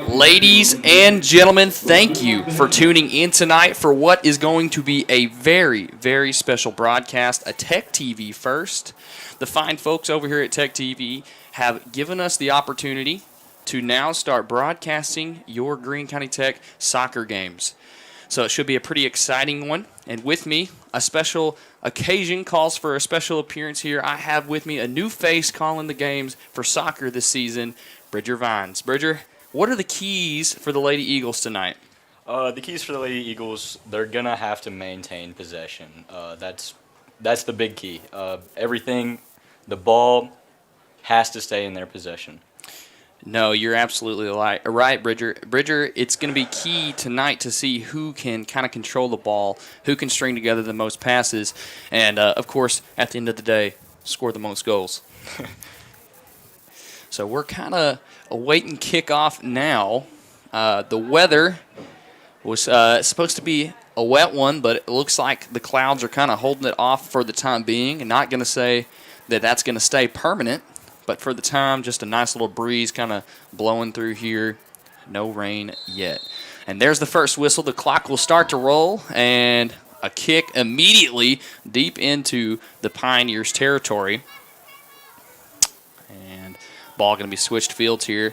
Ladies and gentlemen, thank you for tuning in tonight for what is going to be a very, very special broadcast, a Tech TV first. The fine folks over here at Tech TV have given us the opportunity to now start broadcasting your Greene County Tech soccer games. So it should be a pretty exciting one. And with me, a special occasion calls for a special appearance here. I have with me a new face calling the games for soccer this season, Bridger Vines. Bridger, what are the keys for the Lady Eagles tonight? The keys for the Lady Eagles, they're going to have to maintain possession. That's the big key. The ball has to stay in their possession. No, you're absolutely right, Bridger. Bridger, it's going to be key tonight to see who can kind of control the ball, who can string together the most passes, and, of course, at the end of the day, score the most goals. So we're kind of awaiting kickoff now. The weather was supposed to be a wet one, but it looks like the clouds are kind of holding it off for the time being, and not going to say that that's going to stay permanent. But for the time, just a nice little breeze kind of blowing through here. No rain yet. And there's the first whistle. The clock will start to roll, and a kick immediately deep into the Pioneers' territory. And ball going to be switched fields here.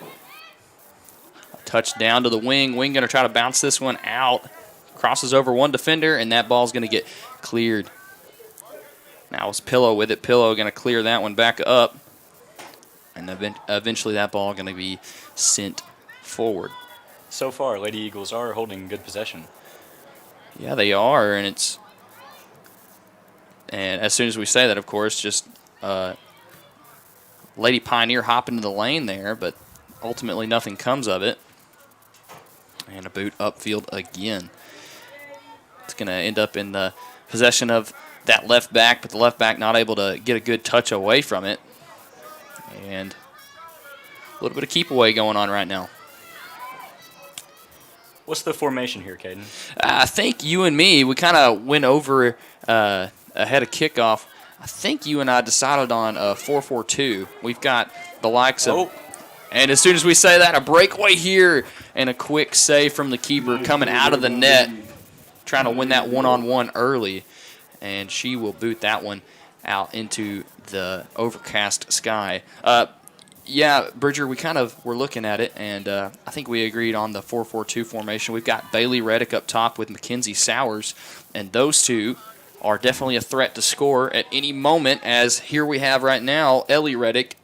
A touchdown to the wing. Wing going to try to bounce this one out. Crosses over one defender, and that ball's going to get cleared. Now it's Pillow with it. Pillow going to clear that one back up. And eventually that ball going to be sent forward. So far, Lady Eagles are holding good possession. Yeah, they are, and as soon as we say that, of course, just Lady Pioneer hop into the lane there, but ultimately nothing comes of it. And a boot upfield again. It's going to end up in the possession of that left back, but the left back not able to get a good touch away from it. And a little bit of keep away going on right now. What's the formation here, Caden? I think you and me, we kind of went over ahead of kickoff. I think you and I decided on a 4-4-2. We've got the likes of, and as soon as we say that, a breakaway here and a quick save from the keeper coming out of the net, trying to win that one-on-one early. And she will boot that one out into the overcast sky. Yeah, Bridger, we kind of were looking at it, and I think we agreed on the 4-4-2 formation. We've got Bailey Reddick up top with Mackenzie Sowers, and those two are definitely a threat to score at any moment, as here we have right now Ellie Reddick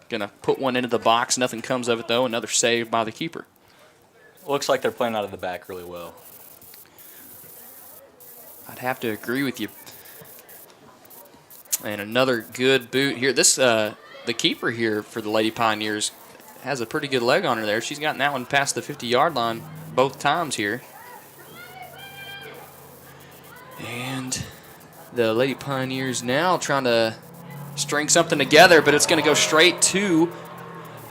going to put one into the box. Nothing comes of it, though. Another save by the keeper. Looks like they're playing out of the back really well. I'd have to agree with you. And another good boot here. This the keeper here for the Lady Pioneers has a pretty good leg on her there. She's gotten that one past the 50-yard line both times here. And the Lady Pioneers now trying to string something together, but it's going to go straight to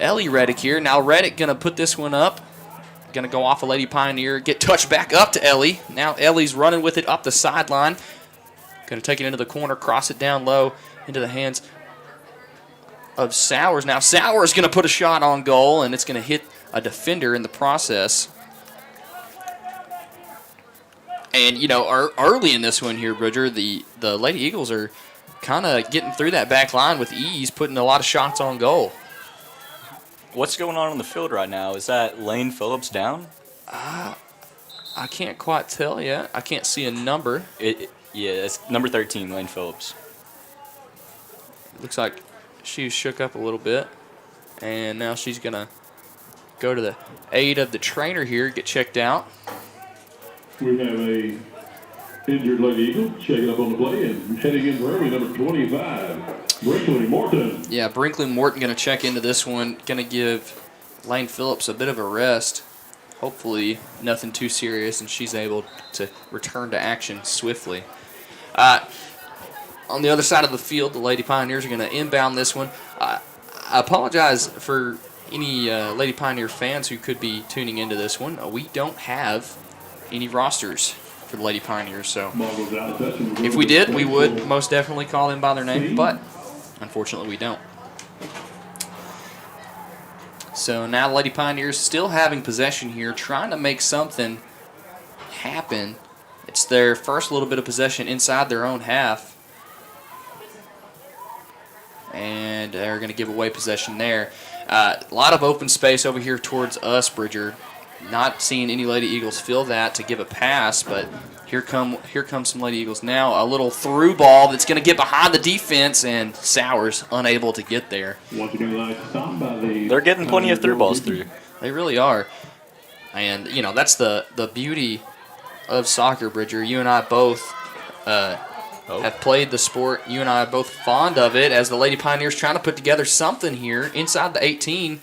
Ellie Reddick here. Now Reddick going to put this one up. Going to go off a Lady Pioneer, get touched back up to Ellie. Now Ellie's running with it up the sideline. Going to take it into the corner, cross it down low into the hands of Sowers. Now Sowers going to put a shot on goal, and it's going to hit a defender in the process. And, you know, early in this one here, Bridger, the Lady Eagles are kind of getting through that back line with ease, putting a lot of shots on goal. What's going on the field right now? Is that Lane Phillips down? I can't quite tell yet. I can't see a number. Yeah, it's number 13, Lane Phillips. It looks like she was shook up a little bit, and now she's going to go to the aid of the trainer here, get checked out. We have a injured Lady Eagle checking up on the play and heading in early, number 25, Brinkley Morton. Yeah, Brinkley Morton going to check into this one, going to give Lane Phillips a bit of a rest. Hopefully nothing too serious, and she's able to return to action swiftly. On the other side of the field, the Lady Pioneers are going to inbound this one. I apologize for any Lady Pioneer fans who could be tuning into this one. We don't have any rosters for the Lady Pioneers, so if we did, we would most definitely call them by their name, but unfortunately we don't. So now the Lady Pioneers still having possession here, trying to make something happen. It's their first little bit of possession inside their own half. And they're going to give away possession there. A lot of open space over here towards us, Bridger. Not seeing any Lady Eagles fill that to give a pass, but here come some Lady Eagles now. A little through ball that's going to get behind the defense, and Sowers unable to get there. They're getting plenty of through balls through. They really are. And, you know, that's the beauty of soccer, Bridger. You and I both have played the sport. You and I are both fond of it, as the Lady Pioneers trying to put together something here inside the 18.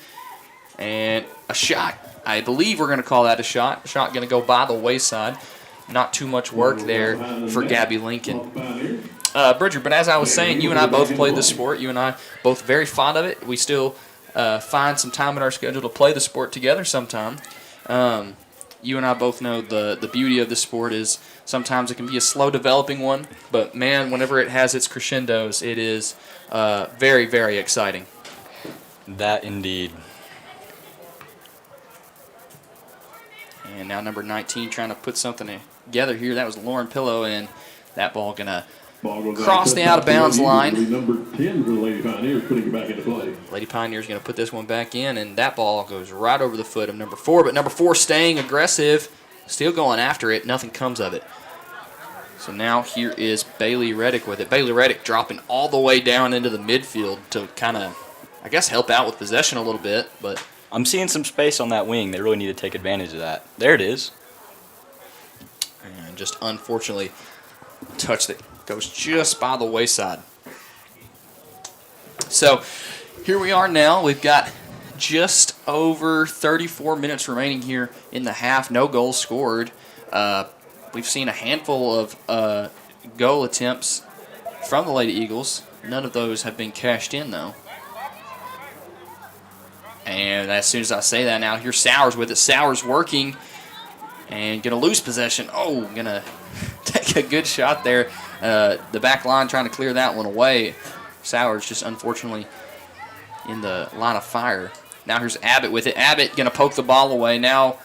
And a shot. I believe we're going to call that a shot. Shot going to go by the wayside. Not too much work there for Gabby Lincoln. Bridger, but as I was saying, you and I both played the sport. You and I both very fond of it. We still find some time in our schedule to play the sport together sometime. You and I both know the beauty of the sport is sometimes it can be a slow developing one, but man, whenever it has its crescendos, it is very, very exciting. That indeed. And now number 19 trying to put something together here. That was Lauren Pillow, and that ball going to cross the out-of-bounds line. Number 10 for the Lady Pioneers, putting it back into play. Lady Pioneers going to put this one back in, and that ball goes right over the foot of number 4. But number 4 staying aggressive, still going after it. Nothing comes of it. So now here is Bailey Reddick with it. Bailey Reddick dropping all the way down into the midfield to kind of, I guess, help out with possession a little bit. But I'm seeing some space on that wing. They really need to take advantage of that. There it is. And just unfortunately, touch that goes just by the wayside. So here we are now. We've got just over 34 minutes remaining here in the half. No goals scored. We've seen a handful of goal attempts from the Lady Eagles. None of those have been cashed in, though. And as soon as I say that now, here's Sowers with it. Sowers working and going to lose possession. Oh, going to take a good shot there. The back line trying to clear that one away. Sowers just unfortunately in the line of fire. Now here's Abbott with it. Abbott going to poke the ball away. Now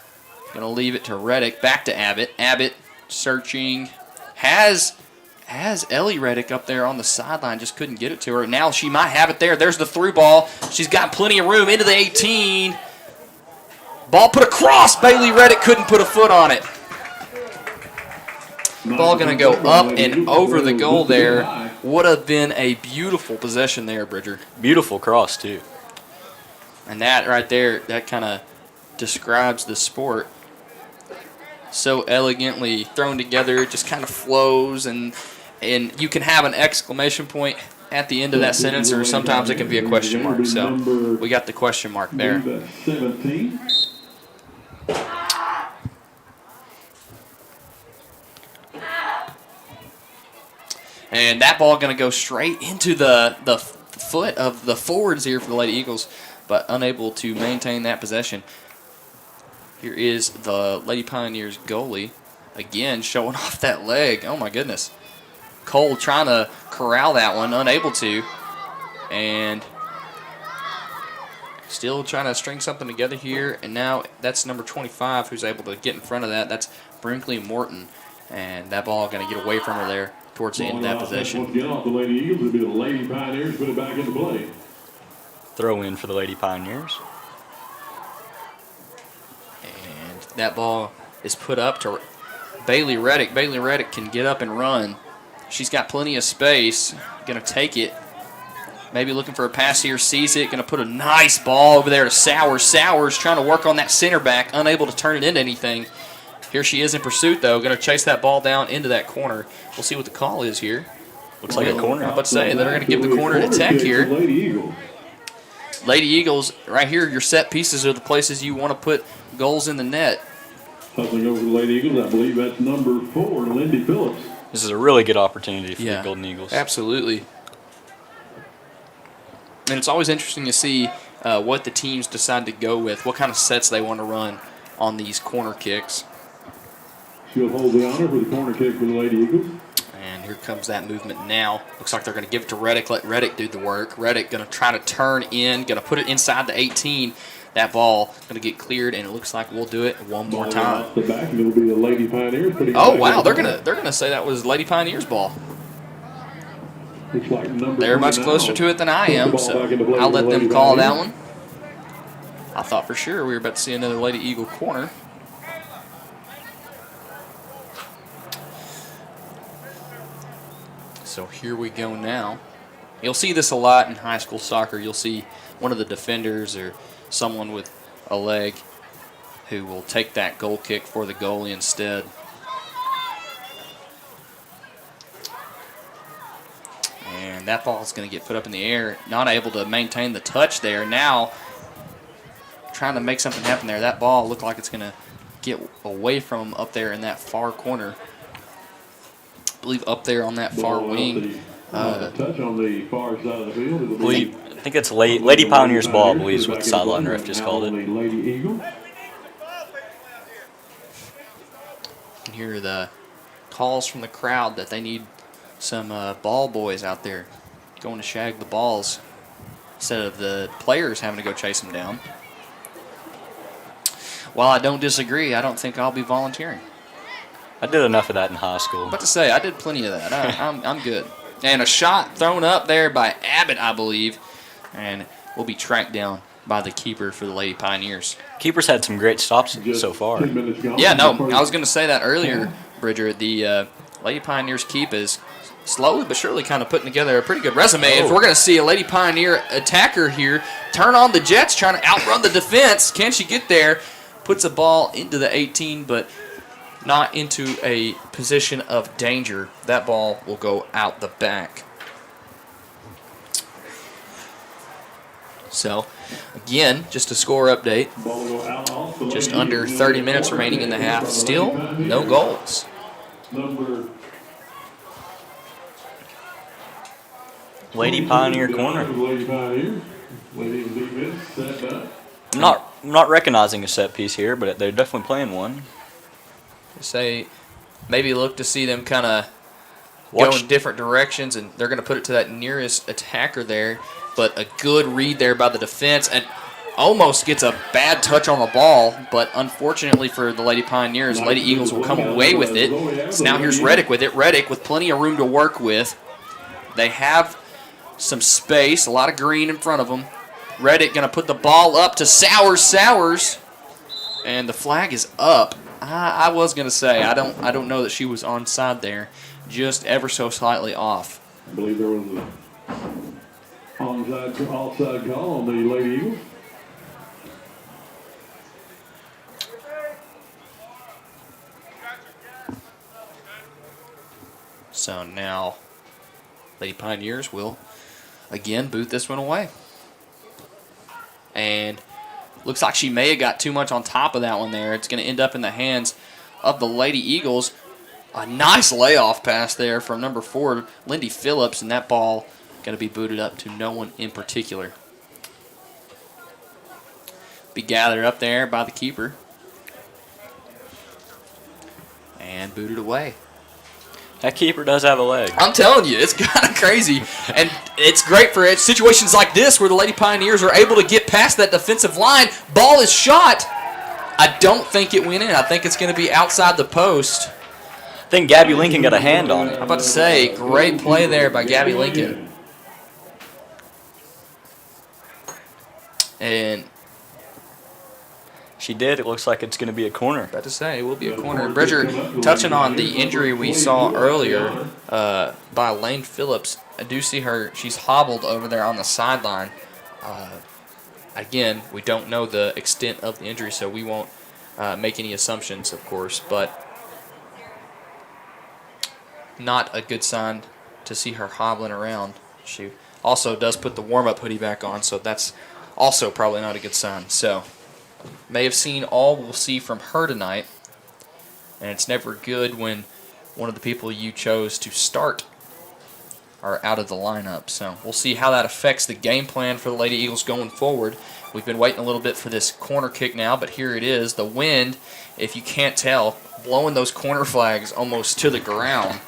going to leave it to Reddick. Back to Abbott. Abbott searching. Has Ellie Reddick up there on the sideline. Just couldn't get it to her. Now she might have it there. There's the through ball. She's got plenty of room into the 18. Ball put across. Bailey Reddick couldn't put a foot on it. Ball going to go up and over the goal there. Would have been a beautiful possession there, Bridger. Beautiful cross, too. And that right there, that kind of describes the sport. So elegantly thrown together, it just kind of flows, and you can have an exclamation point at the end of that sentence, or sometimes it can be a question mark. So we got the question mark there. 17. And that ball going to go straight into the foot of the forwards here for the Lady Eagles, but unable to maintain that possession. Here is the Lady Pioneers goalie, again showing off that leg. Oh my goodness. Cole trying to corral that one, unable to. And still trying to string something together here. And now that's number 25 who's able to get in front of that. That's Brinkley Morton. And that ball going to get away from her there towards the end of that possession. Once again off the Lady Eagles, it'll be the Lady Pioneers put it back into play. Throw in for the Lady Pioneers. And that ball is put up to Bailey Reddick. Bailey Reddick can get up and run. She's got plenty of space. Going to take it. Maybe looking for a pass here. Sees it. Going to put a nice ball over there to Sowers. Sowers trying to work on that center back. Unable to turn it into anything. Here she is in pursuit, though. Going to chase that ball down into that corner. We'll see what the call is here. Looks like a corner. I'm about to say, they're going to give the corner to Tech here. Lady Eagles. Lady Eagles, right here, your set pieces are the places you want to put goals in the net. Hustling over the Lady Eagles, I believe that's number 4, Lindy Phillips. This is a really good opportunity for the Golden Eagles. Absolutely. And it's always interesting to see what the teams decide to go with, what kind of sets they want to run on these corner kicks. She'll hold the honor for the corner kick for the Lady Eagles. And here comes that movement now. Looks like they're going to give it to Reddick, let Reddick do the work. Reddick going to try to turn in, going to put it inside the 18. That ball going to get cleared, and it looks like we'll do it one more time. The back, it'll be the Lady Pioneers. Oh wow, they're gonna say that was Lady Pioneers ball. Like They're much closer to it than I am, so I'll let them call that one. I thought for sure we were about to see another Lady Eagle corner. So here we go now. You'll see this a lot in high school soccer. You'll see one of the defenders or someone with a leg who will take that goal kick for the goalie instead. And that ball is going to get put up in the air. Not able to maintain the touch there. Now trying to make something happen there. That ball looked like it's going to get away from him up there in that far corner. I believe up there on that far wing. Touch on the far side of the field. I think it's Lady Pioneers ball, I believe is what the sideline ref just called it. Lady Eagle. You can hear the calls from the crowd that they need some ball boys out there going to shag the balls instead of the players having to go chase them down. While I don't disagree, I don't think I'll be volunteering. I did enough of that in high school. I'm about to say, I did plenty of that. I'm good. And a shot thrown up there by Abbott, I believe, and will be tracked down by the keeper for the Lady Pioneers. Keeper's had some great stops so far. Yeah, no, I was going to say that earlier, Bridger. The Lady Pioneers keep is slowly but surely kind of putting together a pretty good resume. If we're going to see a Lady Pioneer attacker here turn on the Jets, trying to outrun the defense, can she get there? Puts a ball into the 18, but not into a position of danger. That ball will go out the back. So, again, just a score update. Just under 30 minutes remaining in the half. Still no goals. Lady Pioneer corner. I'm not recognizing a set piece here, but they're definitely playing one. Say, maybe look to see them kind of go in different directions, and they're going to put it to that nearest attacker there. But a good read there by the defense, and almost gets a bad touch on the ball. But unfortunately for the Lady Pioneers, Lady Eagles will come away with it. So now here's Reddick with it. Reddick with plenty of room to work with. They have some space, a lot of green in front of them. Reddick going to put the ball up to Sowers, and the flag is up. I was going to say, I don't know that she was onside there, just ever so slightly off. I believe there was an offside call on the Lady Eagles. So now Lady Pioneers will again boot this one away. And looks like she may have got too much on top of that one there. It's going to end up in the hands of the Lady Eagles. A nice layoff pass there from number 4, Lindy Phillips, and that ball going to be booted up to no one in particular. Be gathered up there by the keeper. And booted away. That keeper does have a leg. I'm telling you, it's kind of crazy. And it's great for situations like this where the Lady Pioneers are able to get past that defensive line. Ball is shot. I don't think it went in. I think it's going to be outside the post. I think Gabby Lincoln got a hand on it. I'm about to say, great play there by Gabby Lincoln. And she did. It looks like it's going to be a corner. About to say, it will be a corner. Bridger, touching on the injury we saw earlier by Lane Phillips, I do see her. She's hobbled over there on the sideline. Again, we don't know the extent of the injury, so we won't make any assumptions, of course, but not a good sign to see her hobbling around. She also does put the warm-up hoodie back on, so that's also probably not a good sign. So, may have seen all we'll see from her tonight, and it's never good when one of the people you chose to start are out of the lineup. So we'll see how that affects the game plan for the Lady Eagles going forward. We've been waiting a little bit for this corner kick now, but here it is. The wind, if you can't tell, blowing those corner flags almost to the ground.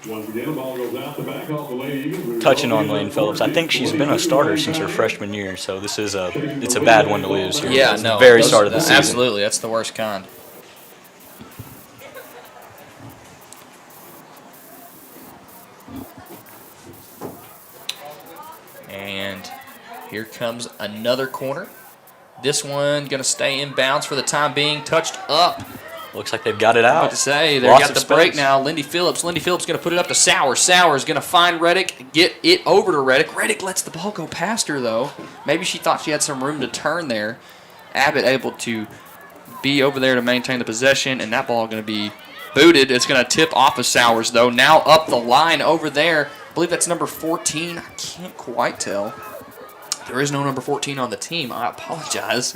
Once again, the ball goes out the back off the Lady Eagles. Touching on Lane Phillips, I think she's been a starter since her freshman year, so this is it's a bad one to lose here. Yeah, It's no. the very start of the season. Absolutely, that's the worst kind. And here comes another corner. This one going to stay in bounds for the time being. Touched up. Looks like they've got it out. About to say, they Lots got of the break space. now. Lindy Phillips going to put it up to Sowers. Sowers going to find Reddick, get it over to Reddick. Reddick lets the ball go past her, though. Maybe she thought she had some room to turn there. Abbott able to be over there to maintain the possession, and that ball going to be booted. It's going to tip off of Sowers, though. Now up the line over there. I believe that's number 14. I can't quite tell. There is no number 14 on the team. I apologize.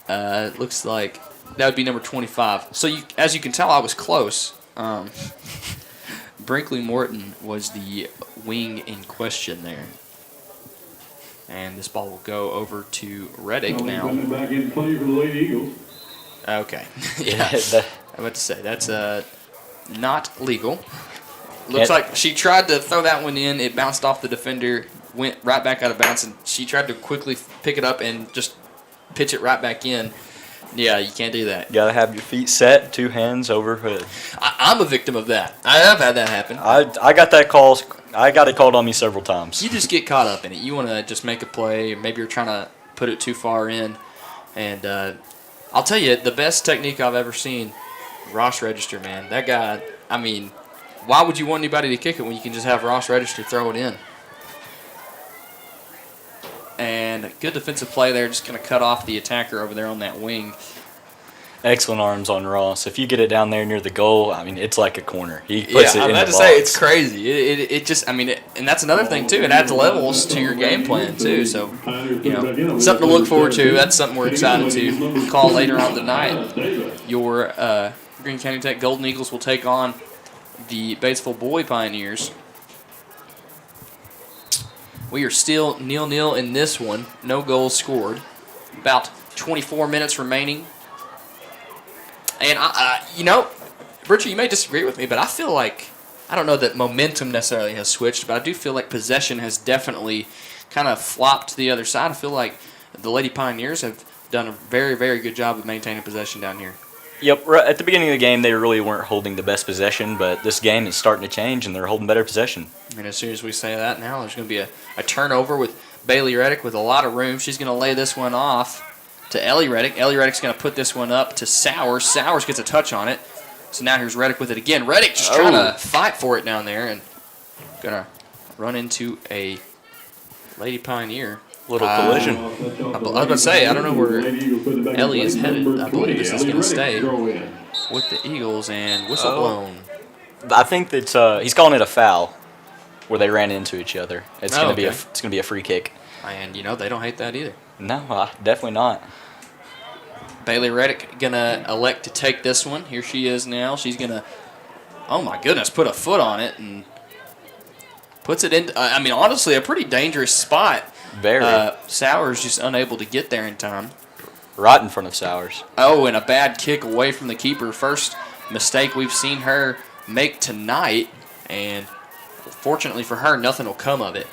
Looks like that would be number 25. So as you can tell, I was close. Brinkley Morton was the wing in question there. And this ball will go over to Reddick now. Back in play for the Lady Eagles. Okay. Yeah. I'm about to say, that's not legal. Looks like she tried to throw that one in. It bounced off the defender, went right back out of bounds, and she tried to quickly pick it up and just pitch it right back in. Yeah, you can't do that. You got to have your feet set, 2 hands overhead. I'm a victim of that. I have had that happen. I got that call. I got it called on me several times. You just get caught up in it. You want to just make a play. Maybe you're trying to put it too far in. And I'll tell you, the best technique I've ever seen, Ross Register, man. That guy, I mean, why would you want anybody to kick it when you can just have Ross Register throw it in? And good defensive play there, just going to cut off the attacker over there on that wing. Excellent arms on Ross. If you get it down there near the goal, I mean, it's like a corner. He puts it in I'm the about box. to say, it's crazy. It just, I mean, and that's another thing, too. It adds levels to your game plan, too. So, you know, something to look forward to. That's something we're excited to call later on tonight. Your Greene County Tech Golden Eagles will take on the Batesville Boy Pioneers. We are still 0-0 in this one. No goals scored. About 24 minutes remaining. And, you know, Bridger, you may disagree with me, but I feel like, I don't know that momentum necessarily has switched, but I do feel like possession has definitely kind of flopped to the other side. I feel like the Lady Pioneers have done a very, very good job of maintaining possession down here. Yep, right at the beginning of the game, they really weren't holding the best possession, but this game is starting to change, and they're holding better possession. And as soon as we say that now, there's going to be a turnover with Bailey Reddick with a lot of room. She's going to lay this one off to Ellie Reddick. Ellie Reddick's going to put this one up to Sowers. Sowers gets a touch on it. So now here's Reddick with it again. Reddick just trying to fight for it down there and going to run into a Lady Pioneer. Little collision. I was going to say, I don't know where Ellie is headed. I believe this is going to stay with the Eagles and whistle blown. I think that he's calling it a foul where they ran into each other. It's going to okay. be a free kick. And, you know, they don't hate that either. No, definitely not. Bailey Reddick going to elect to take this one. Here she is now. She's going to, oh my goodness, put a foot on it and puts it in. I mean, honestly, a pretty dangerous spot. Very. Sowers just unable to get there in time. Right in front of Sowers. Oh, and a bad kick away from the keeper. First mistake we've seen her make tonight, and fortunately for her, nothing will come of it.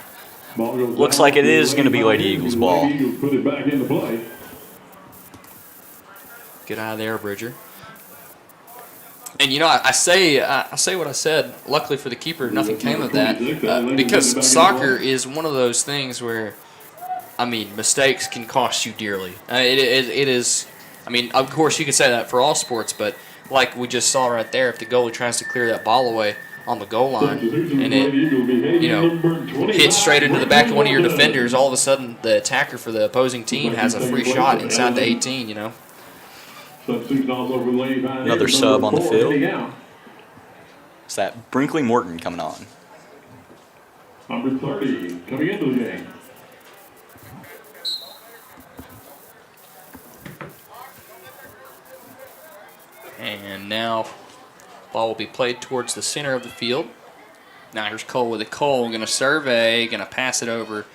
Looks like it is going to be Lady Eagles' ball. Put it back into play. Good eye there, Bridger. And, you know, I say what I said. Luckily for the keeper, nothing came of that. Because soccer is one of those things where, I mean, mistakes can cost you dearly. It is, I mean, of course you can say that for all sports, but like we just saw right there, if the goalie tries to clear that ball away on the goal line and it, you know, hits straight into the back of one of your defenders, all of a sudden the attacker for the opposing team has a free shot inside the 18, you know. Another sub on the field. It's that Brinkley Morton coming on. Number 30 coming into the game. And now ball will be played towards the center of the field. Now here's Cole with it. Cole going to survey, going to pass it over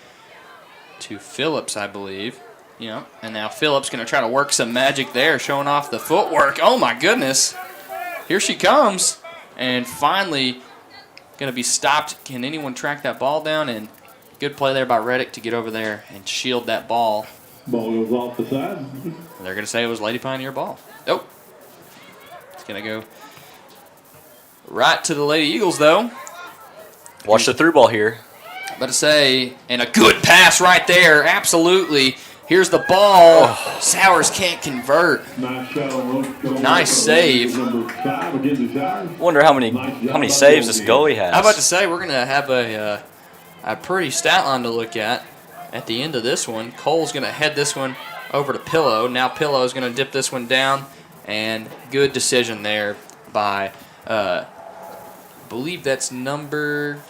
to Phillips, I believe. Yeah, and now Phillips going to try to work some magic there, showing off the footwork. Oh, my goodness. Here she comes. And finally, going to be stopped. Can anyone track that ball down? And good play there by Reddick to get over there and shield that ball. Ball goes off the side. They're going to say it was Lady Pioneer ball. Nope. It's going to go right to the Lady Eagles, though. Watch the through ball here. About to say, and a good pass right there. Absolutely. Here's the ball. Oh. Sowers can't convert. Nice save. Wonder how many saves this goalie has. I'm about to say we're gonna have a pretty stat line to look at the end of this one. Cole's gonna head this one over to Pillow. Now Pillow is gonna dip this one down, and good decision there by I believe that's number.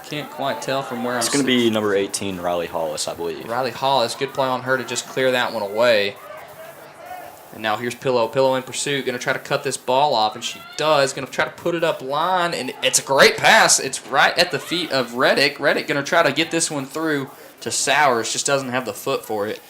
Can't quite tell from where it's going to be number 18, Riley Hollis, I believe. Riley Hollis, good play on her to just clear that one away. And now here's Pillow. Pillow in pursuit, going to try to cut this ball off, and she does. Going to try to put it up line, and it's a great pass. It's right at the feet of Reddick. Reddick going to try to get this one through to Sowers, just doesn't have the foot for it.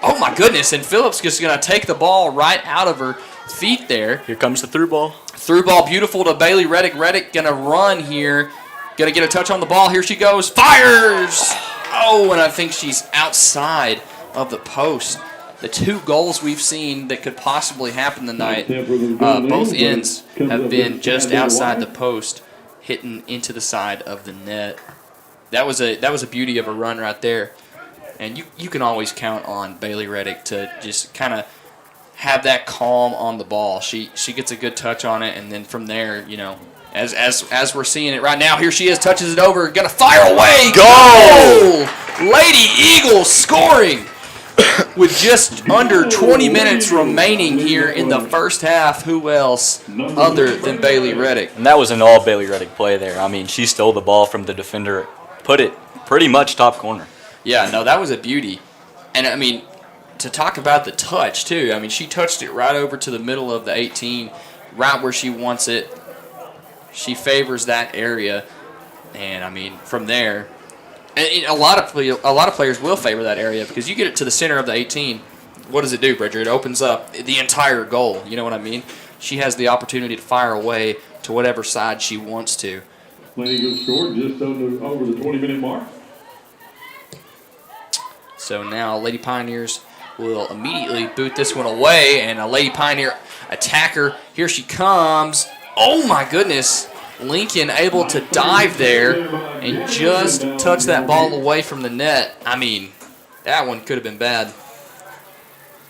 Oh my goodness, and Phillips just going to take the ball right out of her feet there. Here comes the through ball. Through ball, beautiful to Bailey Reddick. Reddick going to run here. Going to get a touch on the ball. Here she goes. Fires! Oh, and I think she's outside of the post. The two goals we've seen that could possibly happen tonight, both ends have been just outside the post, hitting into the side of the net. That was a beauty of a run right there. And you can always count on Bailey Reddick to just kind of have that calm on the ball. She gets a good touch on it, and then from there, you know, as we're seeing it right now, here she is, touches it over, gonna fire away. Goal! Lady Eagles scoring with just under 20 minutes remaining here in the first half. Who else other than Bailey Reddick? And that was an all Bailey Reddick play there. I mean, she stole the ball from the defender, put it pretty much top corner. Yeah, no, that was a beauty. And I mean, to talk about the touch too, I mean, she touched it right over to the middle of the 18, right where she wants it. She favors that area, and I mean, from there, and a lot of players will favor that area because you get it to the center of the 18. What does it do, Bridger? It opens up the entire goal. You know what I mean? She has the opportunity to fire away to whatever side she wants to. Lady Eagles scored just over the 20-minute mark. So now Lady Pioneers will immediately boot this one away, and a Lady Pioneer attacker. Here she comes. Oh my goodness. Lincoln able to dive there and just touch that ball away from the net. I mean, that one could have been bad.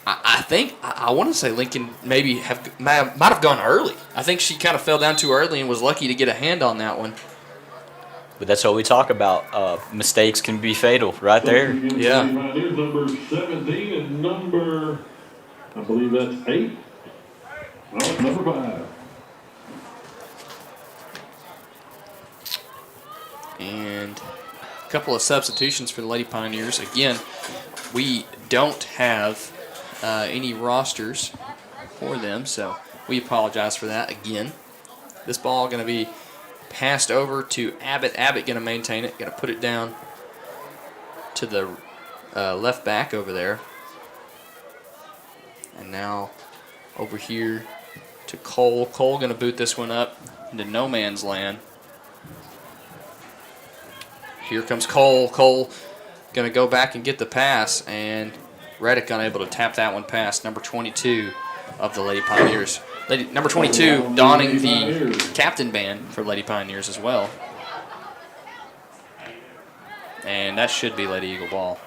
I want to say Lincoln might have gone early. I think she kind of fell down too early and was lucky to get a hand on that one. But that's what we talk about. Mistakes can be fatal right there. Yeah. Number 17 and number, I believe that's 8. Oh, number 5. And a couple of substitutions for the Lady Pioneers. Again, we don't have any rosters for them, so we apologize for that again. This ball going to be passed over to Abbott. Abbott going to maintain it, going to put it down to the left back over there. And now over here to Cole. Cole going to boot this one up into no man's land. Here comes Cole. Cole going to go back and get the pass, and Reddick unable to tap that one past number 22 of the Lady Pioneers. Number 22 donning the captain band for Lady Pioneers as well. And that should be Lady Eagle ball.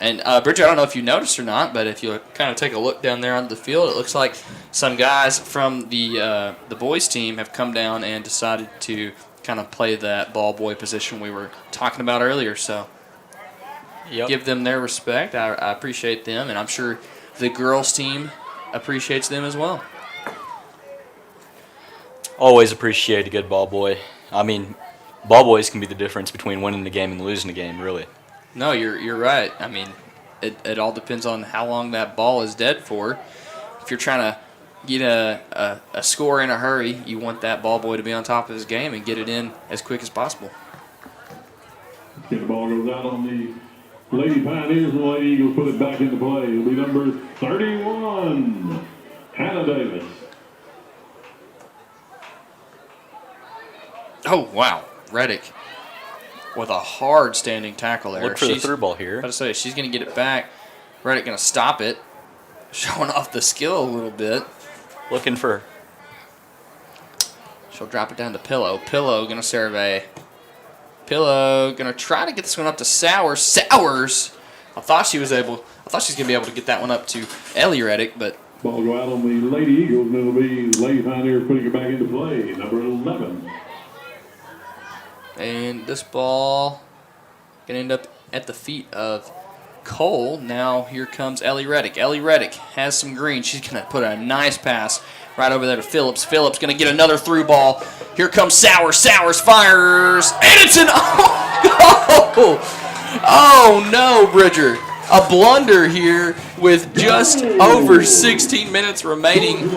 And Bridget, I don't know if you noticed or not, but if you kind of take a look down there on the field, it looks like some guys from the boys team have come down and decided to kind of play that ball boy position we were talking about earlier. So give them their respect. I appreciate them, and I'm sure the girls team appreciates them as well. Always appreciate a good ball boy. I mean, ball boys can be the difference between winning the game and losing the game, really. No, you're right. I mean, it all depends on how long that ball is dead for. If you're trying to get a score in a hurry, you want that ball boy to be on top of his game and get it in as quick as possible. The ball goes out on the Lady Pioneers, and the Lady Eagles put it back into play. It'll be number 31, Brianna Davis. Oh, wow. Reddick with a hard standing tackle there. Look for the through ball here. I was about to say, she's going to get it back. Reddick going to stop it. Showing off the skill a little bit. Looking for. She'll drop it down to Pillow. Pillow going to survey. Pillow going to try to get this one up to Sowers. Sowers! I thought she was going to be able to get that one up to Ellie Reddick, but. Ball go out on the Lady Eagles, and it'll be Lady Pioneers putting it back into play. Number 11. And this ball going to end up at the feet of Cole. Now here comes Ellie Reddick. Ellie Reddick has some green. She's going to put a nice pass right over there to Phillips. Phillips going to get another through ball. Here comes Sowers. Sowers fires. And it's an oh no, Bridger. A blunder here with just over 16 minutes remaining.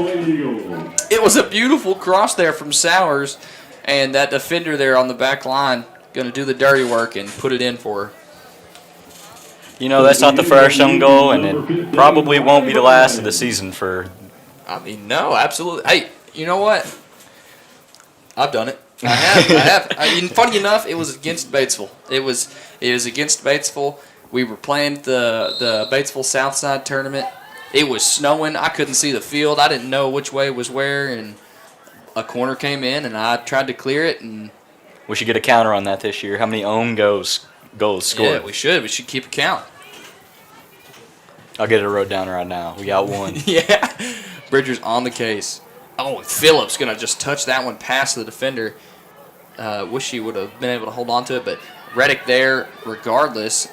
It was a beautiful cross there from Sowers. And that defender there on the back line going to do the dirty work and put it in for her. You know, that's not the first own goal, and it probably won't be the last of the season for. I mean, no, absolutely. Hey, you know what? I've done it. I have. Funny enough, it was against Batesville. It was against Batesville. We were playing the Batesville Southside tournament. It was snowing. I couldn't see the field. I didn't know which way was where, and a corner came in, and I tried to clear it. And we should get a counter on that this year. How many own goals scored? Yeah, we should. We should keep a count. I'll get it wrote down right now. We got one. Yeah. Bridger's on the case. Oh, and Phillips going to just touch that one past the defender. Wish she would have been able to hold on to it, but Reddick there regardless.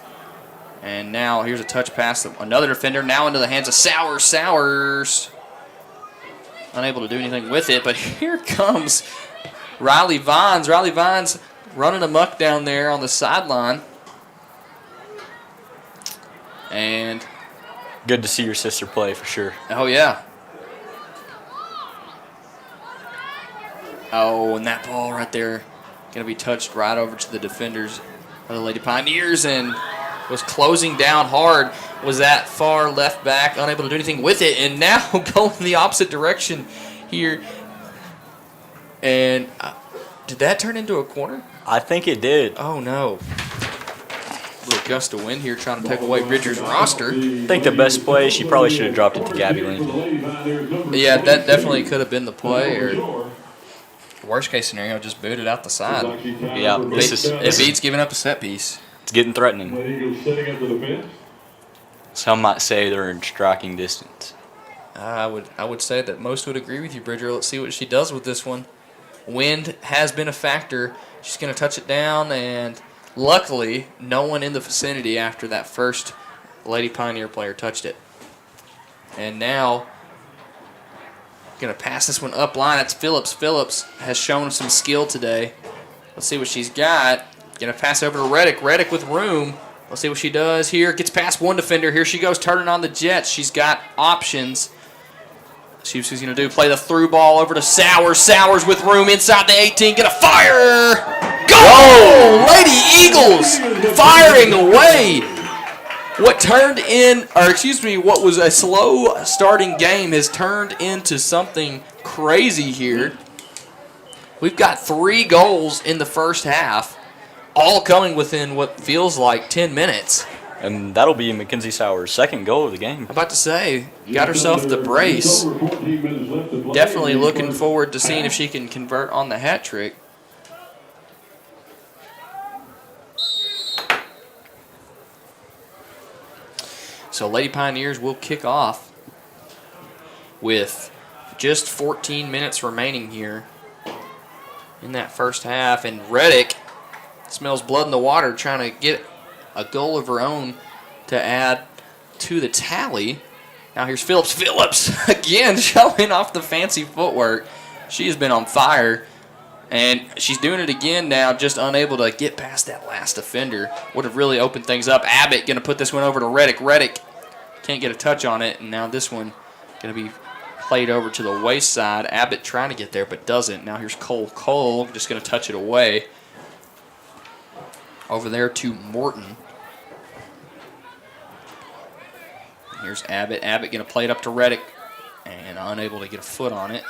And now here's a touch pass. Another defender now into the hands of Sowers. Sowers unable to do anything with it, but here comes Riley Vines. Riley Vines running amok down there on the sideline. And good to see your sister play for sure. oh, yeah. Oh, and that ball right there going to be touched right over to the defenders of the Lady Pioneers and was closing down hard. Was that far left back, unable to do anything with it, and now going the opposite direction here. And did that turn into a corner? I think it did. Oh, no. A little gust of wind here trying to take away Bridger's roster. I think the best play, she probably should have dropped it to Gabby Link. Yeah, that definitely could have been the play, or worst case scenario, just boot it out the side. Yeah, It beats giving up a set piece. It's getting threatening. Some might say they're in striking distance. I would say that most would agree with you, Bridger. Let's see what she does with this one. Wind has been a factor. She's going to touch it down, and luckily, no one in the vicinity after that first Lady Pioneer player touched it. And now, going to pass this one up line. That's Phillips. Phillips has shown some skill today. Let's see what she's got. Going to pass over to Reddick. Reddick with room. Let's see what she does here. Gets past one defender. Here she goes, turning on the Jets. She's got options. See what she's going to do. Play the through ball over to Sowers. Sowers with room inside the 18. Going to fire. Go! Lady Eagles firing away. What was a slow starting game has turned into something crazy here. We've got 3 goals in the first half, all coming within what feels like 10 minutes. And that'll be Mackenzie Sowers' second goal of the game. I'm about to say, got herself the brace. Definitely looking forward to seeing if she can convert on the hat trick. So Lady Pioneers will kick off with just 14 minutes remaining here in that first half. And Reddick smells blood in the water trying to get a goal of her own to add to the tally. Now here's Phillips. Phillips again showing off the fancy footwork. She has been on fire. And she's doing it again now, just unable to get past that last defender. Would have really opened things up. Abbott going to put this one over to Reddick. Reddick can't get a touch on it, and now this one going to be played over to the waist side. Abbott trying to get there, but doesn't. Now here's Cole. Cole just going to touch it away. Over there to Morton. Here's Abbott. Abbott going to play it up to Reddick. and unable to get a foot on it.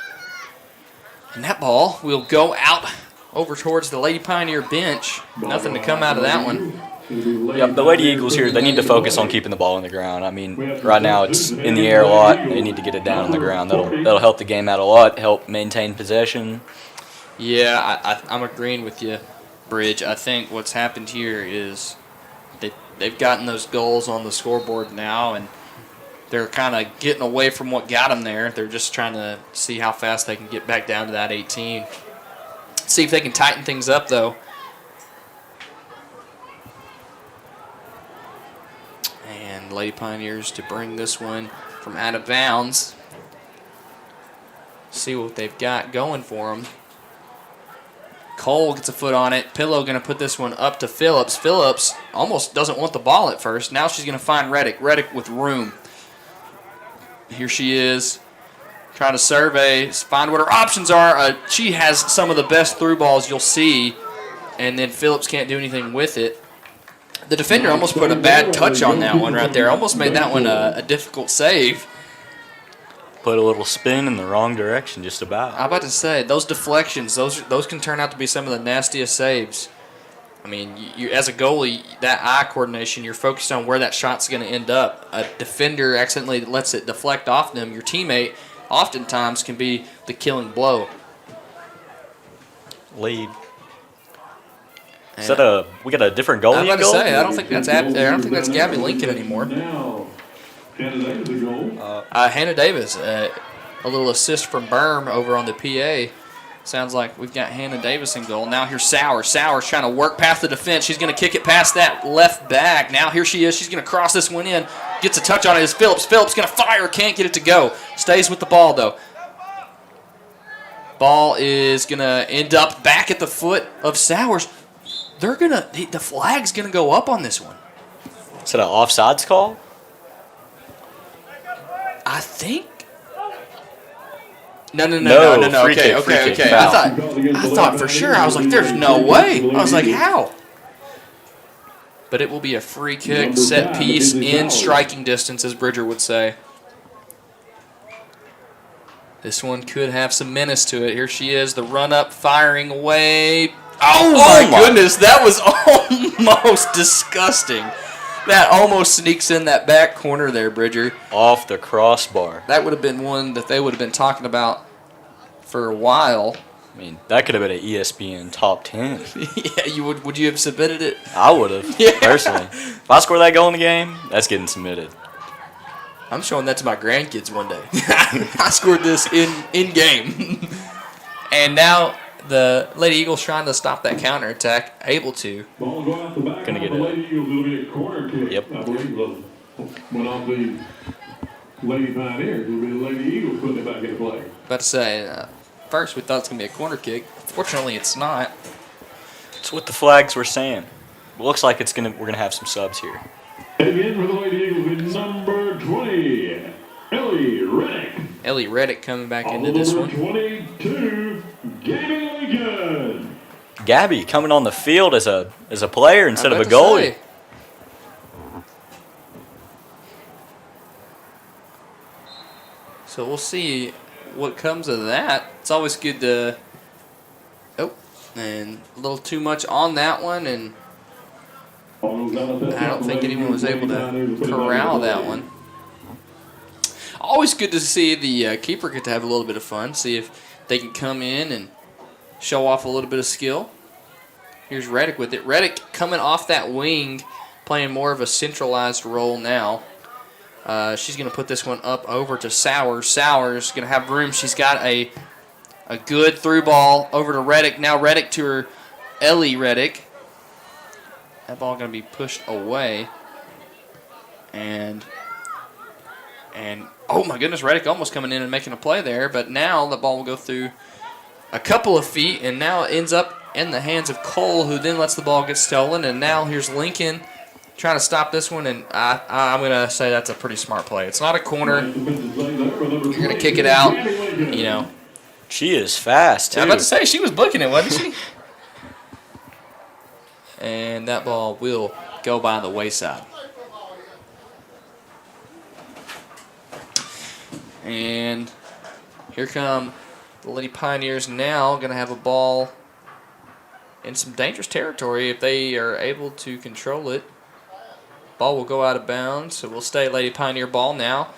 And that ball will go out over towards the Lady Pioneer bench. Nothing to come out of that one. Yep, the Lady Eagles here, they need to focus on keeping the ball on the ground. I mean, right now it's in the air a lot. They need to get it down on the ground. That'll help the game out a lot, help maintain possession. Yeah, I'm agreeing with you, Bridge. I think what's happened here is they've gotten those goals on the scoreboard now, and they're kind of getting away from what got them there. They're just trying to see how fast they can get back down to that 18. See if they can tighten things up, though. And Lady Pioneers to bring this one from out of bounds. See what they've got going for them. Cole gets a foot on it. Pillow going to put this one up to Phillips. Phillips almost doesn't want the ball at first. Now she's going to find Reddick. Reddick with room. Here she is. Trying to survey, find what her options are. She has some of the best through balls you'll see. And then Phillips can't do anything with it. The defender almost put a bad touch on that one right there. Almost made that one a difficult save. Put a little spin in the wrong direction, just about. I'm about to say, those deflections, those can turn out to be some of the nastiest saves. I mean, you as a goalie, that eye coordination, you're focused on where that shot's going to end up. A defender accidentally lets it deflect off them. Your teammate oftentimes can be the killing blow. Lead. Is that we got a different goalie? I'm about to say, I don't think that's Gabby Lincoln anymore. Hannah Davis, a little assist from Berm over on the PA. Sounds like we've got Hannah Davis in goal. Now here's Sowers. Sowers trying to work past the defense. She's going to kick it past that left back. Now here she is. She's going to cross this one in. Gets a touch on it. Is Phillips. Phillips going to fire. Can't get it to go. Stays with the ball, though. Ball is going to end up back at the foot of Sowers. The flag's going to go up on this one. Is that an offsides call? I think. No. Free kick. I thought for sure. I was like, there's no way. I was like, how? But it will be a free kick, set piece, in striking distance, as Bridger would say. This one could have some menace to it. Here she is, the run-up, firing away. Oh my goodness, that was almost disgusting. That almost sneaks in that back corner there, Bridger. Off the crossbar. That would have been one that they would have been talking about for a while. I mean, that could have been an ESPN top 10. Yeah, would you have submitted it? I would have, personally. If I score that goal in the game, that's getting submitted. I'm showing that to my grandkids one day. I scored this in game. And now the Lady Eagles trying to stop that counterattack, able to. Ball going out the back. Gonna get the Lady Eagles will be a corner kick. Yep. I believe went off the Lady Pioneers. Will be the Lady Eagles putting it back in play. About to say, first we thought it was going to be a corner kick. Fortunately, it's not. It's what the flags were saying. It looks like we're gonna have some subs here. Again for the Lady Eagles with number 20, Ellie Reddick. Ellie Reddick coming back into this one. 22, Gabby Lincoln. Gabby coming on the field as a player instead of a goalie. So we'll see what comes of that. It's always good to. Oh, and a little too much on that one, and I don't think anyone was able to corral that one. Always good to see the keeper get to have a little bit of fun, see if they can come in and show off a little bit of skill. Here's Reddick with it. Reddick coming off that wing, playing more of a centralized role now. She's going to put this one up over to Sowers. Sowers going to have room. She's got a good through ball over to Reddick. Now Reddick to her Ellie Reddick. That ball going to be pushed away. And oh my goodness, Reddick almost coming in and making a play there. But now the ball will go through a couple of feet, and now it ends up in the hands of Cole, who then lets the ball get stolen. And now here's Lincoln trying to stop this one, and I'm going to say that's a pretty smart play. It's not a corner. You're going to kick it out, you know. She is fast, too. I'm about to say, she was booking it, wasn't she? And that ball will go by the wayside. And here come the Lady Pioneers now. Going to have a ball in some dangerous territory if they are able to control it. Ball will go out of bounds, so we'll stay Lady Pioneer ball now.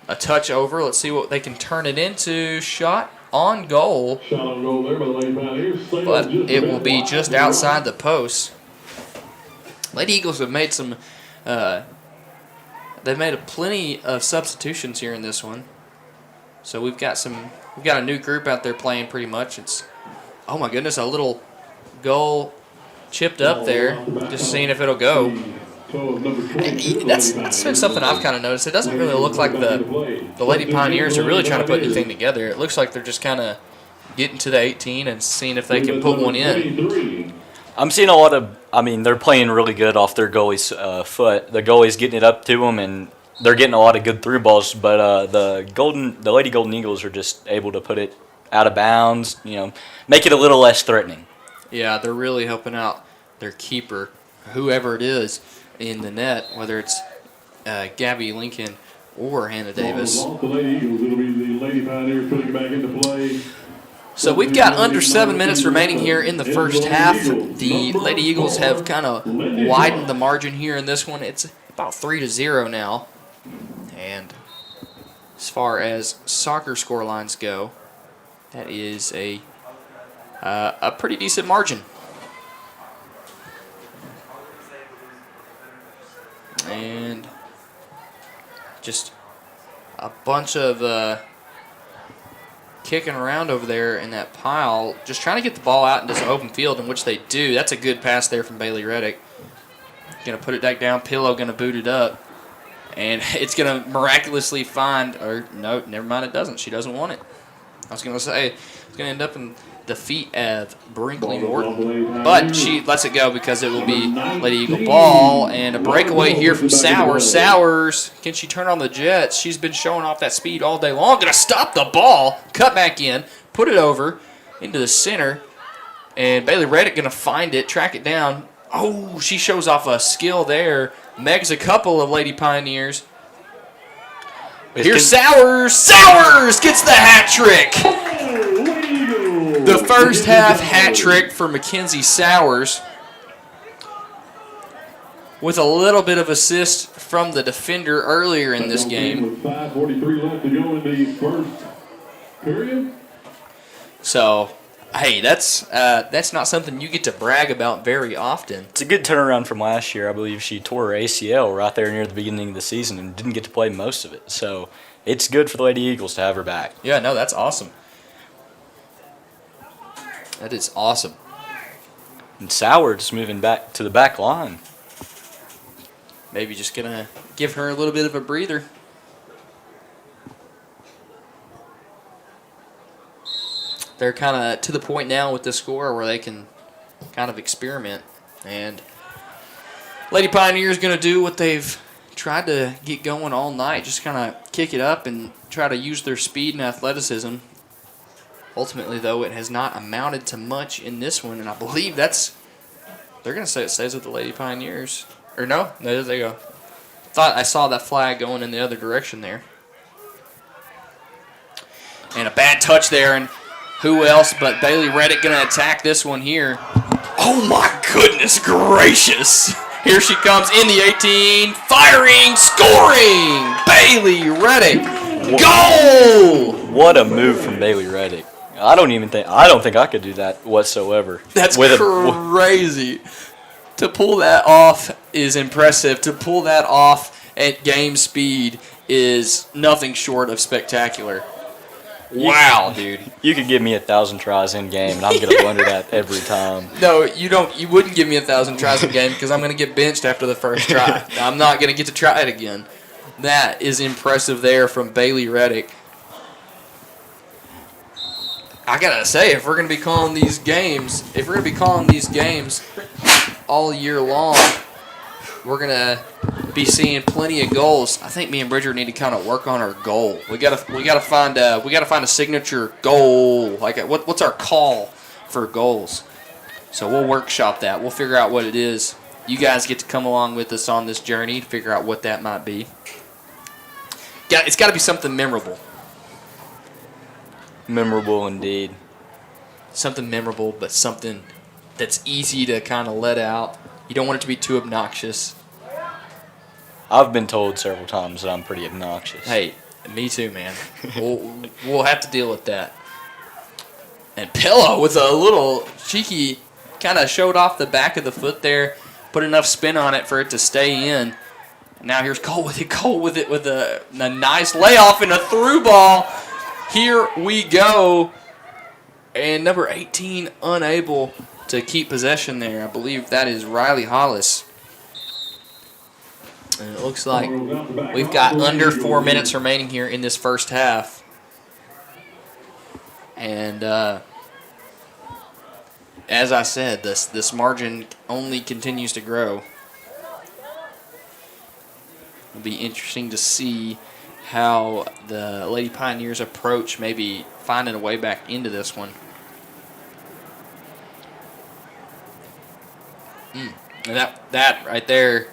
A touch over. Let's see what they can turn it into. Shot on goal. Shot on goal there by the Lady Pioneers. But it will be just outside the post. Lady Eagles have made some. They've made plenty of substitutions here in this one. So we've got a new group out there playing pretty much. It's, oh my goodness, a little goal chipped up there. Just seeing if it'll go. That's been something I've kind of noticed. It doesn't really look like the Lady Pioneers are really trying to put anything together. It looks like they're just kind of getting to the 18 and seeing if they can put one in. I'm seeing a lot of, they're playing really good off their goalie's foot. The goalie's getting it up to them, and they're getting a lot of good through balls. But the Lady Golden Eagles are just able to put it out of bounds, make it a little less threatening. Yeah, they're really helping out their keeper, whoever it is, in the net, whether it's Gabby Lincoln or Hannah Davis. So we've got under 7 minutes remaining here in the first half. The Lady Eagles have kind of widened the margin here in this one. It's about 3-0 now. And as far as soccer score lines go, that is a pretty decent margin. And just a bunch of kicking around over there in that pile, just trying to get the ball out into the open field, in which they do. That's a good pass there from Bailey Reddick. Going to put it back down. Pillow going to boot it up. And it's going to miraculously find, or no, never mind, it doesn't. She doesn't want it. I was going to say it's going to end up in the feet of Brinkley Morton. But she lets it go because it will be Lady Eagle ball. And a breakaway here from Sowers. Sowers, can she turn on the jets? She's been showing off that speed all day long. Going to stop the ball, cut back in, put it over into the center. And Bailey Reddick going to find it, track it down. Oh, she shows off a skill there. Megs a couple of Lady Pioneers. Here's Sowers. Sowers gets the hat trick. The first half hat trick for Mackenzie Sowers, with a little bit of assist from the defender earlier in this game. 5:43 left to go in the first period. So, hey, that's not something you get to brag about very often. It's a good turnaround from last year. I believe she tore her ACL right there near the beginning of the season and didn't get to play most of it. So it's good for the Lady Eagles to have her back. Yeah, no, that's awesome. That is awesome. And Sowers moving back to the back line. Maybe just going to give her a little bit of a breather. They're kind of to the point now with the score where they can kind of experiment. And Lady Pioneers going to do what they've tried to get going all night, just kind of kick it up and try to use their speed and athleticism. Ultimately, though, it has not amounted to much in this one, and I believe they're going to say it stays with the Lady Pioneers. Or no, there they go. Thought I saw that flag going in the other direction there. And a bad touch there, and who else but Bailey Reddick going to attack this one here. Oh my goodness gracious. Here she comes in the 18, firing, scoring! Bailey Reddick, goal! What a move from Bailey Reddick. I don't think I could do that whatsoever. That's crazy. To pull that off is impressive. To pull that off at game speed is nothing short of spectacular. Wow, dude. You could give me 1,000 tries in game, and I'm going to blunder that every time. No, you don't. You wouldn't give me 1,000 tries in game because I'm going to get benched after the first try. I'm not going to get to try it again. That is impressive there from Bailey Reddick. I gotta say, if we're gonna be calling these games, all year long, we're gonna be seeing plenty of goals. I think me and Bridger need to kind of work on our goal. We gotta find a signature goal. Like what's our call for goals? So we'll workshop that. We'll figure out what it is. You guys get to come along with us on this journey to figure out what that might be. It's got to be something memorable. Memorable indeed. Something memorable, but something that's easy to kind of let out. You don't want it to be too obnoxious. I've been told several times that I'm pretty obnoxious. Hey, me too, man. we'll have to deal with that. And Pillow with a little cheeky, kind of showed off the back of the foot there, put enough spin on it for it to stay in. Now here's Cole with it with a nice layoff and a through ball. Here we go. And number 18 unable to keep possession there. I believe that is Riley Hollis. And it looks like we've got under 4 minutes remaining here in this first half. And as I said, this margin only continues to grow. It'll be interesting to see how the Lady Pioneers approach maybe finding a way back into this one. And that right there,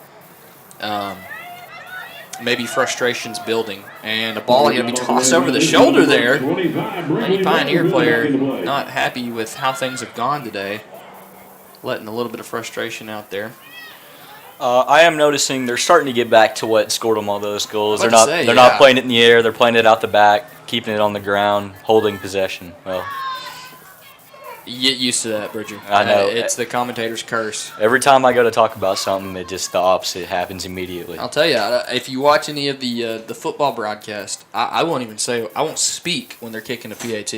maybe frustration's building. And a ball going to be tossed over the shoulder there. Lady Pioneer player not happy with how things have gone today. Letting a little bit of frustration out there. I am noticing they're starting to get back to what scored them all those goals. They're Yeah. not playing it in the air. They're playing it out the back, keeping it on the ground, holding possession. Well, You get used to that, Bridger. I know. It's the commentator's curse. every time I go to talk about something, the opposite happens immediately. I'll tell you, if you watch any of the football broadcast, I won't even say, I won't speak when they're kicking a PAT.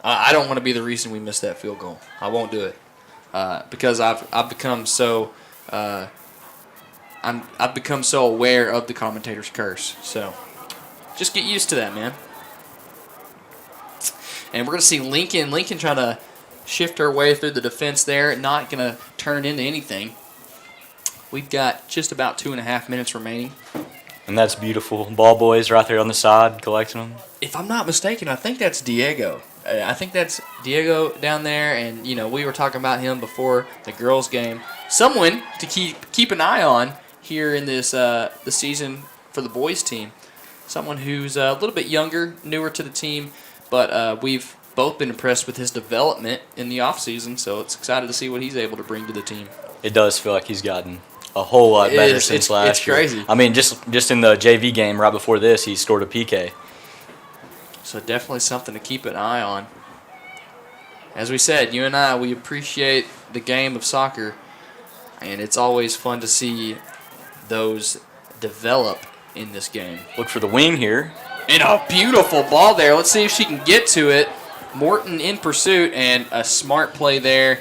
I don't want to be the reason we miss that field goal. I won't do it because I've become so I've become so aware of the commentator's curse. So just get used to that, man. And we're gonna see Lincoln trying to shift her way through the defense there, not gonna turn into anything. We've got just about 2.5 minutes remaining. And that's beautiful. Ball boys right there on the side collecting them. If I'm not mistaken, I think that's Diego. I think that's Diego down there, and we were talking about him before the girls' game. Someone to keep an eye on here in this season for the boys' team. Someone who's a little bit younger, newer to the team, but we've both been impressed with his development in the offseason, so it's excited to see what he's able to bring to the team. It does feel like he's gotten a whole lot better since last year. It's crazy. I mean, just in the JV game right before this, he scored a PK. So definitely something to keep an eye on. As we said, you and I, we appreciate the game of soccer, and it's always fun to see those develop in this game. Look for the wing here. And a beautiful ball there. Let's see if she can get to it. Morton in pursuit, and a smart play there.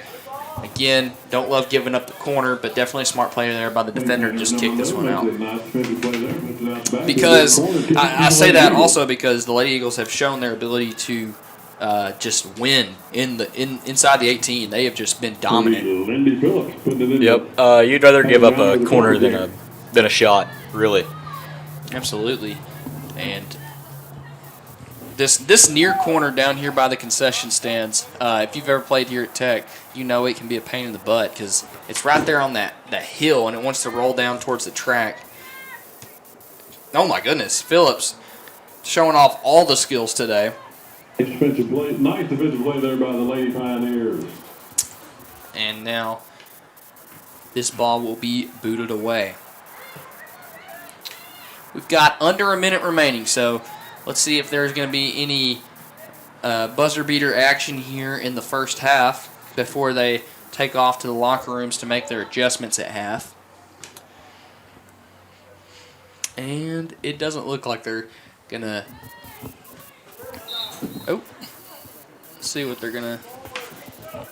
Again, don't love giving up the corner, but definitely a smart play there by the defender to just kick this one out. Because I say that also because the Lady Eagles have shown their ability to just win inside the 18. They have just been dominant. Yep. You'd rather give up a corner than a shot, really. Absolutely. And this near corner down here by the concession stands, if you've ever played here at Tech, you know it can be a pain in the butt because it's right there on that hill and it wants to roll down towards the track. Oh my goodness, Phillips showing off all the skills today. Nice defensive play there by the Lady Pioneers. And now this ball will be booted away. We've got under a minute remaining, so let's see if there's going to be any buzzer beater action here in the first half before they take off to the locker rooms to make their adjustments at half. And it doesn't look like they're going to... Oh. Let's see what they're going to... I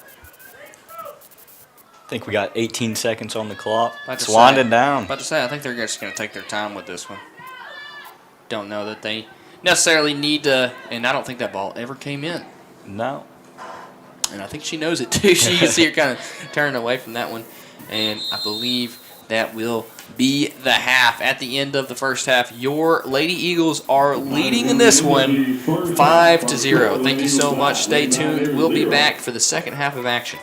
think we got 18 seconds on the clock. About It's to winding say- down. About to say, I think they're just going to take their time with this one. Don't know that they necessarily need to, and I don't think that ball ever came in. No. And I think she knows it too. You can see her kind of turning away from that one. And I believe that will be the half. At the end of the first half, your Lady Eagles are leading in this one 5-0. Thank you so much. Stay tuned. We'll be back for the second half of action.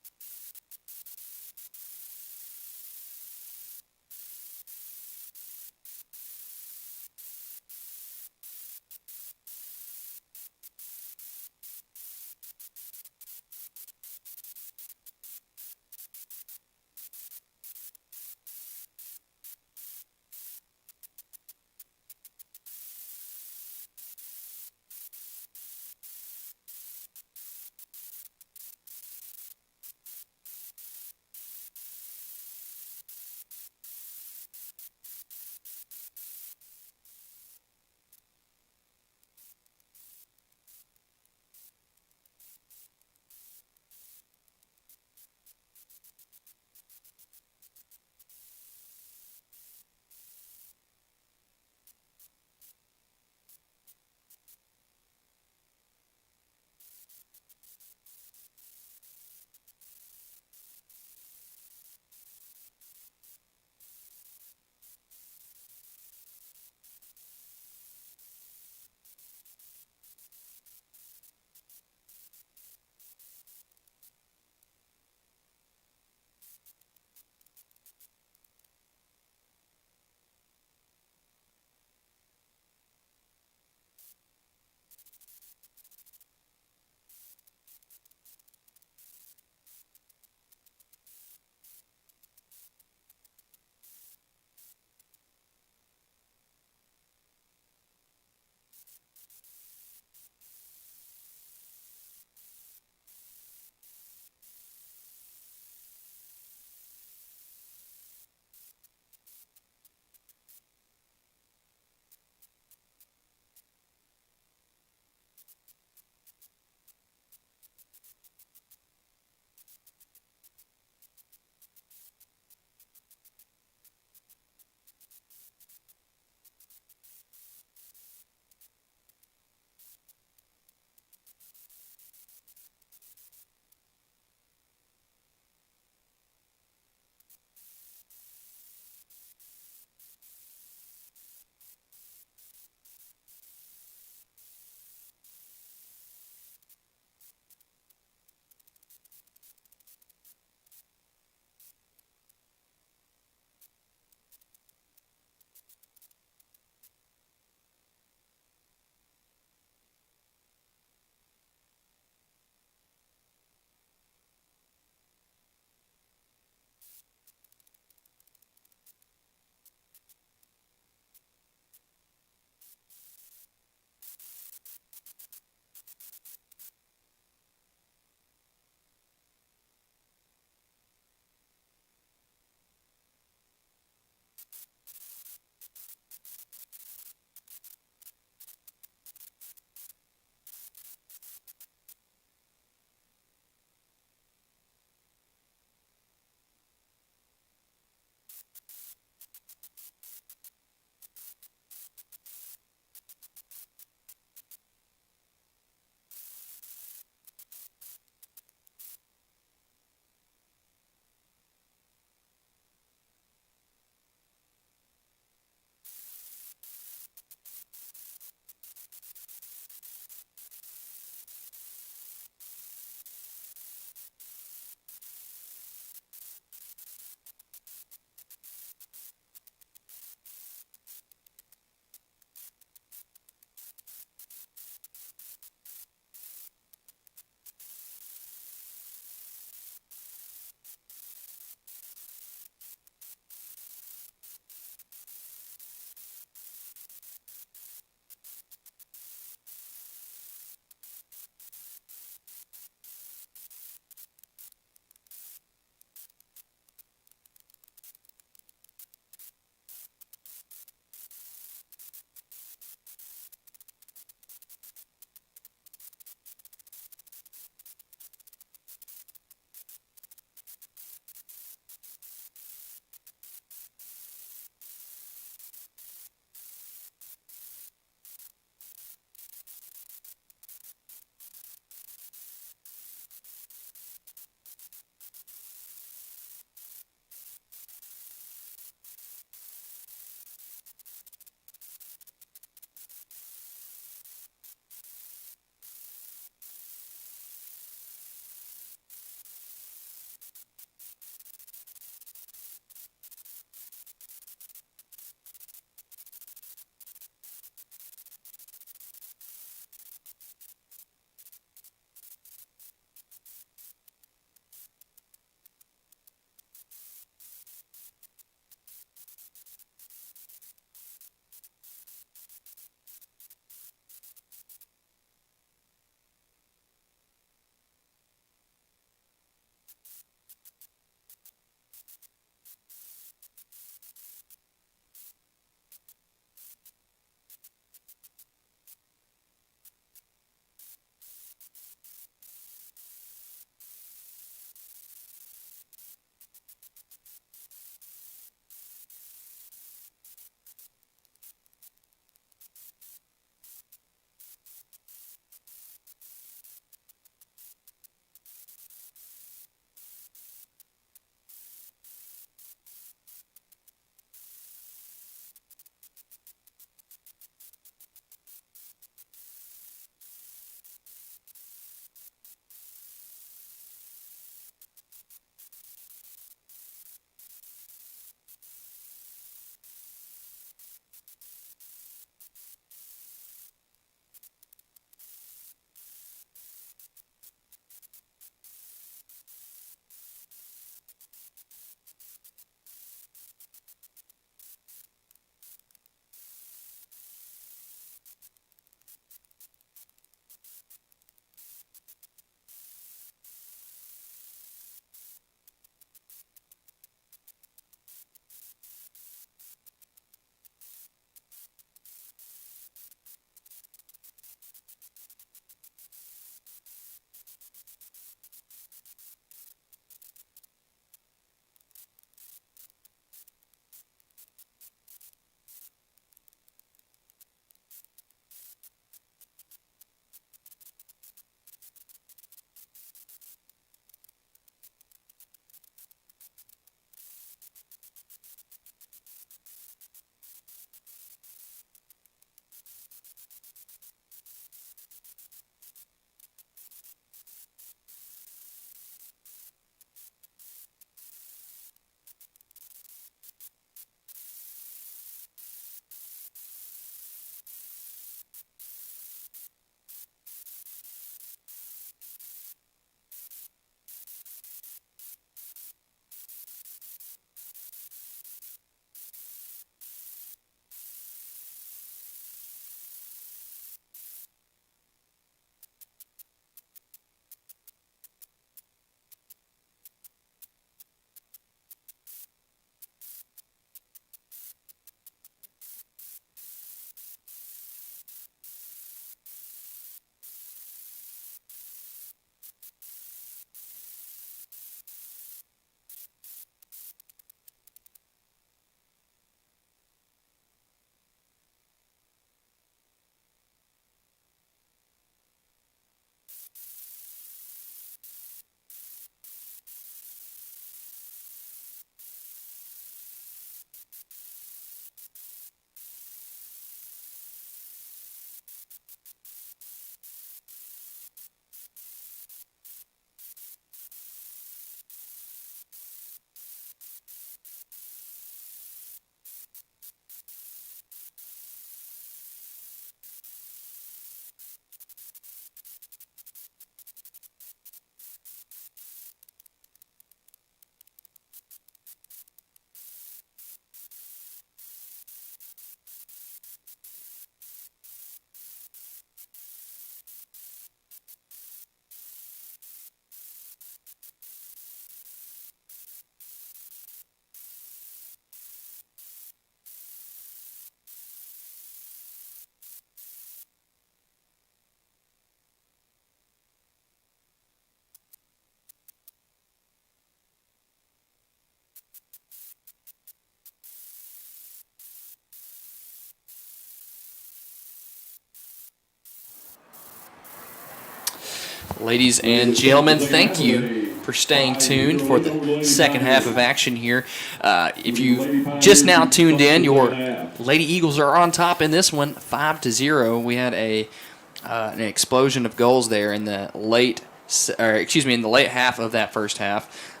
Ladies and gentlemen, thank you for staying tuned for the second half of action here. If you just now tuned in, your Lady Eagles are on top in this one, 5-0. We had an explosion of goals there in the late half of that first half.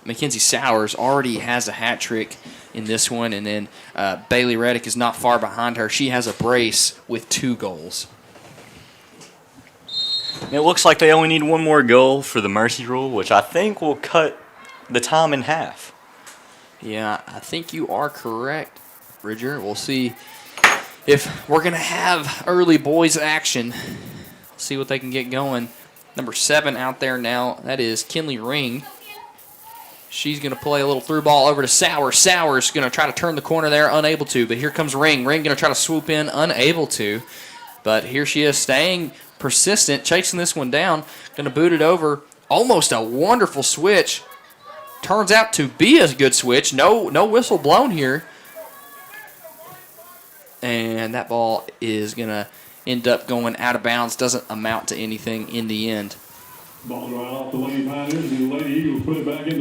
Mackenzie Sowers already has a hat trick in this one, and then Bailey Reddick is not far behind her. She has a brace with 2 goals. It looks like they only need one more goal for the mercy rule, which I think will cut the time in half. Yeah, I think you are correct, Bridger. We'll see if we're going to have early boys action. See what they can get going. Number 7 out there now, that is Kinley Ring. She's going to play a little through ball over to Sowers. Sowers going to try to turn the corner there, unable to. But here comes Ring. Ring going to try to swoop in, unable to. But here she is staying persistent, chasing this one down. Going to boot it over. Almost a wonderful switch. Turns out to be a good switch. No whistle blown here. And that ball is going to end up going out of bounds. Doesn't amount to anything in the end.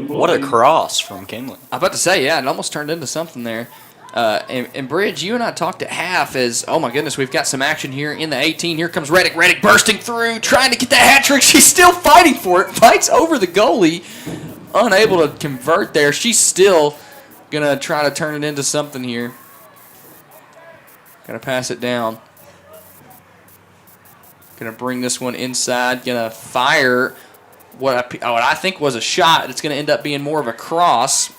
What a cross from Kinley. I'm about to say, yeah, it almost turned into something there. And Bridge, you and I talked at half as, oh my goodness, we've got some action here in the 18. Here comes Reddick. Reddick bursting through, trying to get that hat trick. She's still fighting for it. Fights over the goalie. Unable to convert there. She's still going to try to turn it into something here. Going to pass it down. Going to bring this one inside. Going to fire what I think was a shot. It's going to end up being more of a cross.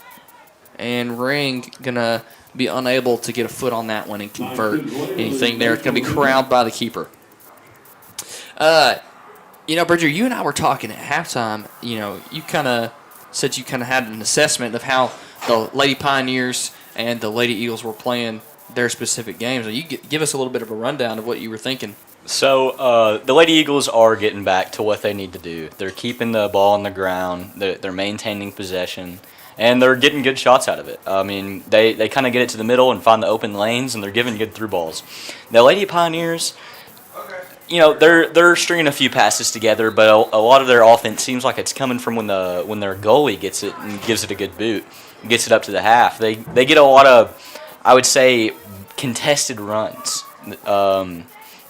And Ring going to be unable to get a foot on that one and convert anything there. It's going to be corralled by the keeper. Bridger, you and I were talking at halftime. You kind of said you kind of had an assessment of how the Lady Pioneers and the Lady Eagles were playing their specific games. You give us a little bit of a rundown of what you were thinking. So the Lady Eagles are getting back to what they need to do. They're keeping the ball on the ground. They're maintaining possession. And they're getting good shots out of it. I mean, they kind of get it to the middle and find the open lanes, and they're giving good through balls. The Lady Pioneers, they're stringing a few passes together, but a lot of their offense seems like it's coming from when their goalie gets it and gives it a good boot, and gets it up to the half. They get a lot of, I would say, contested runs.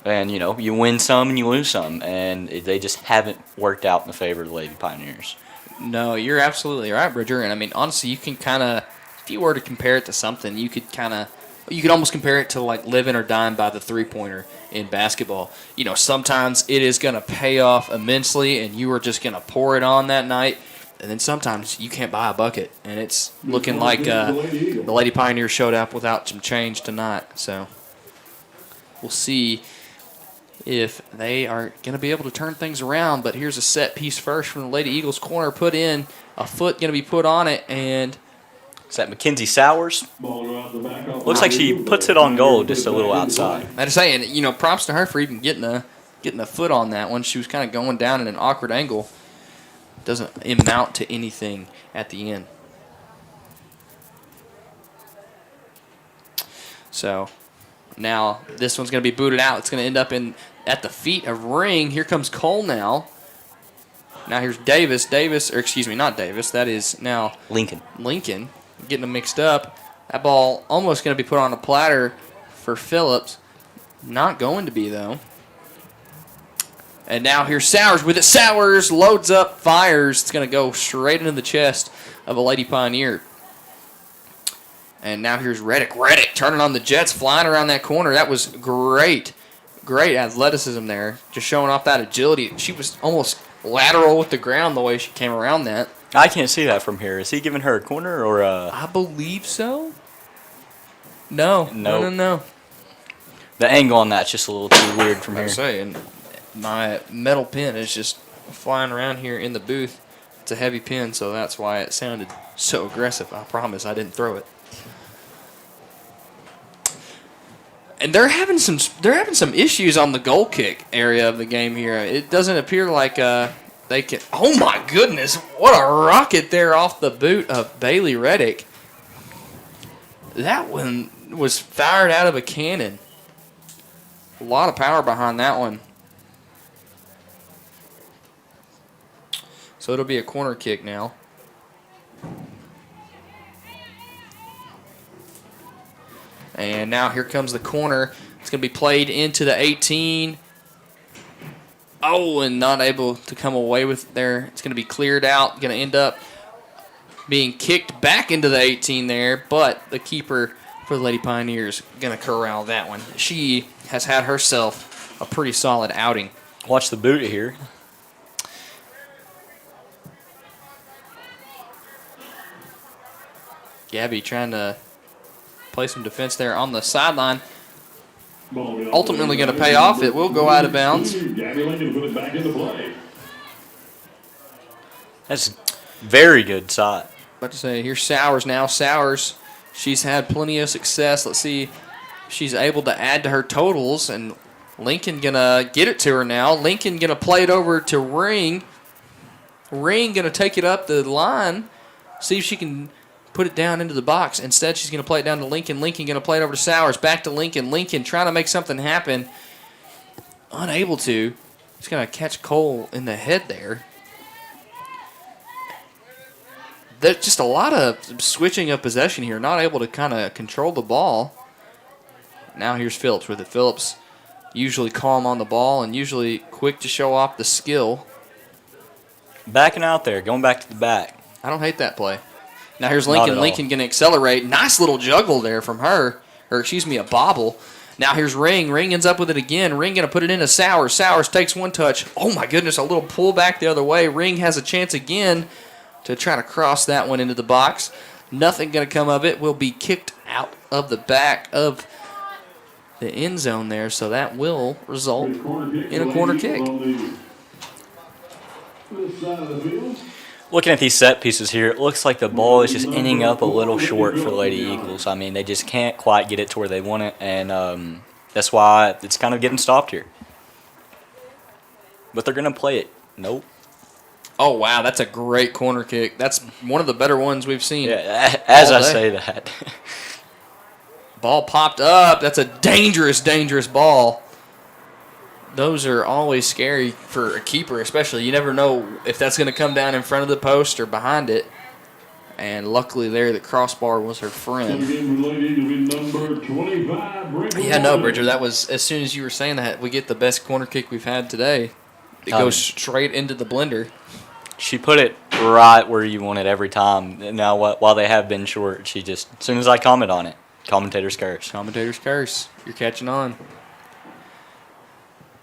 And, you win some and you lose some, and they just haven't worked out in the favor of the Lady Pioneers. No, you're absolutely right, Bridger. And I mean, honestly, you can kind of, if you were to compare it to something, you could almost compare it to like living or dying by the 3-pointer in basketball. Sometimes it is going to pay off immensely, and you are just going to pour it on that night. And then sometimes you can't buy a bucket, and it's looking like the Lady Pioneers showed up without some change tonight. So we'll see if they are going to be able to turn things around. But here's a set piece first from the Lady Eagles corner. Put in, a foot going to be put on it, and is that Mackenzie Sowers? Looks like she puts it on goal just a little outside. I'm just saying, props to her for even getting a foot on that one. She was kind of going down in an awkward angle. Doesn't amount to anything at the end. So now this one's going to be booted out. It's going to end up at the feet of Ring. Here comes Cole now. Now here's Davis. Not Davis. That is now Lincoln. Getting them mixed up. That ball almost going to be put on a platter for Phillips. Not going to be, though. And now here's Sowers with it. Sowers loads up, fires. It's going to go straight into the chest of a Lady Pioneer. And now here's Reddick. Reddick turning on the Jets, flying around that corner. That was great. Great athleticism there. Just showing off that agility. She was almost lateral with the ground the way she came around that. I can't see that from here. Is he giving her a corner or a... I believe so. No. The angle on that's just a little too weird from here. I'm saying, my metal pin is just flying around here in the booth. It's a heavy pin, so that's why it sounded so aggressive. I promise I didn't throw it. And they're having some issues on the goal kick area of the game here. It doesn't appear like they can. Oh my goodness! What a rocket there off the boot of Bailey Reddick. That one was fired out of a cannon. A lot of power behind that one. So it'll be a corner kick now. And now here comes the corner. It's going to be played into the 18. Oh, and not able to come away with it there. It's going to be cleared out. Going to end up being kicked back into the 18 there, but the keeper for the Lady Pioneers going to corral that one. She has had herself a pretty solid outing. Watch the boot here. Gabby trying to play some defense there on the sideline. Ultimately going to pay off. It will go out of bounds. Gabby Lincoln put it back into play. That's very good shot. About to say, here's Sowers now. Sowers, she's had plenty of success. Let's see if she's able to add to her totals. And Lincoln going to get it to her now. Lincoln going to play it over to Ring. Ring going to take it up the line. See if she can put it down into the box. Instead, she's going to play it down to Lincoln. Lincoln going to play it over to Sowers. Back to Lincoln. Lincoln trying to make something happen. Unable to. He's going to catch Cole in the head there. There's just a lot of switching of possession here. Not able to kind of control the ball. Now here's Phillips with it. Phillips usually calm on the ball and usually quick to show off the skill. Backing out there. Going back to the back. I don't hate that play. Now here's Lincoln. Lincoln going to accelerate. Nice little juggle there from her. Or excuse me, a bobble. Now here's Ring. Ring ends up with it again. Ring going to put it into Sowers. Sowers takes one touch. Oh my goodness, a little pull back the other way. Ring has a chance again to try to cross that one into the box. Nothing going to come of it. Will be kicked out of the back of the end zone there. So that will result in a corner kick. Looking at these set pieces here, it looks like the ball is just ending up a little short for the Lady Eagles. I mean, they just can't quite get it to where they want it, and that's why it's kind of getting stopped here. But they're going to play it. Nope. Oh, wow, that's a great corner kick. That's one of the better ones we've seen. Yeah, as I say that. Ball popped up. That's a dangerous, dangerous ball. Those are always scary for a keeper, especially. You never know if that's going to come down in front of the post or behind it. And luckily there, the crossbar was her friend. Yeah, no, Bridger, that was, as soon as you were saying that, we get the best corner kick we've had today. It goes straight into the blender. She put it right where you want it every time. Now, while they have been short, she just, as soon as I comment on it, commentator's curse. Commentator's curse. You're catching on.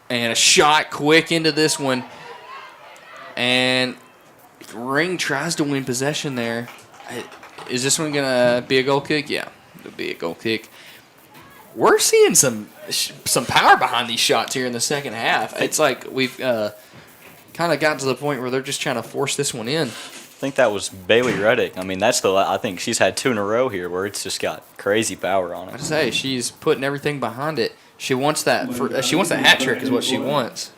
And a shot quick into this one. And Ring tries to win possession there. Is this one going to be a goal kick? Yeah, it'll be a goal kick. We're seeing some power behind these shots here in the second half. It's like we've kind of gotten to the point where they're just trying to force this one in. I think that was Bailey Reddick. I mean, I think she's had 2 in a row here where it's just got crazy power on it. I say she's putting everything behind it. She wants that. She wants that hat trick, is what she wants.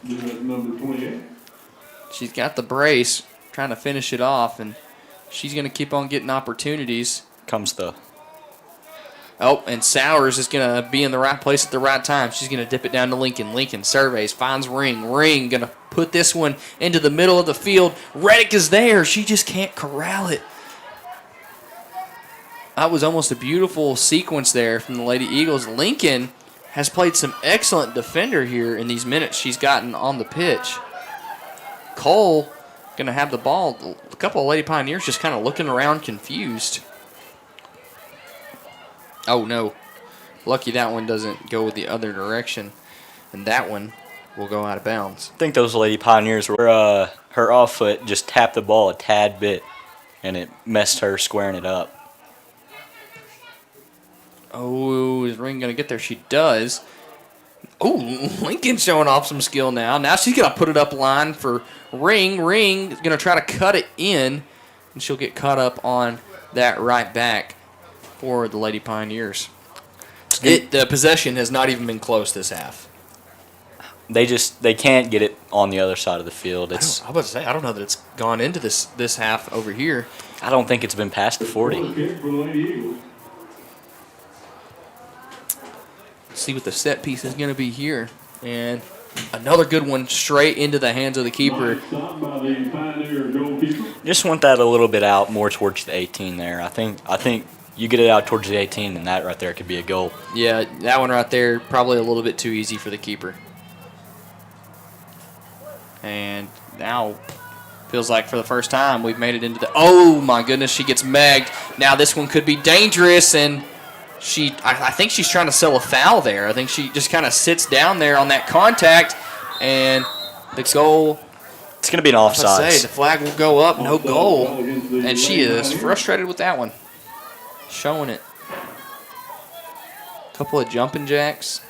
She's got the brace, trying to finish it off, and she's going to keep on getting opportunities. Comes the. Oh, and Sowers is going to be in the right place at the right time. She's going to dip it down to Lincoln. Lincoln surveys, finds Ring. Ring going to put this one into the middle of the field. Reddick is there. She just can't corral it. That was almost a beautiful sequence there from the Lady Eagles. Lincoln has played some excellent defender here in these minutes she's gotten on the pitch. Cole going to have the ball. A couple of Lady Pioneers just kind of looking around confused. Oh, no. Lucky that one doesn't go the other direction. And that one will go out of bounds. I think those Lady Pioneers were, her off foot just tapped the ball a tad bit, and it messed her squaring it up. Oh, is Ring going to get there? She does. Oh, Lincoln showing off some skill now. Now she's going to put it up line for Ring. Ring is going to try to cut it in, and she'll get caught up on that right back for the Lady Pioneers. The possession has not even been close this half. They can't get it on the other side of the field. I was about to say, I don't know that it's gone into this half over here. I don't think it's been past the 40. See what the set piece is going to be here. And Another good one straight into the hands of the keeper. Nice stop by the Pioneer goalkeeper. Just want that a little bit out more towards the 18 there. I think you get it out towards the 18, and that right there could be a goal. Yeah, that one right there, probably a little bit too easy for the keeper. And now, feels like for the first time, we've made it into the... Oh, my goodness, she gets megged. Now this one could be dangerous, and I think she's trying to sell a foul there. I think she just kind of sits down there on that contact, and the goal... It's going to be an offside. The flag will go up, no goal. And she is frustrated with that one. Showing it. Couple of jumping jacks.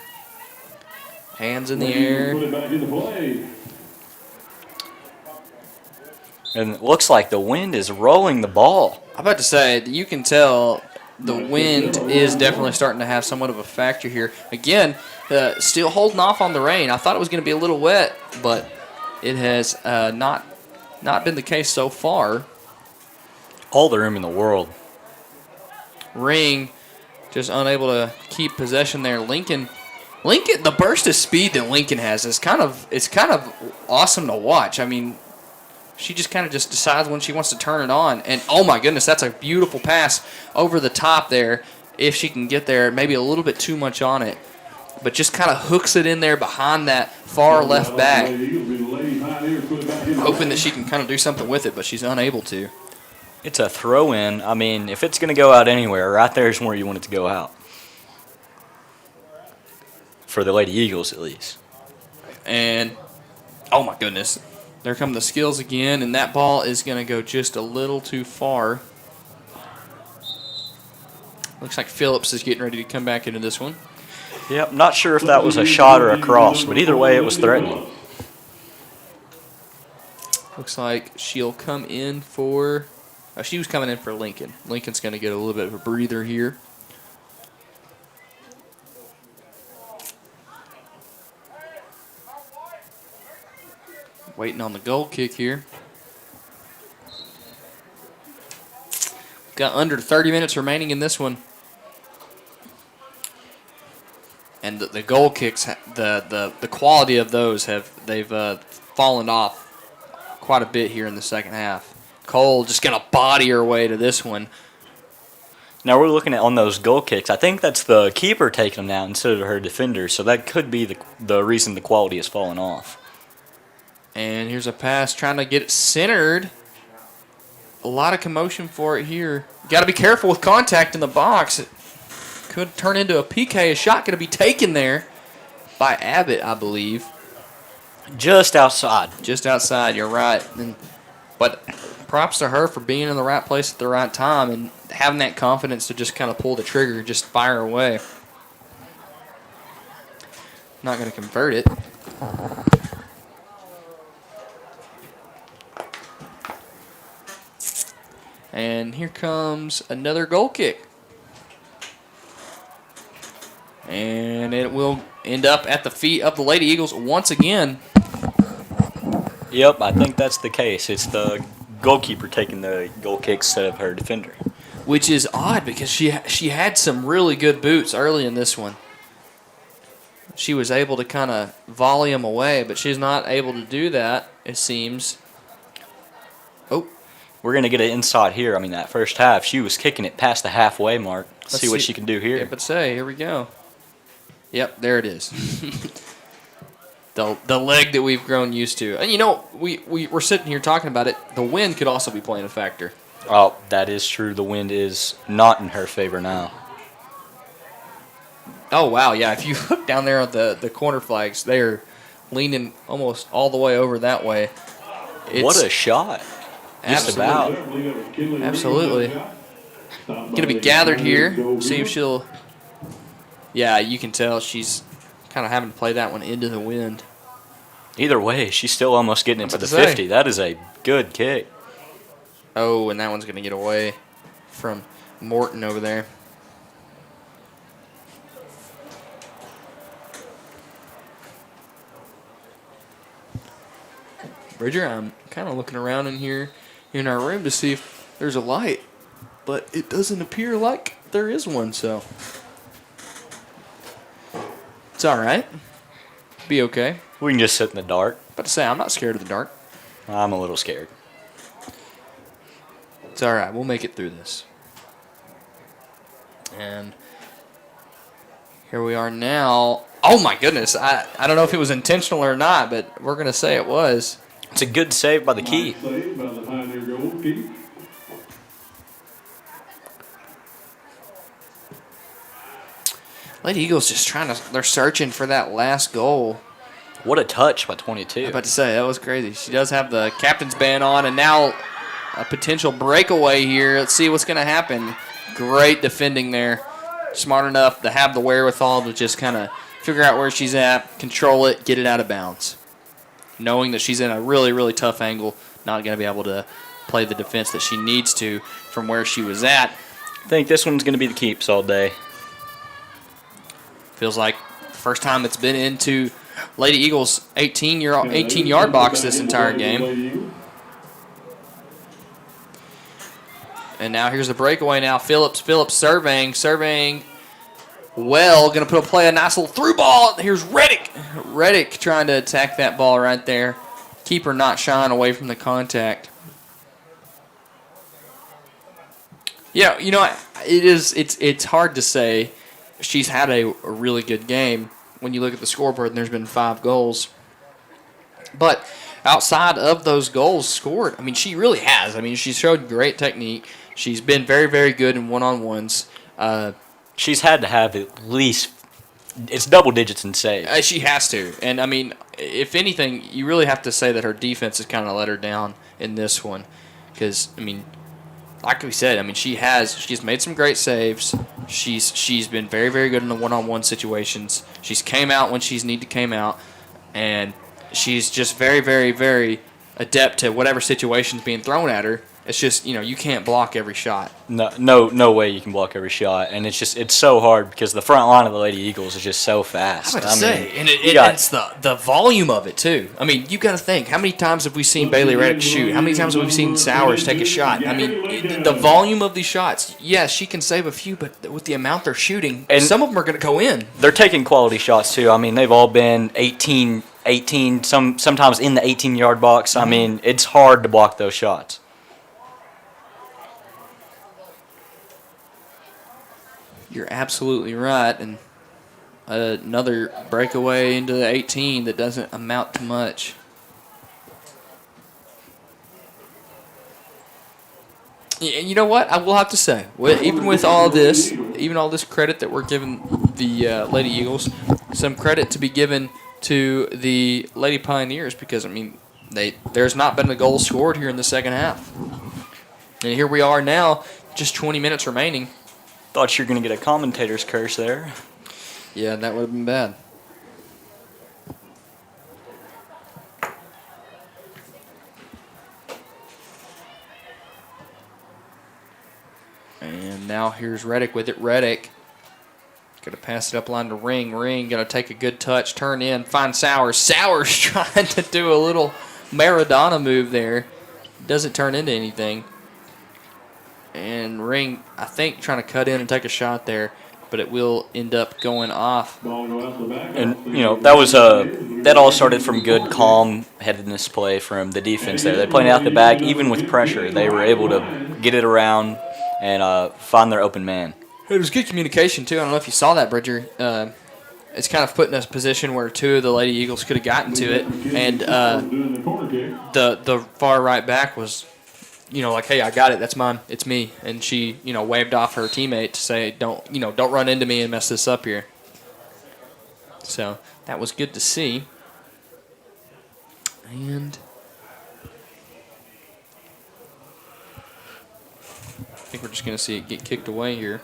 Hands in the air. Put it back into play. And it looks like the wind is rolling the ball. I'm about to say, you can tell the wind is definitely starting to have somewhat of a factor here. Again, still holding off on the rain. I thought it was going to be a little wet, but it has not been the case so far. All the room in the world. Ring just unable to keep possession there. Lincoln, the burst of speed that Lincoln has is kind of awesome to watch. I mean, she just kind of just decides when she wants to turn it on. And, oh, my goodness, that's a beautiful pass over the top there. If she can get there, maybe a little bit too much on it. But just kind of hooks it in there behind that far left back. Hoping that she can kind of do something with it, but she's unable to. It's a throw-in. I mean, if it's going to go out anywhere, right there is where you want it to go out. For the Lady Eagles, at least. And, oh, my goodness. There come the skills again, and that ball is going to go just a little too far. Looks like Phillips is getting ready to come back into this one. Yep, not sure if that was a shot or a cross, but either way, it was threatening. Looks like she'll come in for... she was coming in for Lincoln. Lincoln's going to get a little bit of a breather here. Waiting on the goal kick here. Got under 30 minutes remaining in this one. And the goal kicks, the quality of those they've fallen off quite a bit here in the second half. Cole just going to body her way to this one. Now we're looking at on those goal kicks. I think that's the keeper taking them down instead of her defender, so that could be the reason the quality has fallen off. And here's a pass trying to get it centered. A lot of commotion for it here. Got to be careful with contact in the box. It could turn into a PK. A shot going to be taken there by Abbott, I believe. Just outside. Just outside, you're right. But props to her for being in the right place at the right time and having that confidence to just kind of pull the trigger, just fire away. Not going to convert it. And here comes another goal kick. And it will end up at the feet of the Lady Eagles once again. Yep, I think that's the case. It's the goalkeeper taking the goal kick instead of her defender. Which is odd because she had some really good boots early in this one. She was able to kind of volley them away, but she's not able to do that, it seems. Oh. We're going to get an insight here. I mean, that first half, she was kicking it past the halfway mark. Let's see what she can do here. Yeah, but here we go. Yep, there it is. the leg that we've grown used to. And, you know, we're sitting here talking about it. The wind could also be playing a factor. Oh, that is true. The wind is not in her favor now. Oh, wow, yeah. If you look down there at the corner flags, they are leaning almost all the way over that way. What a shot. Just about. Absolutely. Going to be gathered here. See if she'll... Yeah, you can tell she's kind of having to play that one into the wind. Either way, she's still almost getting into the 50. That is a good kick. Oh, and that one's going to get away from Morton over there. Bridger, I'm kind of looking around in here in our room to see if there's a light, but it doesn't appear like there is one, so it's all right. Be okay. We can just sit in the dark. About to say, I'm not scared of the dark. I'm a little scared. It's all right. We'll make it through this. And here we are now. Oh, my goodness. I don't know if it was intentional or not, but we're going to say it was. It's a good save by the key. Saved by the Pioneer goalkeeper. Lady Eagles just they're searching for that last goal. What a touch by 22. I'm about to say, that was crazy. She does have the captain's band on, and now a potential breakaway here. Let's see what's going to happen. Great defending there. Smart enough to have the wherewithal to just kind of figure out where she's at, control it, get it out of bounds. Knowing that she's in a really, really tough angle, not going to be able to play the defense that she needs to from where she was at. I think this one's going to be the keeps all day. Feels like the first time it's been into Lady Eagles' 18-yard box this entire game. And now here's the breakaway now. Phillips surveying well. Going to play a nice little through ball. Here's Reddick. Reddick trying to attack that ball right there. Keeper not shying away from the contact. Yeah, you know, it's hard to say. She's had a really good game when you look at the scoreboard and there's been 5 goals. But outside of those goals scored, I mean, she really has. I mean, she's showed great technique. She's been very, very good in one-on-ones. She's had to have at least, it's double digits in saves. She has to. And, I mean, if anything, you really have to say that her defense has kind of let her down in this one. Because, I mean, like we said, I mean, she's made some great saves. She's been very, very good in the one-on-one situations. She's came out when she's need to came out, and she's just very, very, very adept to whatever situation's being thrown at her. It's just, you know, you can't block every shot. No way you can block every shot, and it's so hard because the front line of the Lady Eagles is just so fast. I was about to say, and it's the volume of it too. I mean, you got to think, how many times have we seen Bailey Reddick shoot? How many times have we seen Sowers take a shot? I mean, the volume of these shots. Yes, she can save a few, but with the amount they're shooting, and some of them are going to go in. They're taking quality shots too. I mean, they've all been 18, sometimes in the 18-yard box. I mean, it's hard to block those shots. You're absolutely right, and another breakaway into the 18 that doesn't amount to much. You know what? I will have to say, even with all this credit that we're giving the Lady Eagles, some credit to be given to the Lady Pioneers because, I mean, there's not been a goal scored here in the second half. And here we are now, just 20 minutes remaining. Thought you were going to get a commentator's curse there. Yeah, that would have been bad. And now here's Reddick with it. Reddick going to pass it up line to Ring. Ring going to take a good touch, turn in, find Sowers. Sowers trying to do a little Maradona move there. Doesn't turn into anything. And Ring, I think, trying to cut in and take a shot there, but it will end up going off. And, you know, that all started from good, calm headedness play from the defense there. They played out the back, even with pressure. They were able to get it around and find their open man. It was good communication, too. I don't know if you saw that, Bridger. It's kind of put in a position where 2 of the Lady Eagles could have gotten to it, and the far right back was, you know, like, hey, I got it, that's mine, it's me. And she, you know, waved off her teammate to say, don't run into me and mess this up here. So that was good to see. And I think we're just going to see it get kicked away here.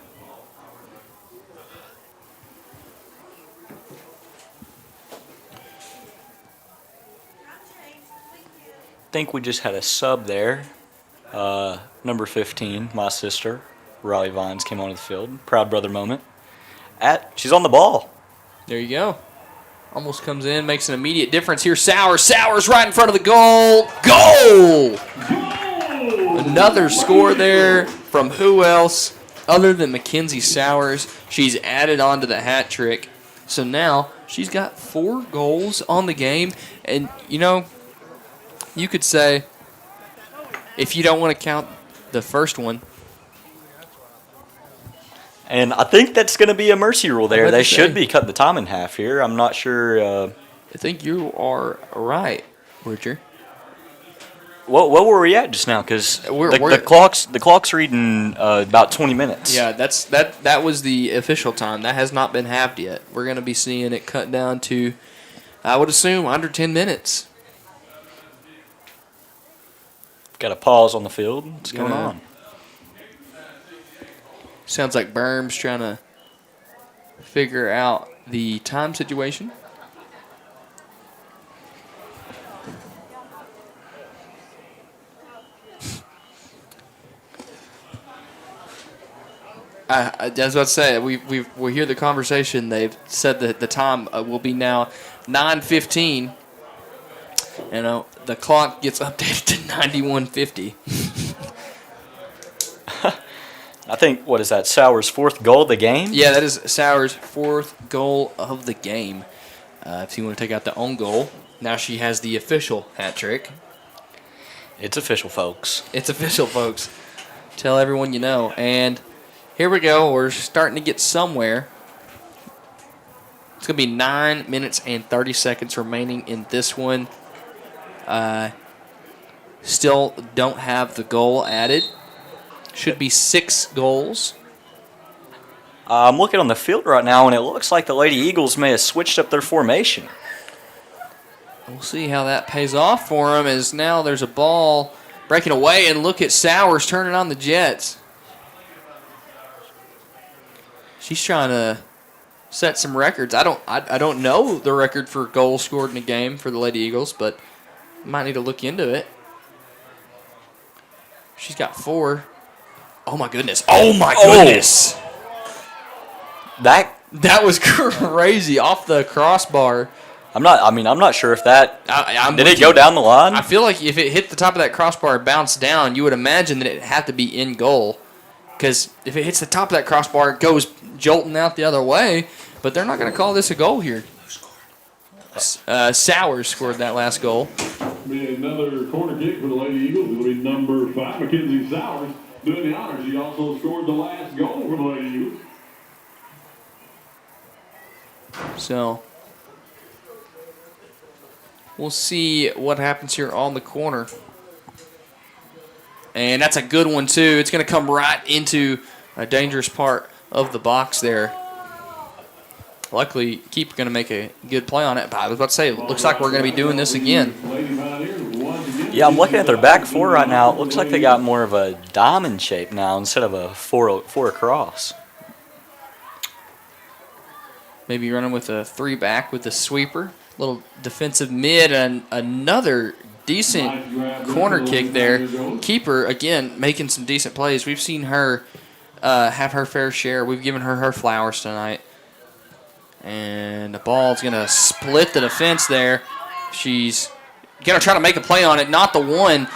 I think we just had a sub there. Number 15, my sister, Riley Vines, came onto the field. Proud brother moment. She's on the ball. There you go. Almost comes in, makes an immediate difference here. Sowers right in front of the goal. Goal! Another score there from who else other than Mackenzie Sowers. She's added on to the hat trick. So now She's got 4 goals on the game. And, you know, you could say, if you don't want to count the first one. And I think that's going to be a mercy rule there. They should say. be cutting the time in half here. I'm not sure. I think you are right, Richard. What were we at just now? Because the clock's reading about 20 minutes. Yeah, that was the official time. That has not been halved yet. We're going to be seeing it cut down to, I would assume, under 10 minutes. Got a pause on the field. What's going on? Sounds like Berm's trying to figure out the time situation. I was about to say, we hear the conversation. They've said that the time will be now 9:15. You know, the clock gets updated to 91:50. I think, what is that, Sauer's 4th goal of the game? Yeah, that is Sauer's 4th goal of the game. If you want to take out the own goal, now she has the official hat trick. It's official, folks. It's official, folks. Tell everyone you know. And here we go. We're starting to get somewhere. It's going to be 9 minutes and 30 seconds remaining in this one. Still don't have the goal added. Should be 6 goals. I'm looking on the field right now, and it looks like the Lady Eagles may have switched up their formation. We'll see how that pays off for them, as now there's a ball breaking away, and look at Sowers turning on the Jets. She's trying to set some records. I don't know the record for goals scored in a game for the Lady Eagles, but might need to look into it. She's got 4. Oh my goodness! Oh my goodness! That was crazy off the crossbar. I'm not sure if that did it go down the line. I feel like if it hit the top of that crossbar and bounced down, you would imagine that it had to be in goal. Because if it hits the top of that crossbar, it goes jolting out the other way. But they're not going to call this a goal here. Sowers scored that last goal. Be another corner kick for the Lady Eagles. It'll be number 5, Mackenzie Sowers, doing the honors. She also scored the last goal for the Lady Eagles. So we'll see what happens here on the corner. And that's a good one, too. It's going to come right into a dangerous part of the box there. Luckily, Keeper going to make a good play on it. But I was about to say, it looks like we're going to be doing this again. Yeah, I'm looking at their back 4 right now. It looks like they got more of a diamond shape now instead of a 4 across. Maybe running with a 3-back with a sweeper. Little defensive mid and another decent corner kick there. Keeper, again, making some decent plays. We've seen her have her fair share. We've given her flowers tonight. And the ball's going to split the defense there. She's going to try to make a play on it. Not the one.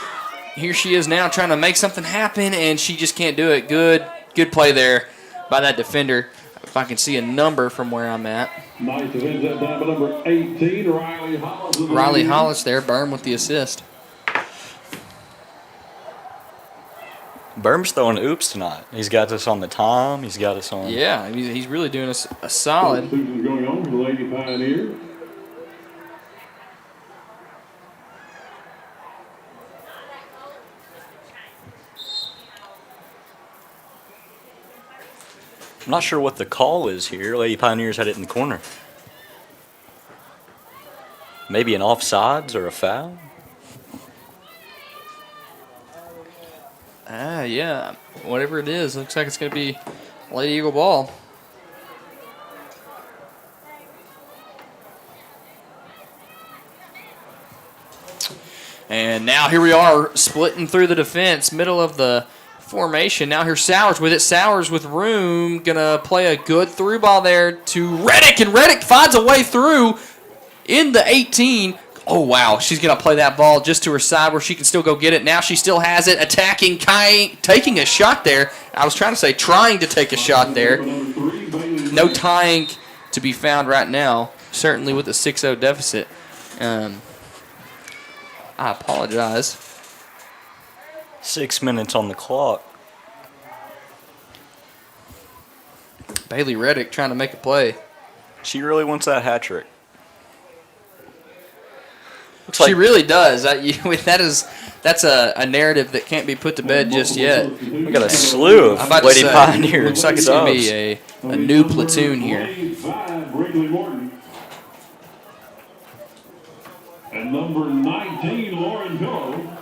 Here she is now trying to make something happen, and she just can't do it. Good play there by that defender. If I can see a number from where I'm at. Nice defense that time by number 18, Riley Hollis. Riley Hollis there, Berm with the assist. Berm's throwing oops tonight. He's got us on the time. He's got us on. Yeah, he's really doing us a solid. Substitutions going on for the Lady Pioneers. I'm not sure what the call is here. Lady Pioneers had it in the corner. Maybe an offsides or a foul? Yeah. Whatever it is, looks like it's going to be Lady Eagle ball. And now here we are splitting through the defense, middle of the formation. Now here's Sowers with it. Sowers with room. Going to play a good through ball there to Reddick. And Reddick finds a way through in the 18. Oh, wow. She's going to play that ball just to her side where she can still go get it. Now she still has it. Attacking, taking a shot there. I was trying to say trying to take a shot there. No tying to be found right now. certainly with a 6-0 deficit. I apologize. 6 minutes on the clock. Bailey Reddick trying to make a play. She really wants that hat trick. She really does. That's a narrative that can't be put to bed just yet. We got a slew of Lady Pioneers. Looks like it's going to be a new platoon here. And number 19, Lauren Pillow.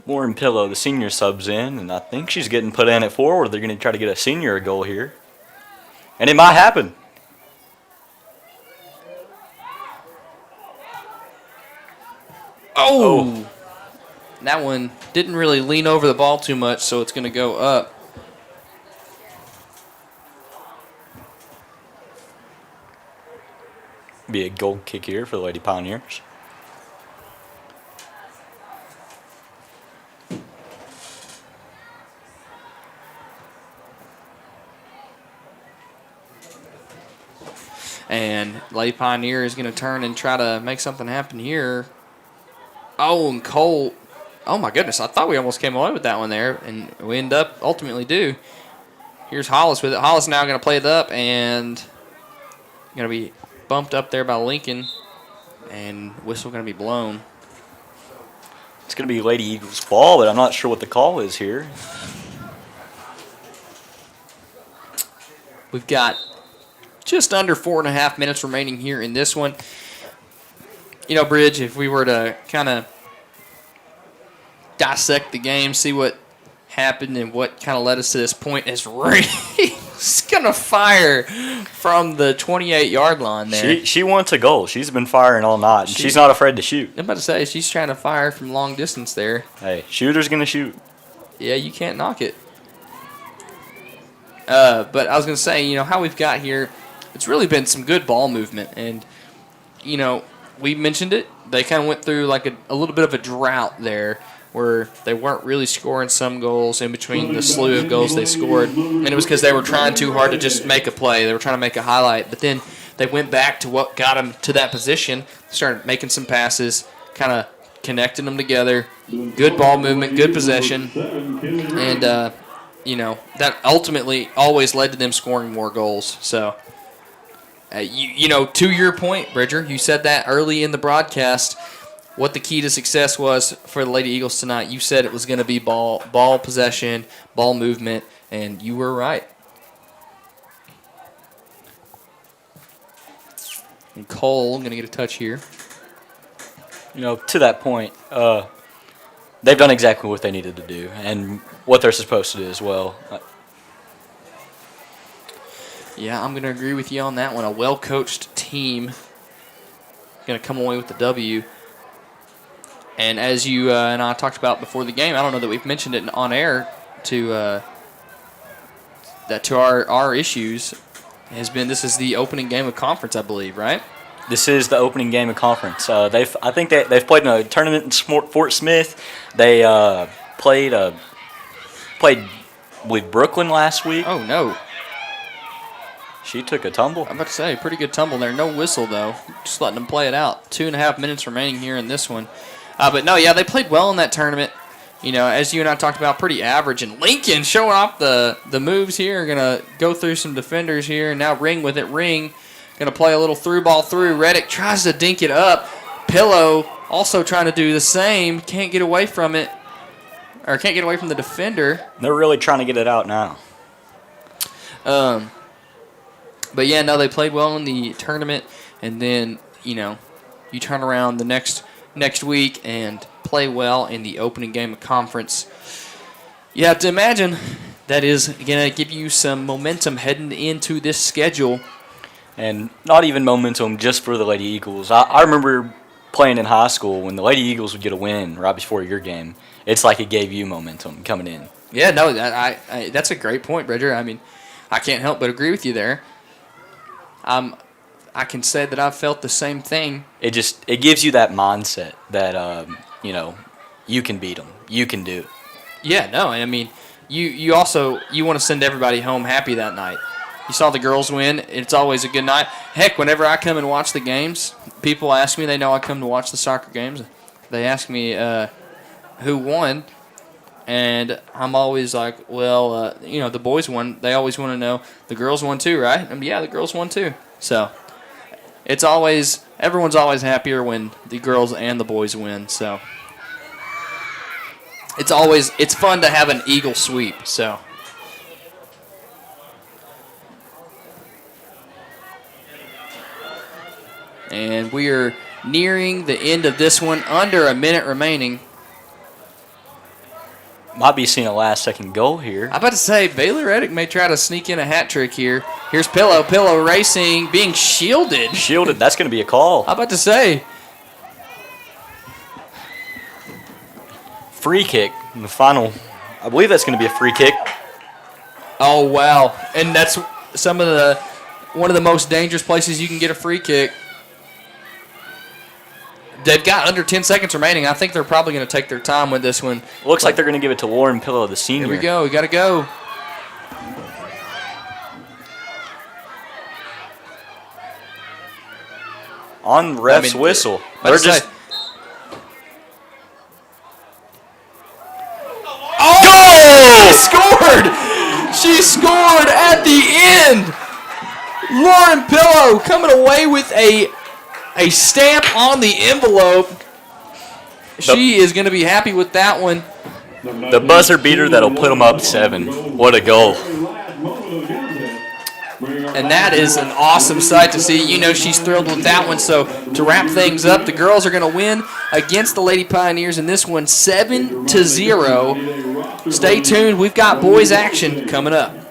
Lauren Pillow, the senior, subs in, and I think she's getting put in at forward. They're going to try to get a senior a goal here. And it might happen. Oh! That one didn't really lean over the ball too much, so it's going to go up. Be a goal kick here for the Lady Pioneers. And Lady Pioneer is going to turn and try to make something happen here. Oh, and Cole. Oh, my goodness. I thought we almost came away with that one there, and we end up ultimately do. Here's Hollis with it. Hollis now going to play it up and going to be bumped up there by Lincoln, and whistle going to be blown. It's going to be Lady Eagles ball, but I'm not sure what the call is here. We've got just under 4.5 minutes remaining here in this one. You know, Bridge, if we were to kind of dissect the game, see what happened and what kind of led us to this point, is Reed's going to fire from the 28-yard line there. She wants a goal. She's been firing all night. She's not afraid to shoot. I'm about to say, she's trying to fire from long distance there. Hey, shooter's going to shoot. Yeah, you can't knock it. But I was going to say, you know, how we've got here, it's really been some good ball movement. And, you know, we mentioned it. They kind of went through like a little bit of a drought there where they weren't really scoring some goals in between the slew of goals they scored. And it was because they were trying too hard to just make a play. They were trying to make a highlight. But then they went back to what got them to that position, started making some passes, kind of connecting them together. Good ball movement, good possession. And, you know, that ultimately always led to them scoring more goals. So, you know, to your point, Bridger, you said that early in the broadcast, what the key to success was for the Lady Eagles tonight. You said it was going to be ball possession, ball movement, and you were right. And Cole going to get a touch here. You know, to that point, they've done exactly what they needed to do and what they're supposed to do as well. Yeah, I'm going to agree with you on that one. A well-coached team going to come away with the W. And as you and I talked about before the game, I don't know that we've mentioned it on air to our issues has been this is the opening game of conference, I believe, right? This is the opening game of conference. I think they've played in a tournament in Fort Smith. They played with Brooklyn last week. Oh no! She took a tumble. I'm about to say pretty good tumble there. No whistle though. Just letting them play it out. 2.5 minutes remaining here in this one. But no, yeah, they played well in that tournament. You know, as you and I talked about, pretty average. And Lincoln showing off the moves here. Going to go through some defenders here. And now Ring with it. Ring going to play a little through ball through. Reddick tries to dink it up. Pillow also trying to do the same. Can't get away from it. Or can't get away from the defender. They're really trying to get it out now. But yeah, no, they played well in the tournament. And then, you know, you turn around the next week and play well in the opening game of conference. You have to imagine that is going to give you some momentum heading into this schedule. And not even momentum just for the Lady Eagles. I remember playing in high school when the Lady Eagles would get a win right before your game. It's like it gave you momentum coming in. Yeah, no, that's a great point, Bridger. I mean, I can't help but agree with you there. I can say that I've felt the same thing. It gives you that mindset that you know, you can beat them, you can do it. Yeah, no, I mean, you also want to send everybody home happy that night. You saw the girls win. It's always a good night. Heck, whenever I come and watch the games, people ask me. They know I come to watch the soccer games. They ask me who won, and I'm always like, well, the boys won. They always want to know the girls won too, right? Yeah, the girls won too. So everyone's always happier when the girls and the boys win. So it's fun to have an Eagle sweep. So. And we are nearing the end of this one, under a minute remaining. Might be seeing a last-second goal here. I'm about to say, Baylor Reddick may try to sneak in a hat trick here. Here's Pillow. Pillow racing, being shielded. Shielded, that's going to be a call. I'm about to say. Free kick in the final. I believe that's going to be a free kick. Oh, wow. And that's one of the most dangerous places you can get a free kick. They've got under 10 seconds remaining. I think they're probably going to take their time with this one. Looks like they're going to give it to Lauren Pillow, the senior. Here we go. We got to go. On ref's whistle. They're just. Oh! She scored at the end. Lauren Pillow coming away with a stamp on the envelope. She is going to be happy with that one. The buzzer beater that'll put them up 7. What a goal. And that is an awesome sight to see. She's thrilled with that one. So to wrap things up, the girls are going to win against the Lady Pioneers in this one 7-0. Stay tuned. We've got boys action coming up.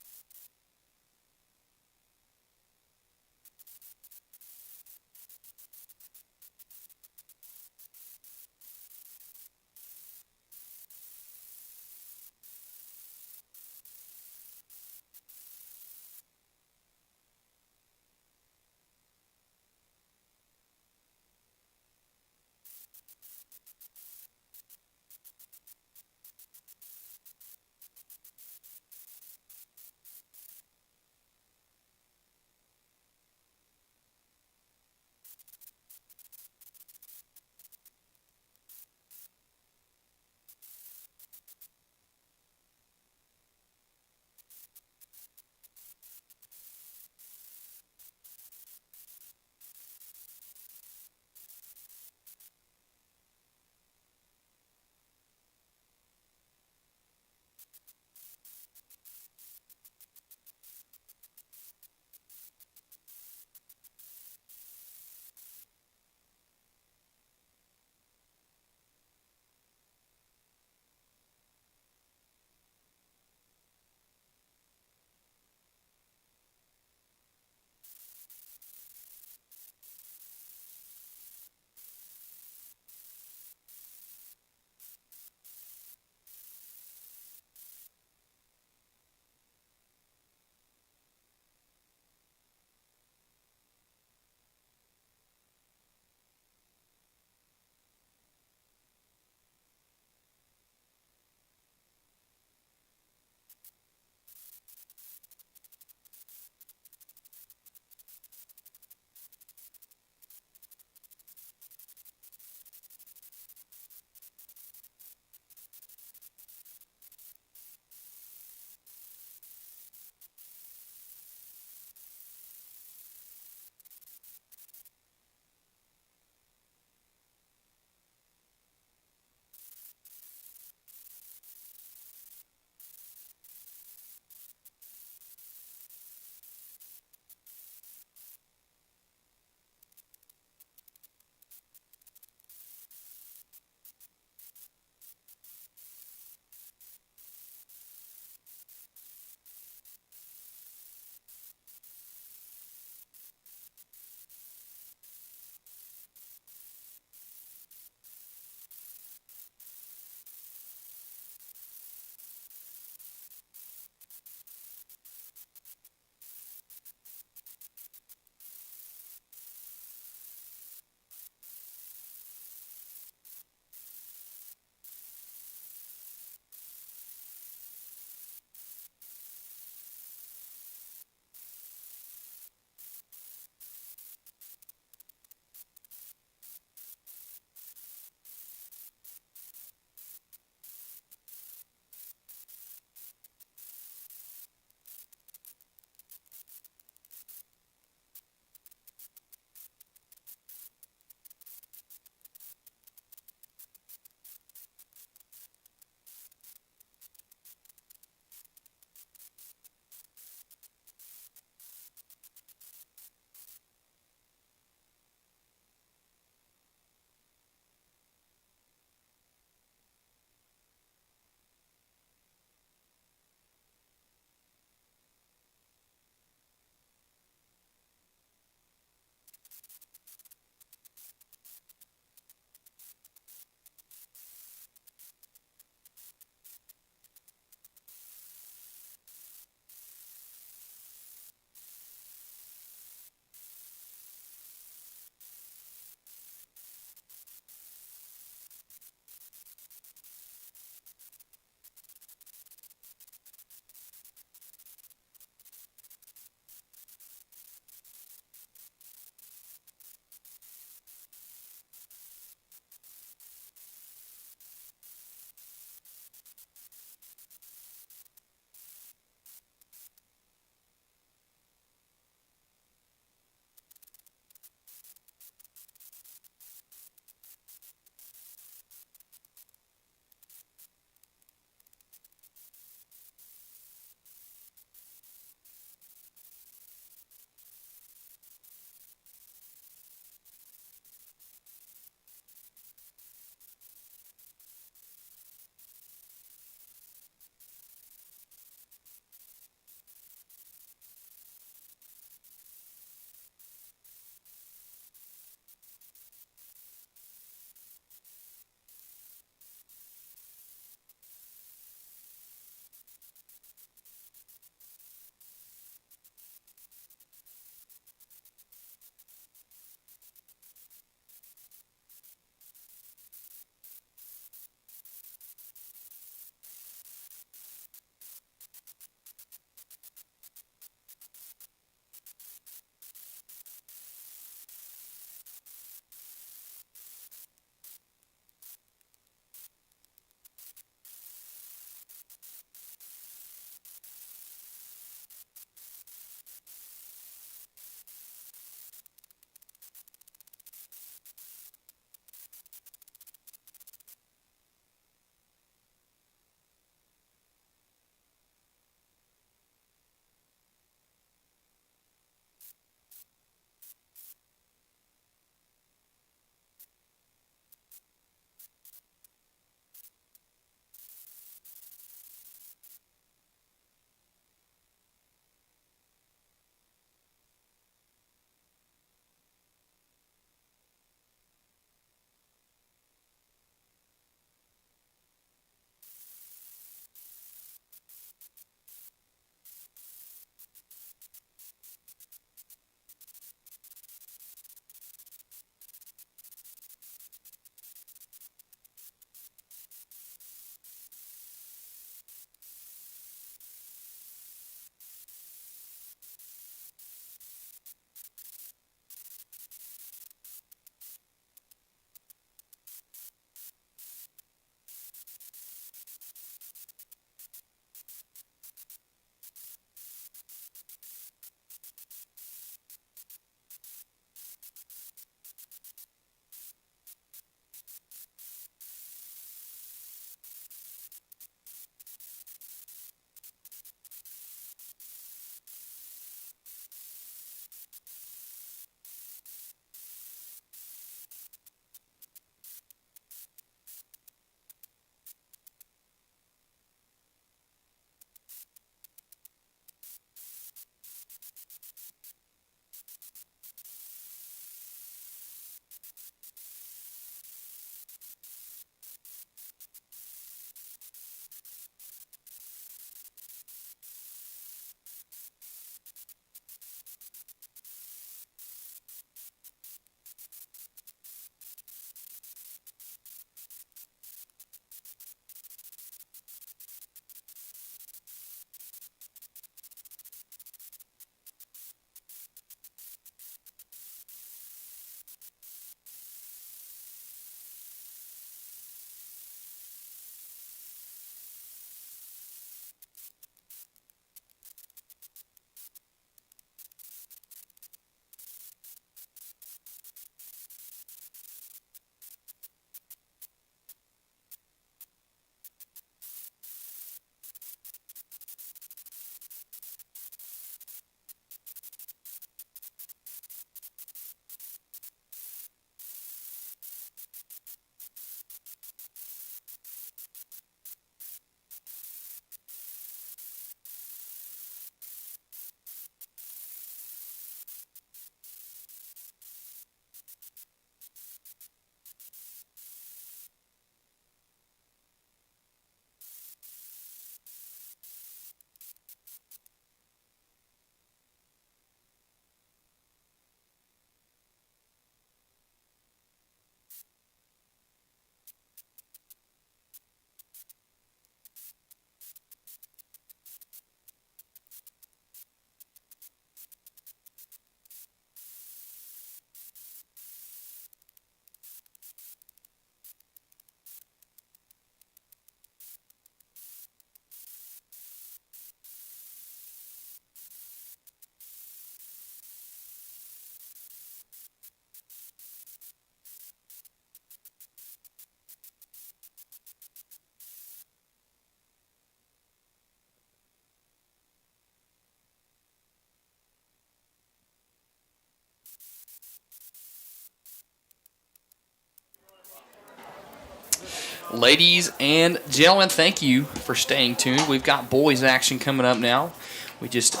Ladies and gentlemen, thank you for staying tuned. We've got boys action coming up now. We just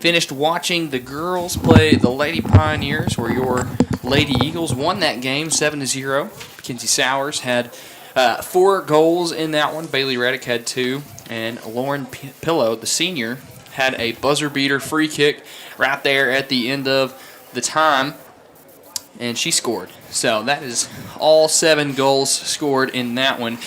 finished watching the girls play the Lady Pioneers, where your Lady Eagles won that game 7-0. Mackenzie Sowers had 4 goals in that one. Bailey Reddick had 2. And Lauren Pillow, the senior, had a buzzer beater free kick right there at the end of the time. And she scored. So that is all 7 goals scored in that one.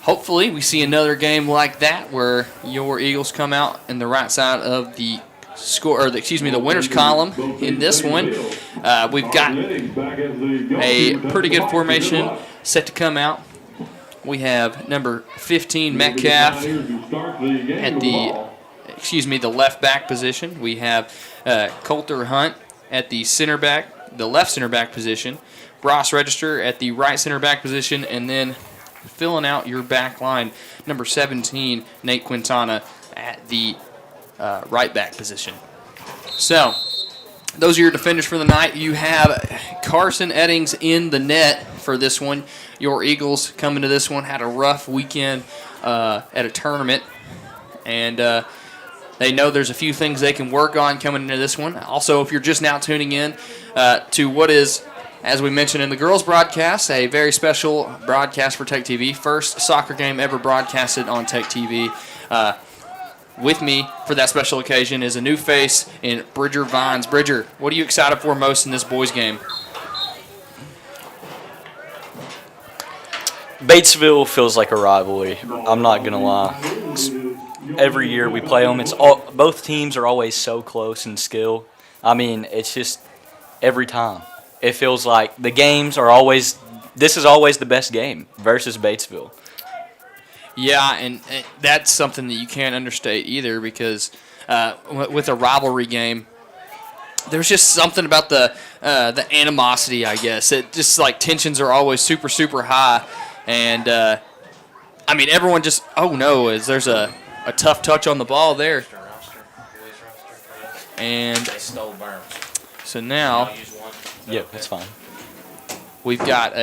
Hopefully we see another game like that where your Eagles come out in the right side of the the winners column in this one. We've got a pretty good formation set to come out. We have number 15 Metcalf at the left back position. We have Coulter Hunt at the left center back position. Ross Register at the right center back position, and then filling out your back line, number 17 Nate Quintana at the right back position. So, those are your defenders for the night. You have Carson Eddings in the net for this one. Your Eagles coming to this one had a rough weekend at a tournament, and they know there's a few things they can work on coming into this one. Also, if you're just now tuning in to what is, as we mentioned in the girls' broadcast, a very special broadcast for Tech TV. First soccer game ever broadcasted on Tech TV. With me for that special occasion is a new face in Bridger Vines. Bridger, what are you excited for most in this boys' game? Batesville feels like a rivalry. I'm not going to lie. Every year we play them, both teams are always so close in skill. I mean, it's just every time. It feels like the games are always – this is always the best game versus Batesville. Yeah, and that's something that you can't understate either, because with a rivalry game, there's just something about the animosity, I guess. It just like tensions are always super, super high. And, I mean, everyone just, oh no, there's a tough touch on the ball there. And They stole Burns. so now I'll use one. Yeah, that's fine. we've got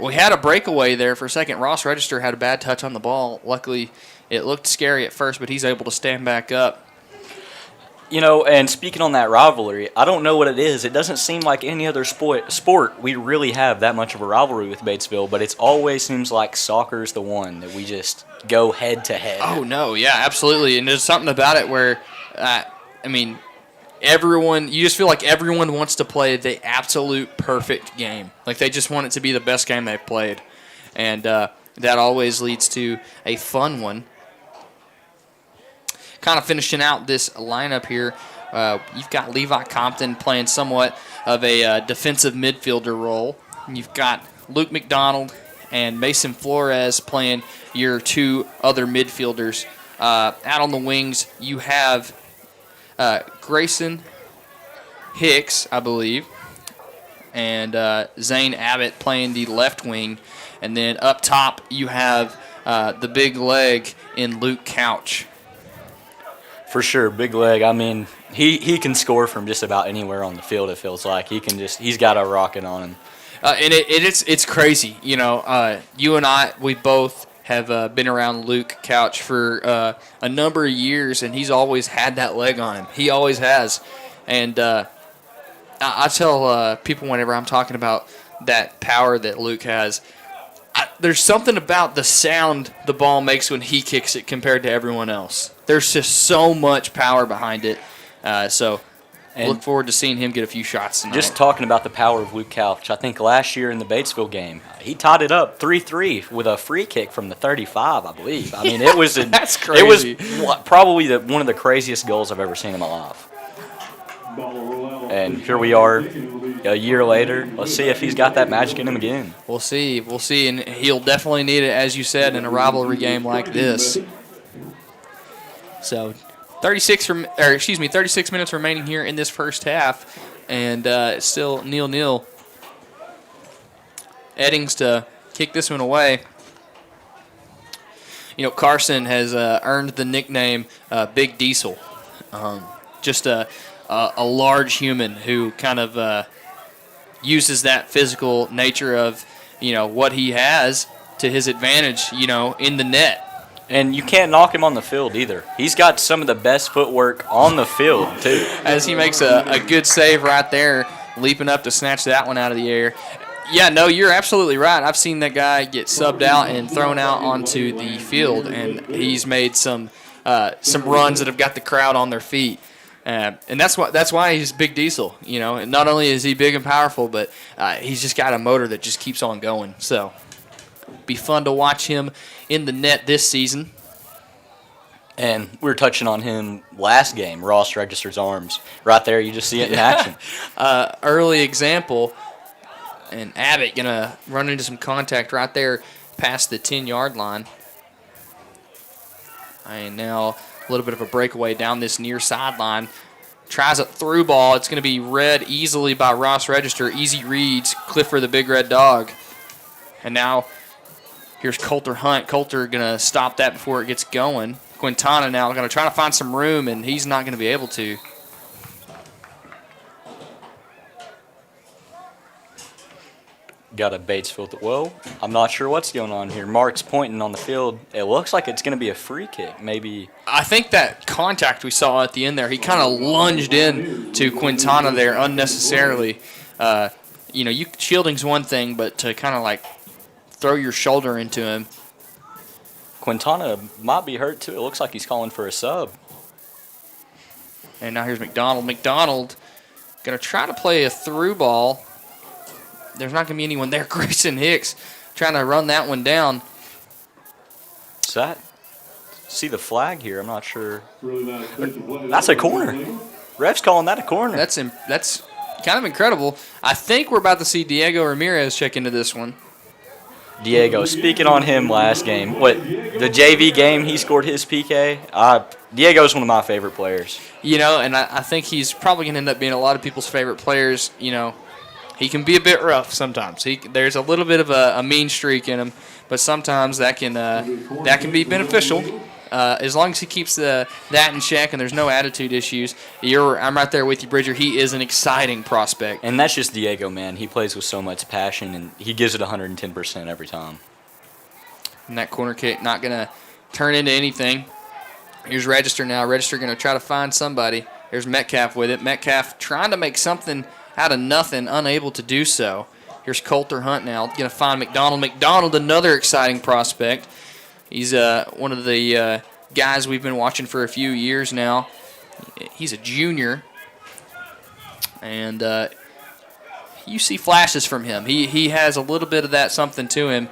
we had a breakaway there for a second. Ross Register had a bad touch on the ball. Luckily, it looked scary at first, but he's able to stand back up. You know, and speaking on that rivalry, I don't know what it is. It doesn't seem like any other sport we really have that much of a rivalry with Batesville, but it always seems like soccer's the one that we just go head to head. Oh, no, yeah, absolutely. And there's something about it where, you just feel like everyone wants to play the absolute perfect game. Like they just want it to be the best game they've played. And that always leads to a fun one. Kind of finishing out this lineup here, you've got Levi Compton playing somewhat of a defensive midfielder role. You've got Luke McDonald and Mason Flores playing your 2 other midfielders. Out on the wings, you have Grayson Hicks, I believe, and Zane Abbott playing the left wing. And then up top, you have the big leg in Luke Couch. For sure, big leg. I mean, he can score from just about anywhere on the field, it feels like. He's got a rocket on him. And it's crazy. You know, you and I, we both have been around Luke Couch for a number of years, and he's always had that leg on him. He always has. And I tell people whenever I'm talking about that power that Luke has, there's something about the sound the ball makes when he kicks it compared to everyone else. There's just so much power behind it. So look forward to seeing him get a few shots tonight. Just talking about the power of Luke Couch, I think last year in the Batesville game, he tied it up 3-3 with a free kick from the 35, I believe. I mean, it was that's crazy. It was probably one of the craziest goals I've ever seen in my life. And here we are a year later. Let's see if he's got that magic in him again. We'll see, and he'll definitely need it, as you said, in a rivalry game like this. So, 36 minutes remaining here in this first half, and it's still 0-0. Eddings to kick this one away. You know, Carson has earned the nickname Big Diesel. Just a large human who kind of uses that physical nature of, what he has to his advantage, in the net. And you can't knock him on the field either. He's got some of the best footwork on the field, too. As he makes a good save right there, leaping up to snatch that one out of the air. Yeah, no, you're absolutely right. I've seen that guy get subbed out and thrown out onto the field, and he's made some runs that have got the crowd on their feet. And that's why he's Big Diesel, And not only is he big and powerful, but he's just got a motor that just keeps on going. So be fun to watch him in the net this season. And we were touching on him last game, Ross Register's arms. Right there, you just see it in action. Early example, and Abbott going to run into some contact right there past the 10-yard line. And now a little bit of a breakaway down this near sideline. Tries a through ball. It's going to be read easily by Ross Register. Easy reads, Clifford the Big Red Dog. And now here's Coulter Hunt. Coulter going to stop that before it gets going. Quintana now going to try to find some room, and he's not going to be able to. Got a Batesville. Whoa, I'm not sure what's going on here. Mark's pointing on the field. It looks like it's going to be a free kick, maybe. I think that contact we saw at the end there, he kind of lunged in to Quintana there unnecessarily. Shielding's one thing, but to kind of like throw your shoulder into him. Quintana might be hurt, too. It looks like he's calling for a sub. And now here's McDonald. McDonald going to try to play a through ball. There's not going to be anyone there. Grayson Hicks trying to run that one down. Is that? See the flag here? I'm not sure. That's a corner. Ref's calling that a corner. That's kind of incredible. I think we're about to see Diego Ramirez check into this one. Diego, speaking on him last game, the JV game, he scored his PK. Diego's one of my favorite players. And I think he's probably going to end up being a lot of people's favorite players. He can be a bit rough sometimes. There's a little bit of a mean streak in him, but sometimes that can be beneficial. As long as he keeps that in check and there's no attitude issues, I'm right there with you, Bridger. He is an exciting prospect. And that's just Diego, man. He plays with so much passion, and he gives it 110% every time. And that corner kick not going to turn into anything. Here's Register now. Register going to try to find somebody. There's Metcalf with it. Metcalf trying to make something out of nothing, unable to do so. Here's Coulter Hunt now. Going to find McDonald. McDonald, another exciting prospect. He's one of the guys we've been watching for a few years now. He's a junior. And you see flashes from him. He has a little bit of that something to him.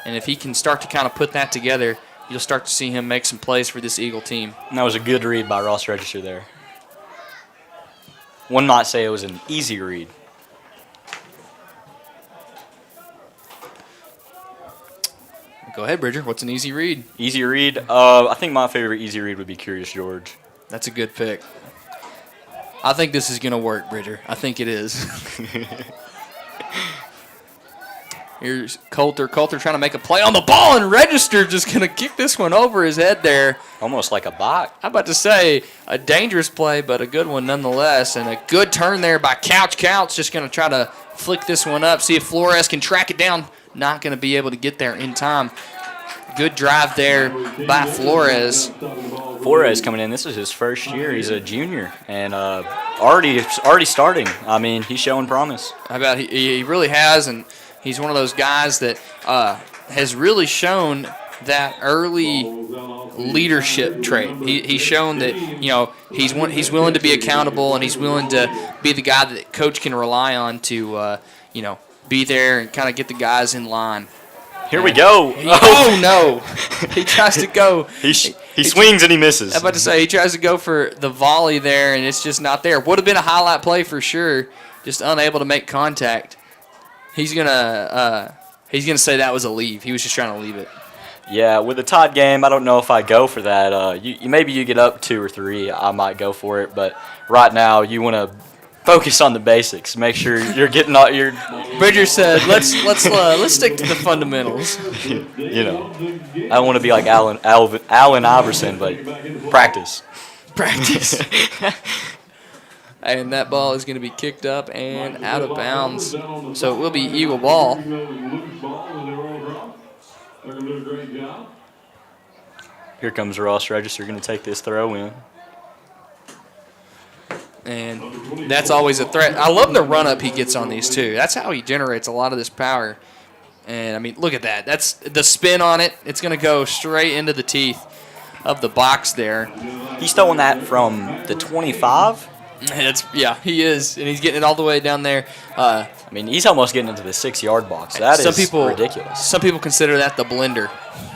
And if he can start to kind of put that together, you'll start to see him make some plays for this Eagle team. And that was a good read by Ross Register there. One might say it was an easy read. Go ahead, Bridger. What's an easy read? Easy read? I think my favorite easy read would be Curious George. That's a good pick. I think this is going to work, Bridger. I think it is. Here's Coulter. Coulter trying to make a play on the ball, and Register just going to kick this one over his head there. Almost like a bot. I'm about to say a dangerous play, but a good one nonetheless. And a good turn there by Couch. Couch just going to try to flick this one up, see if Flores can track it down. Not going to be able to get there in time. Good drive there by Flores. Flores coming in. This is his first year. He's a junior and already starting. I mean, he's showing promise. How about he really has, and he's one of those guys that has really shown that early leadership trait. He's shown that he's willing to be accountable, and he's willing to be the guy that coach can rely on to be there and kind of get the guys in line. Here we go. Oh no! He tries to go. He swings and he misses. I'm about to say he tries to go for the volley there, and it's just not there. Would have been a highlight play for sure. Just unable to make contact. He's gonna say that was a leave. He was just trying to leave it. Yeah, with a tied game, I don't know if I go for that. Maybe you get up 2 or 3, I might go for it. But right now, you want to focus on the basics. Make sure you're getting all your. Bridger said, "Let's stick to the fundamentals." I don't want to be like Allen Iverson, but practice. Practice. And that ball is going to be kicked up and out of bounds. So it will be Eagle ball. Here comes Ross Register going to take this throw in. And that's always a threat. I love the run-up he gets on these, too. That's how he generates a lot of this power. And, I mean, look at that. That's the spin on it. It's going to go straight into the teeth of the box there. He's throwing that from the 25. Yeah, he is. And he's getting it all the way down there. I mean, he's almost getting into the 6-yard box. That is ridiculous. Some people consider that the blender.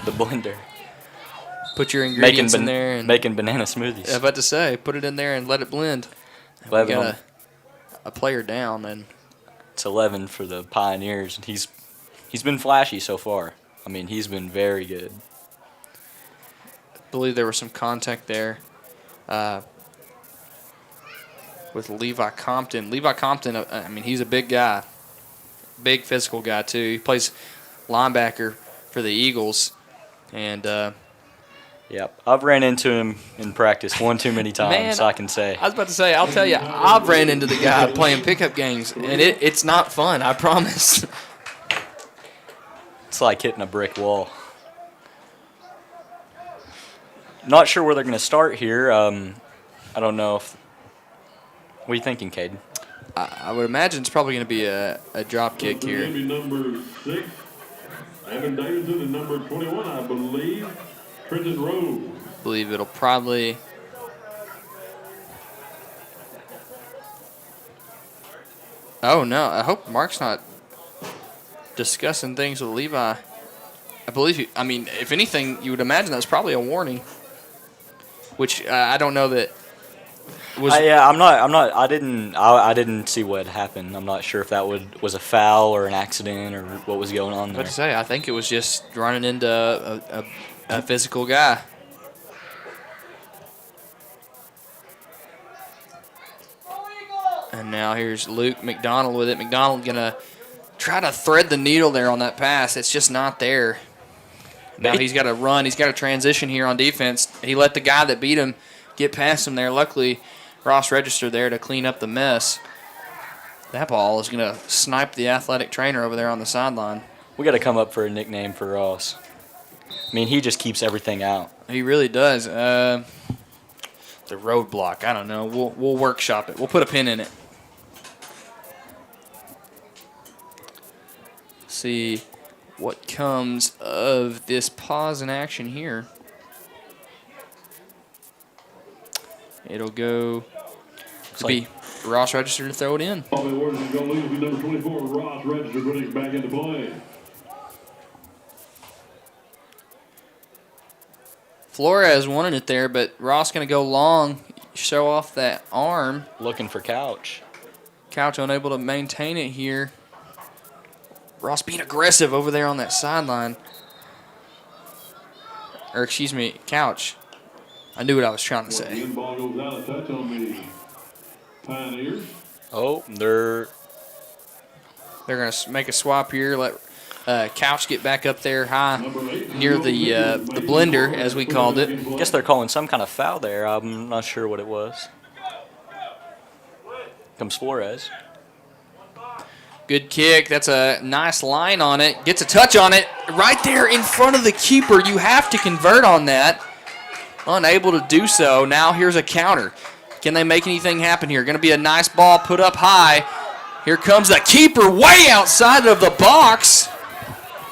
The blender. Put your ingredients in there. And making banana smoothies. I was about to say, put it in there and let it blend. We got a player down, and it's 11 for the Pioneers, and he's been flashy so far. I mean, he's been very good. I believe there was some contact there with Levi Compton. Levi Compton, I mean, he's a big guy, big physical guy too. He plays linebacker for the Eagles, and yep, I've ran into him in practice one too many times, man, I can say. I was about to say, I'll tell you, I've ran into the guy playing pickup games, and it's not fun, I promise. It's like hitting a brick wall. Not sure where they're going to start here. I don't know if. What are you thinking, Caden? I would imagine it's probably going to be a drop kick here. Maybe number 6, Evan Davidson, and number 21, I believe, Trenton Rose. I believe it'll probably. Oh, no. I hope Mark's not discussing things with Levi. I believe if anything, you would imagine that's probably a warning. Which I don't know that was. I didn't see what happened. I'm not sure if that was a foul or an accident or what was going on there. What to say? I think it was just running into a physical guy. And now here's Luke McDonald with it. McDonald gonna try to thread the needle there on that pass. It's just not there. Now he's got to run. He's got to transition here on defense. He let the guy that beat him get past him there. Luckily, Ross Register there to clean up the mess. That ball is going to snipe the athletic trainer over there on the sideline. We got to come up for a nickname for Ross. I mean, he just keeps everything out. He really does. The roadblock. I don't know. We'll workshop it. We'll put a pin in it. See what comes of this pause in action here. It'll go to be Ross Register to throw it in. Bobby Ward is going to lead with number 24, Ross Register, putting it back into play. Flores wanted it there, but Ross going to go long, show off that arm. Looking for Couch. Couch unable to maintain it here. Ross being aggressive over there on that sideline. Or, excuse me, Couch. I knew what I was trying to say. The ball goes out of touch on the Pioneers. Oh, they're going to make a swap here. Let Couch get back up there high near the blender, as we called it. I guess they're calling some kind of foul there. I'm not sure what it was. Comes Flores. Good kick. That's a nice line on it. Gets a touch on it right there in front of the keeper. You have to convert on that. Unable to do so. Now here's a counter. Can they make anything happen here? Going to be a nice ball put up high. Here comes the keeper way outside of the box.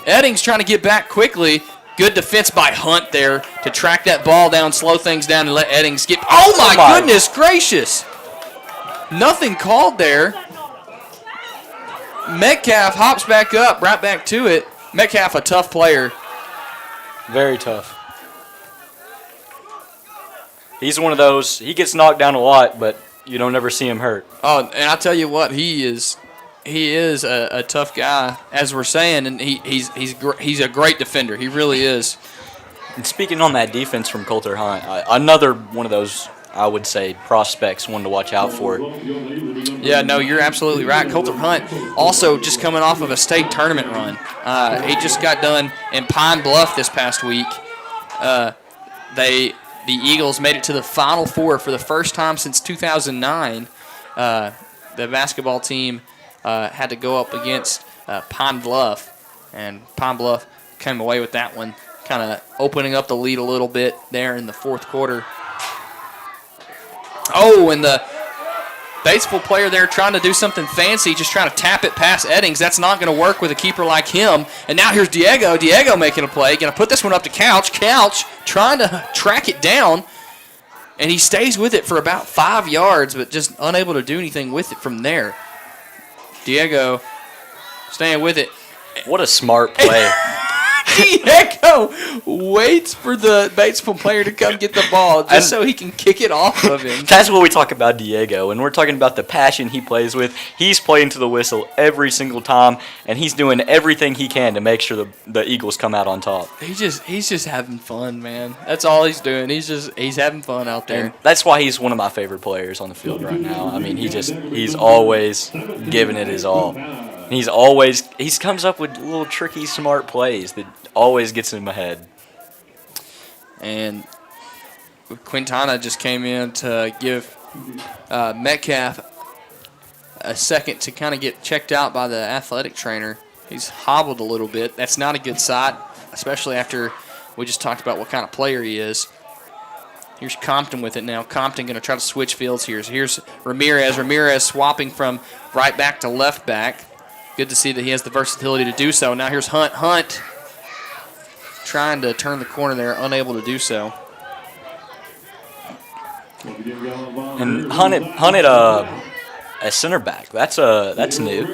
Eddings trying to get back quickly. Good defense by Hunt there to track that ball down, slow things down, and let Eddings get. Oh, my goodness gracious. Nothing called there. Metcalf hops back up, right back to it. Metcalf, a tough player. Very tough. He's one of those, he gets knocked down a lot, but you don't ever see him hurt. Oh, and I tell you what, he is a tough guy, as we're saying, and he's a great defender. He really is. And speaking on that defense from Coulter Hunt, another one of those, I would say, prospects, one to watch out for. Yeah, no, you're absolutely right. Coulter Hunt also just coming off of a state tournament run. He just got done in Pine Bluff this past week. The Eagles made it to the Final Four for the first time since 2009, the basketball team had to go up against Pine Bluff, and Pine Bluff came away with that one, kind of opening up the lead a little bit there in the fourth quarter. Oh, and the Batesville player there trying to do something fancy, just trying to tap it past Eddings. That's not going to work with a keeper like him. And now here's Diego. Diego making a play. Going to put this one up to Couch. Couch trying to track it down. And he stays with it for about 5 yards, but just unable to do anything with it from there. Diego staying with it. What a smart play. Diego waits for the Batesville player to come get the ball just so he can kick it off of him. That's what we talk about Diego. When we're talking about the passion he plays with, he's playing to the whistle every single time, and he's doing everything he can to make sure the Eagles come out on top. He's just having fun, man. That's all he's doing. He's having fun out there. And that's why he's one of my favorite players on the field right now. I mean, he's always giving it his all. He comes up with little tricky, smart plays that always gets him ahead. And Quintana just came in to give Metcalf a second to kind of get checked out by the athletic trainer. He's hobbled a little bit. That's not a good sight, especially after we just talked about what kind of player he is. Here's Compton with it now. Compton going to try to switch fields here. So here's Ramirez. Ramirez swapping from right back to left back. Good to see that he has the versatility to do so. Now here's Hunt. Hunt trying to turn the corner there, unable to do so. And Hunt a center back. That's new.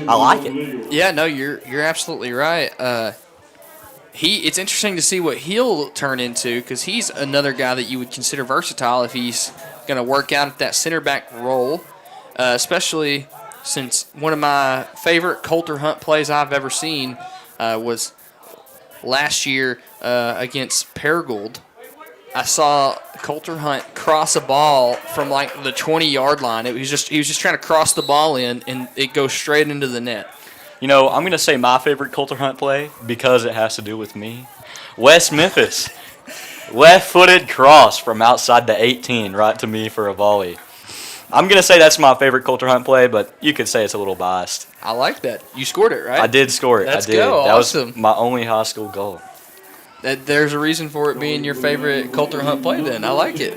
I like it. Yeah, no, you're absolutely right. It's interesting to see what he'll turn into, because he's another guy that you would consider versatile if he's going to work out at that center back role, especially since one of my favorite Coulter Hunt plays I've ever seen was last year against Paragould. I saw Coulter Hunt cross a ball from like the 20-yard line. He was just trying to cross the ball in, and it goes straight into the net. You know, I'm going to say my favorite Coulter Hunt play because it has to do with me. West Memphis. Left-footed cross from outside the 18 right to me for a volley. I'm going to say that's my favorite Coulter Hunt play, but you could say it's a little biased. I like that. You scored it, right? I did score it. Let's I did. go. That Awesome. was my only high school goal. There's a reason for it being your favorite Coulter Hunt play then. I like it.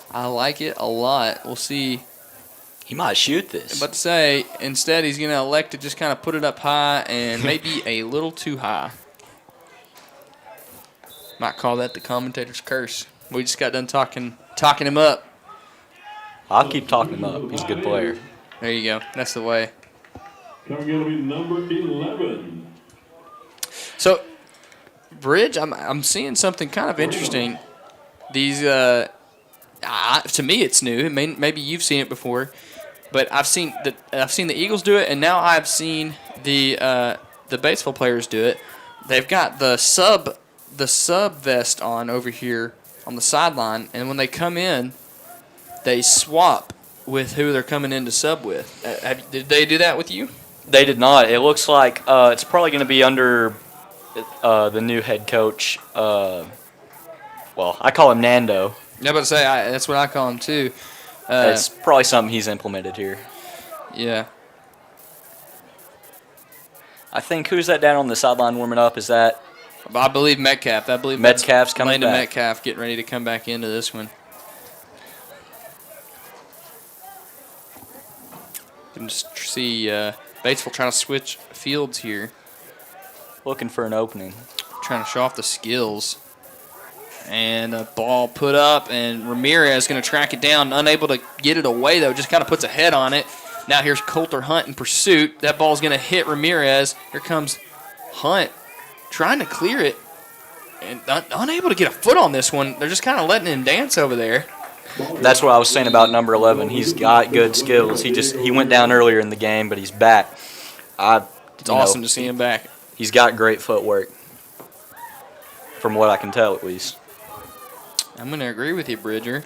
I like it a lot. We'll see. He might shoot this. I'm about to say, instead he's going to elect to just kind of put it up high and maybe a little too high. Might call that the commentator's curse. We just got done talking him up. I'll keep talking him up. He's a good player. There you go. That's the way. Coming in to be number 11. So, Bridge, I'm seeing something kind of interesting. These, to me, it's new. Maybe you've seen it before, but I've seen the Eagles do it, and now I've seen the Batesville players do it. They've got the sub vest on over here on the sideline, and when they come in, they swap with who they're coming in to sub with. Did they do that with you? They did not. It looks like it's probably going to be under the new head coach. Well, I call him Nando. Yeah, but say that's what I call him too. It's probably something he's implemented here. Yeah. I think who's that down on the sideline warming up? Is that? I believe Metcalf. Metcalf's coming Landon back. Metcalf getting ready to come back into this one. You can just see Batesville trying to switch fields here. Looking for an opening. Trying to show off the skills. And a ball put up, and Ramirez going to track it down. Unable to get it away, though. Just kind of puts a head on it. Now here's Coulter Hunt in pursuit. That ball's going to hit Ramirez. Here comes Hunt trying to clear it. And unable to get a foot on this one. They're just kind of letting him dance over there. That's what I was saying about number 11. He's got good skills. He went down earlier in the game, but he's back. It's awesome to see him back. He's got great footwork, from what I can tell at least. I'm going to agree with you, Bridger.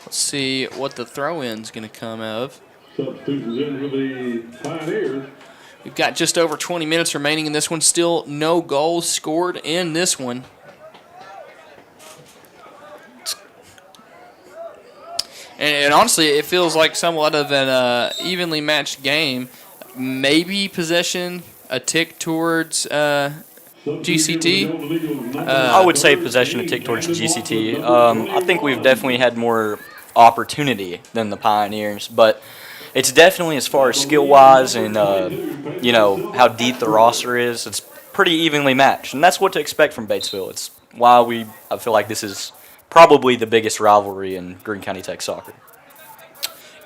Let's see what the throw-in's going to come of. Substitutions in for the Pioneers. We've got just over 20 minutes remaining in this one. Still no goals scored in this one. And honestly, it feels like somewhat of an evenly matched game. Maybe possession a tick towards GCT. I would say possession a tick towards GCT. I think we've definitely had more opportunity than the Pioneers, but it's definitely, as far as skill-wise and how deep the roster is, it's pretty evenly matched, and that's what to expect from Batesville. It's why I feel like this is probably the biggest rivalry in Greene County Tech soccer.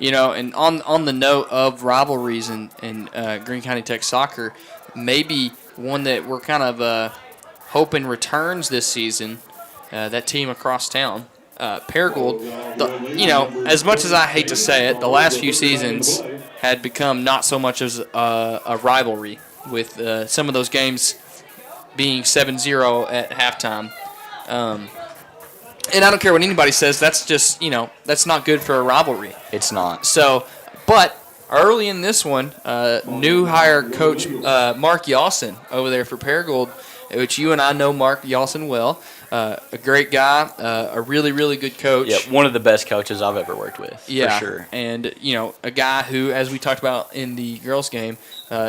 And on the note of rivalries in Greene County Tech soccer, maybe one that we're kind of hoping returns this season, that team across town, Paragould. As much as I hate to say it, the last few seasons had become not so much as a rivalry, with some of those games being 7-0 at halftime. And I don't care what anybody says. That's just, that's not good for a rivalry. It's not. So, but early in this one, new hire coach Mark Yawson over there for Paragould, which you and I know Mark Yawson well. A great guy, a really, really good coach. Yeah, one of the best coaches I've ever worked with, for sure. And, a guy who, as we talked about in the girls' game,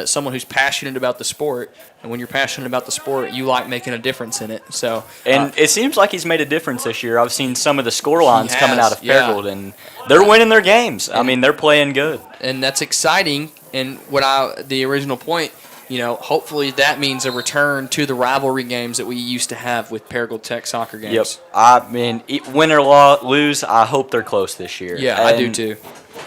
someone who's passionate about the sport. And when you're passionate about the sport, you like making a difference in it. So, and it seems like he's made a difference this year. I've seen some of the score lines coming out of Paragould, yeah. and they're winning their games. I mean, they're playing good. And that's exciting. And the original point, hopefully that means a return to the rivalry games that we used to have with Paragould Tech soccer games. Yep. I mean, win or lose, I hope they're close this year. Yeah, I do too.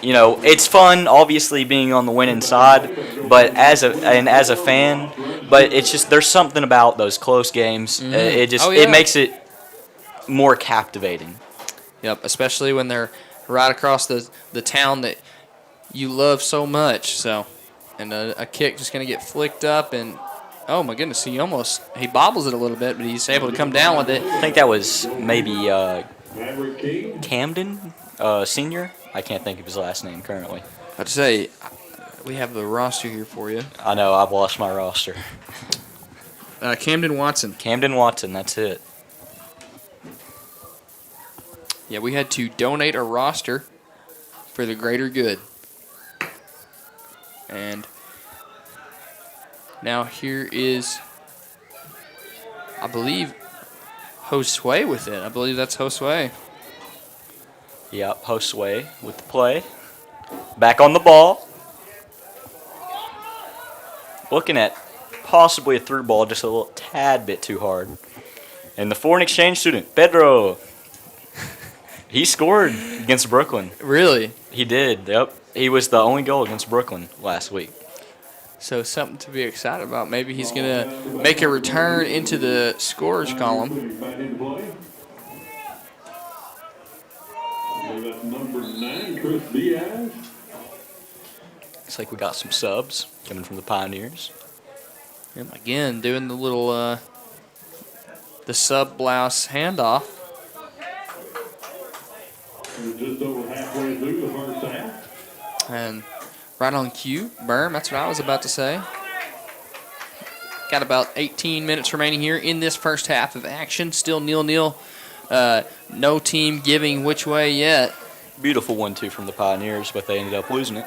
It's fun, obviously, being on the winning side, but as a fan, but it's just there's something about those close games. Mm-hmm. It makes it more captivating. Yep, especially when they're right across the town that you love so much. So, and a kick just gonna get flicked up, and oh my goodness, he bobbles it a little bit, but he's able to come down with it. I think that was maybe Camden Senior. I can't think of his last name currently. I'd say we have the roster here for you. I know, I've lost my roster. Camden Watson. Camden Watson, that's it. Yeah, we had to donate a roster for the greater good. And now here is, I believe, Josue with it. I believe that's Josue. Yep, Josue with the play. Back on the ball. Looking at possibly a through ball, just a little tad bit too hard. And the foreign exchange student, Pedro. He scored against Brooklyn. Really? He did, yep. He was the only goal against Brooklyn last week. So something to be excited about. Maybe he's going to make a return into the scorers column. Number 9, Chris Diaz. Looks like we got some subs coming from the Pioneers. And again, doing the little the sub blouse handoff. We're just over halfway through the first half. And right on cue, Berm, that's what I was about to say. Got about 18 minutes remaining here in this first half of action. Still 0-0. No team giving which way yet. Beautiful 1-2 from the Pioneers, but they ended up losing it.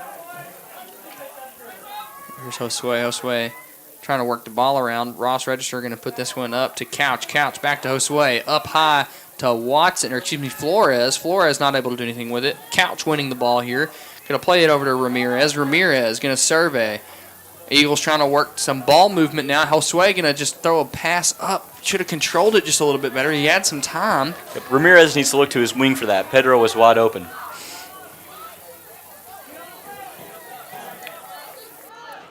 Here's Josue trying to work the ball around. Ross Register going to put this one up to Couch. Couch back to Josue. Up high to Watson, or excuse me, Flores. Flores not able to do anything with it. Couch winning the ball here. Going to play it over to Ramirez. Ramirez going to survey. Eagles trying to work some ball movement now. Josue going to just throw a pass up. Should have controlled it just a little bit better. He had some time. Yep, Ramirez needs to look to his wing for that. Pedro was wide open.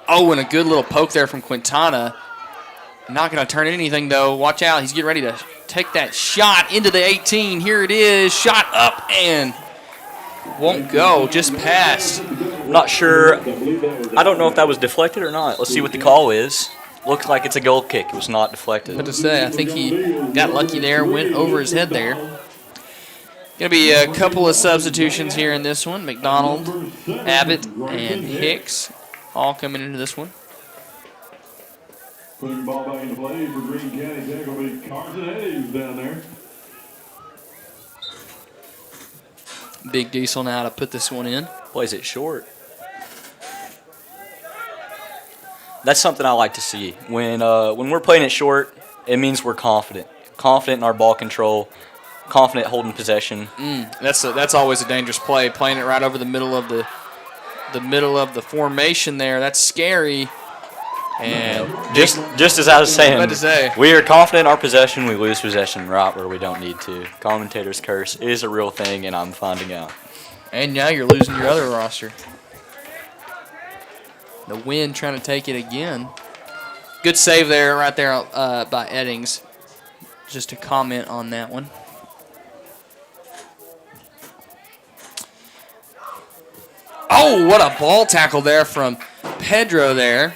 Oh, and a good little poke there from Quintana. Not going to turn anything, though. Watch out. He's getting ready to take that shot into the 18. Here it is. Shot up and won't go. Just passed. I'm not sure. I don't know if that was deflected or not. Let's see what the call is. Looks like it's a goal kick. It was not deflected. What to say? I think he got lucky there. Went over his head there. Going to be a couple of substitutions here in this one. McDonald, Abbott, and Hicks all coming into this one. Putting the ball back into play for Greene County Tech will be Carson Hayes down there. Big Diesel now to put this one in. Plays it short. That's something I like to see. When we're playing it short, it means we're confident. Confident in our ball control. Confident holding possession. That's always a dangerous play. Playing it right over the middle of the formation there. That's scary. And just as I was saying, What to say? we are confident in our possession. We lose possession right where we don't need to. Commentator's curse is a real thing, and I'm finding out. And now you're losing your other roster. The Wind trying to take it again. Good save there, right there by Eddings. Just to comment on that one. Oh, what a ball tackle there from Pedro there.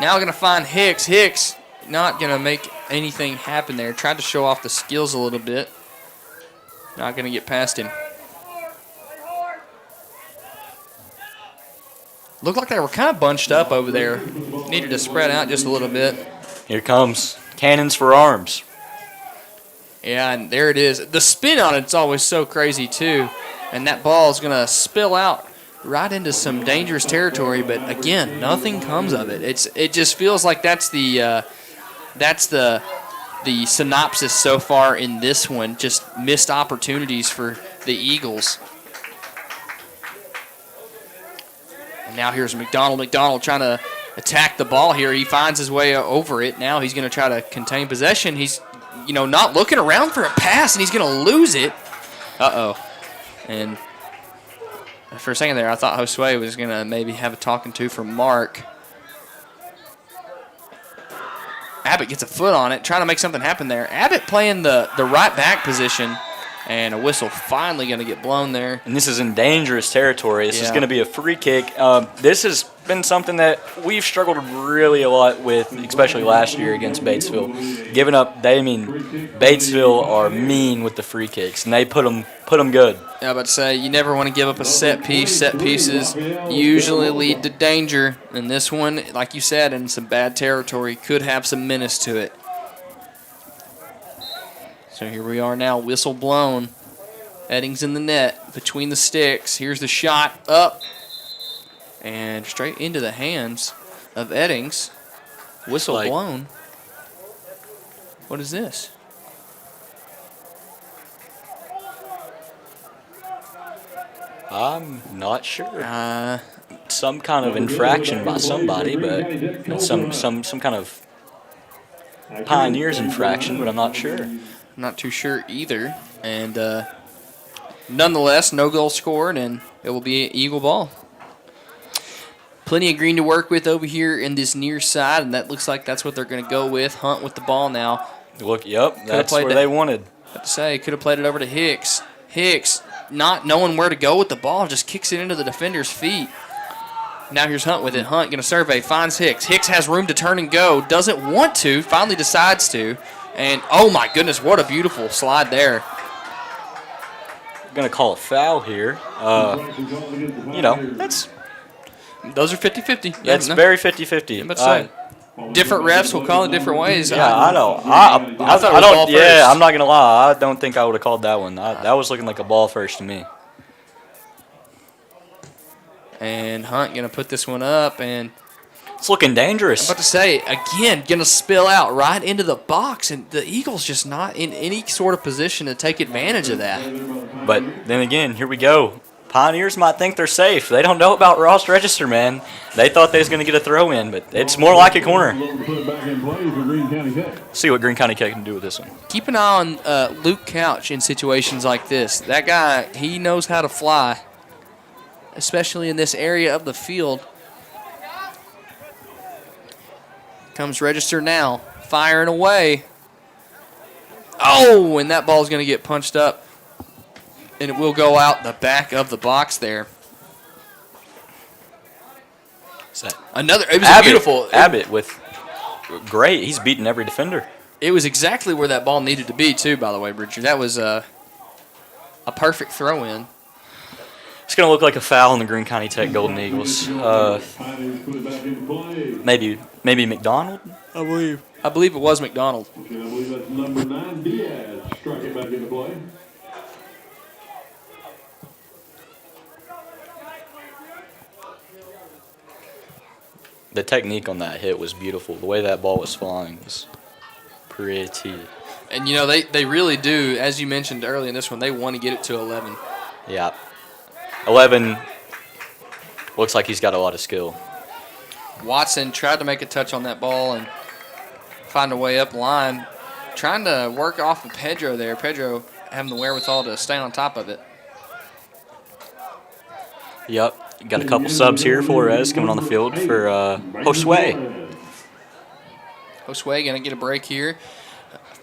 Now going to find Hicks. Hicks not going to make anything happen there. Tried to show off the skills a little bit. Not going to get past him. Looked like they were kind of bunched up over there. Needed to spread out just a little bit. Here comes cannons for arms. Yeah, and there it is. The spin on it's always so crazy, too. And that ball is going to spill out right into some dangerous territory. But, again, nothing comes of it. It just feels like that's the synopsis so far in this one. Just missed opportunities for the Eagles. And now here's McDonald. McDonald trying to attack the ball here. He finds his way over it. Now he's going to try to contain possession. He's, not looking around for a pass, and he's going to lose it. Uh-oh. And for a second there, I thought Josue was going to maybe have a talking to from Mark. Abbott gets a foot on it, trying to make something happen there. Abbott playing the right back position, and a whistle finally going to get blown there. And this is in dangerous territory. This is going to be a free kick. This has been something that we've struggled really a lot with, especially last year against Batesville. Giving up, Batesville are mean with the free kicks, and they put them good. Yeah, I was about to say, you never want to give up a set piece. Set pieces usually lead to danger. And this one, like you said, in some bad territory, could have some menace to it. So here we are now, whistle blown. Eddings in the net, between the sticks. Here's the shot, up. And straight into the hands of Eddings. Whistle blown. What is this? I'm not sure. Some kind of infraction by somebody, but some kind of Pioneers infraction, but I'm not sure. Not too sure either. And nonetheless, no goal scored, and it will be an Eagle ball. Plenty of green to work with over here in this near side, and that looks like that's what they're going to go with. Hunt with the ball now. Look, yep, that's where they wanted. I have to say, could have played it over to Hicks. Hicks, not knowing where to go with the ball, just kicks it into the defender's feet. Now here's Hunt with it. Hunt going to survey, finds Hicks. Hicks has room to turn and go, doesn't want to, finally decides to. And, oh my goodness, what a beautiful slide there. Going to call a foul here. That's... Those are 50-50. That's very 50-50. Different refs will call it different ways. Yeah, I know. I thought it was ball first. Yeah, I'm not going to lie. I don't think I would have called that one. That was looking like a ball first to me. And Hunt going to put this one up, and it's looking dangerous. I'm about to say, again, going to spill out right into the box, and the Eagles just not in any sort of position to take advantage of that. But then again, here we go. Pioneers might think they're safe. They don't know about Ross Register, man. They thought they was going to get a throw in, but it's more like a corner. See what Green County can do with this one. Keep an eye on Luke Couch in situations like this. That guy, he knows how to fly, especially in this area of the field. Comes Register now, firing away. Oh, and that ball's going to get punched up. And it will go out the back of the box there. Another, it was Abbott, beautiful. Abbott with great. He's beaten every defender. It was exactly where that ball needed to be, too, by the way, Richard. That was a perfect throw-in. It's going to look like a foul on the Greene County Tech Golden Eagles. Maybe McDonald? I believe it was McDonald. I believe that's number 9, Diaz. Struck it back into play. The technique on that hit was beautiful. The way that ball was flying was pretty. And, you know, they really do, as you mentioned earlier in this one, they want to get it to 11. Yeah. 11 looks like he's got a lot of skill. Watson tried to make a touch on that ball and find a way up line, trying to work off of Pedro there. Pedro having the wherewithal to stay on top of it. Yep. Got a couple subs here. Flores coming on the field for Josue. Josue going to get a break here.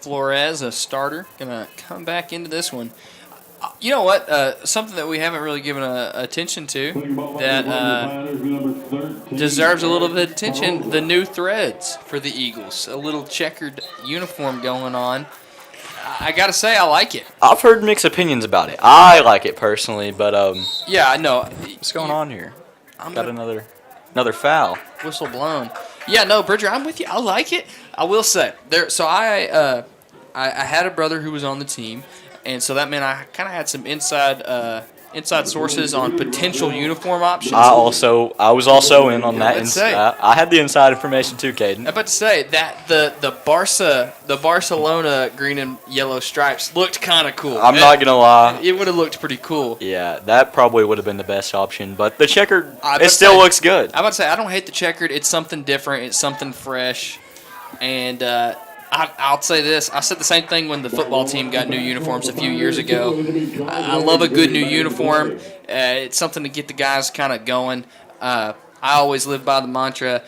Flores, a starter, going to come back into this one. You know what? Something that we haven't really given attention to that deserves a little bit of attention, the new threads for the Eagles. A little checkered uniform going on. I got to say, I like it. I've heard mixed opinions about it. I like it personally, but yeah, I know. What's going on here? Got another foul. Whistle blown. Yeah, no, Bridger, I'm with you. I like it. I will say there. So I had a brother who was on the team, and so that meant I kind of had some inside sources on potential uniform options. I was also in on that. I had the inside information too, Caden. I'm about to say that the Barcelona green and yellow stripes looked kind of cool. I'm not gonna lie. It would have looked pretty cool. Yeah, that probably would have been the best option, but the checkered it still looks good. I'm about to say I don't hate the checkered. It's something different. It's something fresh, and I'll say this. I said the same thing when the football team got new uniforms a few years ago. I love a good new uniform. It's something to get the guys kind of going. I always live by the mantra,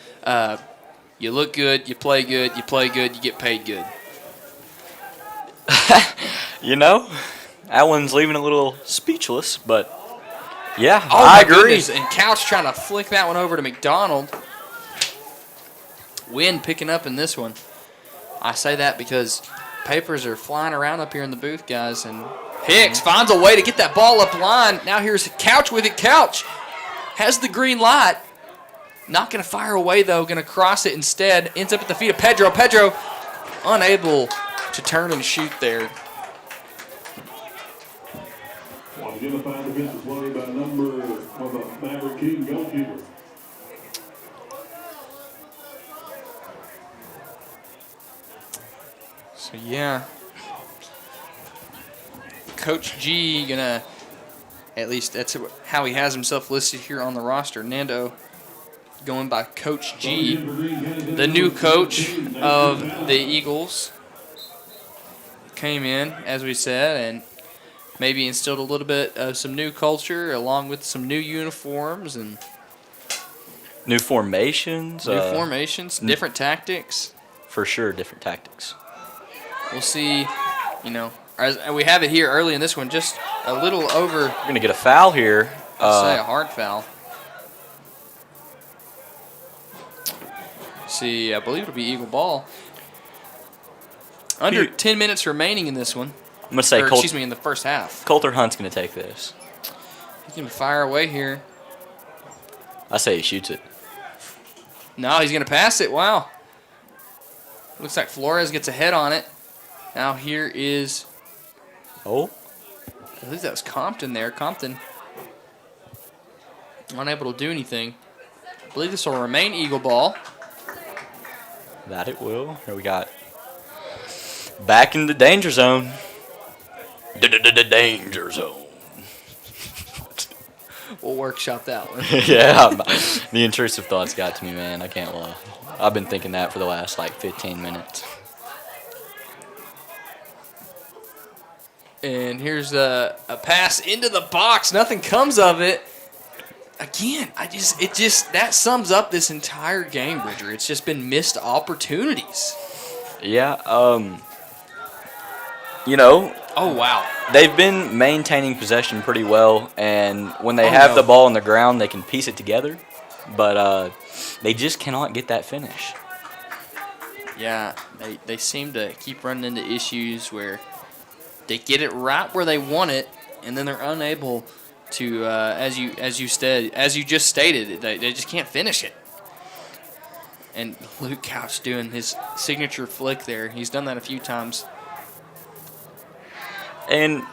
you look good, you play good, you get paid good. You know, Allen's leaving a little speechless, but yeah, oh, I agree. Goodness. And Couch trying to flick that one over to McDonald. Win picking up in this one. I say that because papers are flying around up here in the booth, guys, and Hicks finds a way to get that ball up line. Now here's Couch with it. Couch has the green light. Not going to fire away, though. Going to cross it instead. Ends up at the feet of Pedro. Pedro unable to turn and shoot there. Identified defensive play by number of the Maverick King goalkeeper. So, yeah. Coach G gonna, at least that's how he has himself listed here on the roster. Nando going by Coach G, the new coach of the Eagles. Came in, as we said, and maybe instilled a little bit of some new culture along with some new uniforms and new formations. Different tactics. For sure, different tactics. We'll see, you know, as we have it here early in this one, just a little over. We're going to get a foul here. Say a hard foul. See, I believe it'll be Eagle ball. Under 10 minutes remaining in this one. I'm going to say in the first half. Coulter Hunt's going to take this. He's going to fire away here. I say he shoots it. No, he's going to pass it. Wow. Looks like Flores gets a head on it. Now here is... Oh. I believe that was Compton there. Compton unable to do anything. I believe this will remain Eagle ball. That it will. Here we got back in the danger zone. Danger zone. We'll workshop that one. Yeah, the intrusive thoughts got to me, man. I can't lie. I've been thinking that for the last, 15 minutes. And here's a pass into the box. Nothing comes of it. Again, that sums up this entire game, Bridger. It's just been missed opportunities. Yeah, you know. Oh, wow. They've been maintaining possession pretty well, and when they have the ball on the ground, they can piece it together. But they just cannot get that finish. Yeah, they seem to keep running into issues where they get it right where they want it, and then they're unable to, as you just stated, they just can't finish it. And Luke Couch doing his signature flick there. He's done that a few times. And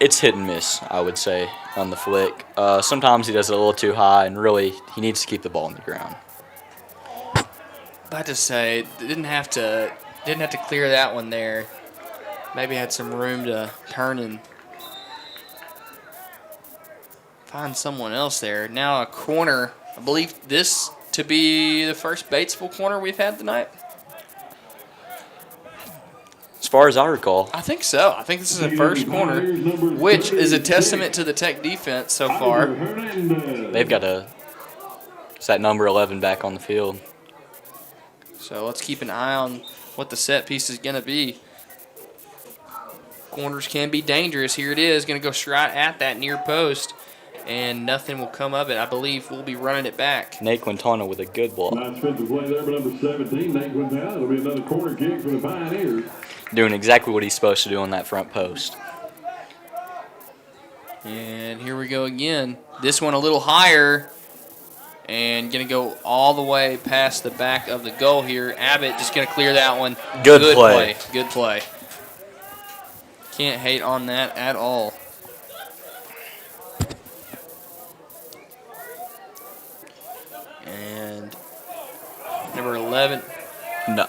it's hit and miss, I would say, on the flick. Sometimes he does it a little too high, and really he needs to keep the ball on the ground. About to say, didn't have to clear that one there. Maybe had some room to turn and find someone else there. Now a corner. I believe this to be the first Batesville corner we've had tonight. As far as I recall. I think so. I think this is the first corner, which is a testament to the Tech defense so far. They've got it's that number 11 back on the field. So let's keep an eye on what the set piece is going to be. Corners can be dangerous. Here it is, going to go straight at that near post, and nothing will come of it. I believe we'll be running it back. Nate Quintana with a good ball. Nice defensive play there by number 17, Nate Quintana. It'll be another corner kick for the Pioneers. Doing exactly what he's supposed to do on that front post. And here we go again. This one a little higher. And going to go all the way past the back of the goal here. Abbott just going to clear that one. Good play. Good play. Can't hate on that at all. And number 11. No.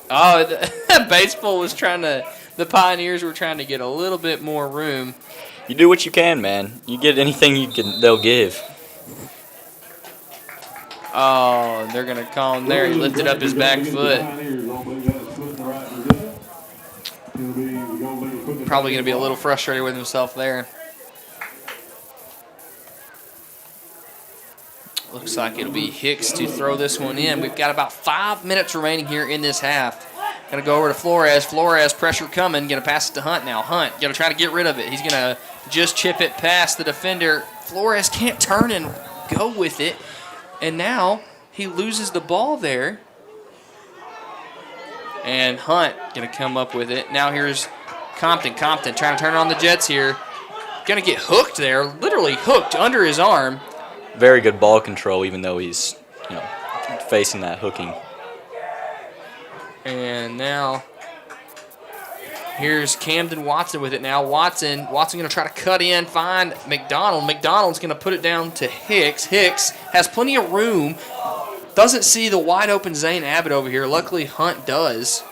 Oh, Batesville was the Pioneers were trying to get a little bit more room. You do what you can, man. You get anything they'll give. Oh, they're going to call him there. He lifted up his back foot. Probably going to be a little frustrated with himself there. Looks like it'll be Hicks to throw this one in. We've got about 5 minutes remaining here in this half. Going to go over to Flores. Flores, pressure coming. Going to pass it to Hunt now. Hunt going to try to get rid of it. He's going to just chip it past the defender. Flores can't turn and go with it. And now he loses the ball there. And Hunt going to come up with it. Now here's Compton. Compton trying to turn on the Jets here. Going to get hooked there. Literally hooked under his arm. Very good ball control, even though he's facing that hooking. And now here's Camden Watson with it now. Watson going to try to cut in, find McDonald. McDonald's going to put it down to Hicks. Hicks has plenty of room. Doesn't see the wide open Zane Abbott over here. Luckily, Hunt does.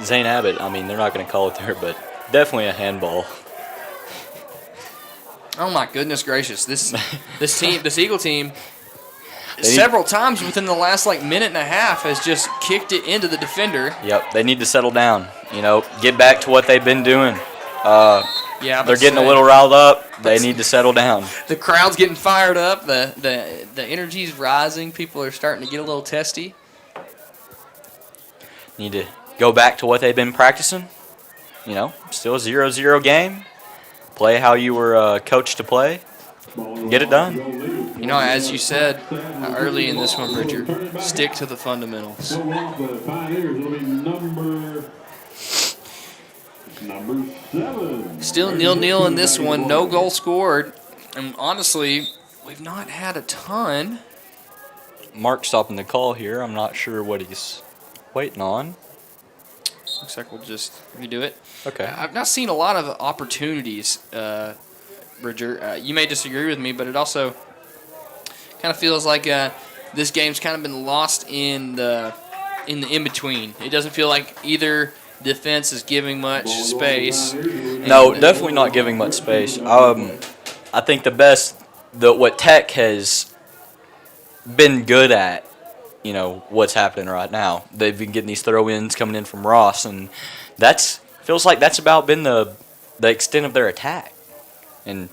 Zane Abbott, they're not going to call it there, but definitely a handball. Oh my goodness gracious! This Eagle team, several times within the last minute and a half has just kicked it into the defender. Yep, they need to settle down. Get back to what they've been doing. They're getting a little riled up. They need to settle down. The crowd's getting fired up. The energy's rising. People are starting to get a little testy. Need to go back to what they've been practicing. Still a 0-0 game. Play how you were coached to play. Get it done. As you said early in this one, Bridger, stick to the fundamentals. Number 7. Still 0-0 in this one. No goal scored. And honestly, we've not had a ton. Mark's stopping the call here. I'm not sure what he's waiting on. Looks like we'll just redo it. Okay. I've not seen a lot of opportunities, Bridger. You may disagree with me, but it also kind of feels like this game's kind of been lost in the in-between. It doesn't feel like either defense is giving much space. No, definitely not giving much space. I think what Tech has been good at, what's happening right now. They've been getting these throw-ins coming in from Ross, and feels like that's about been the extent of their attack. And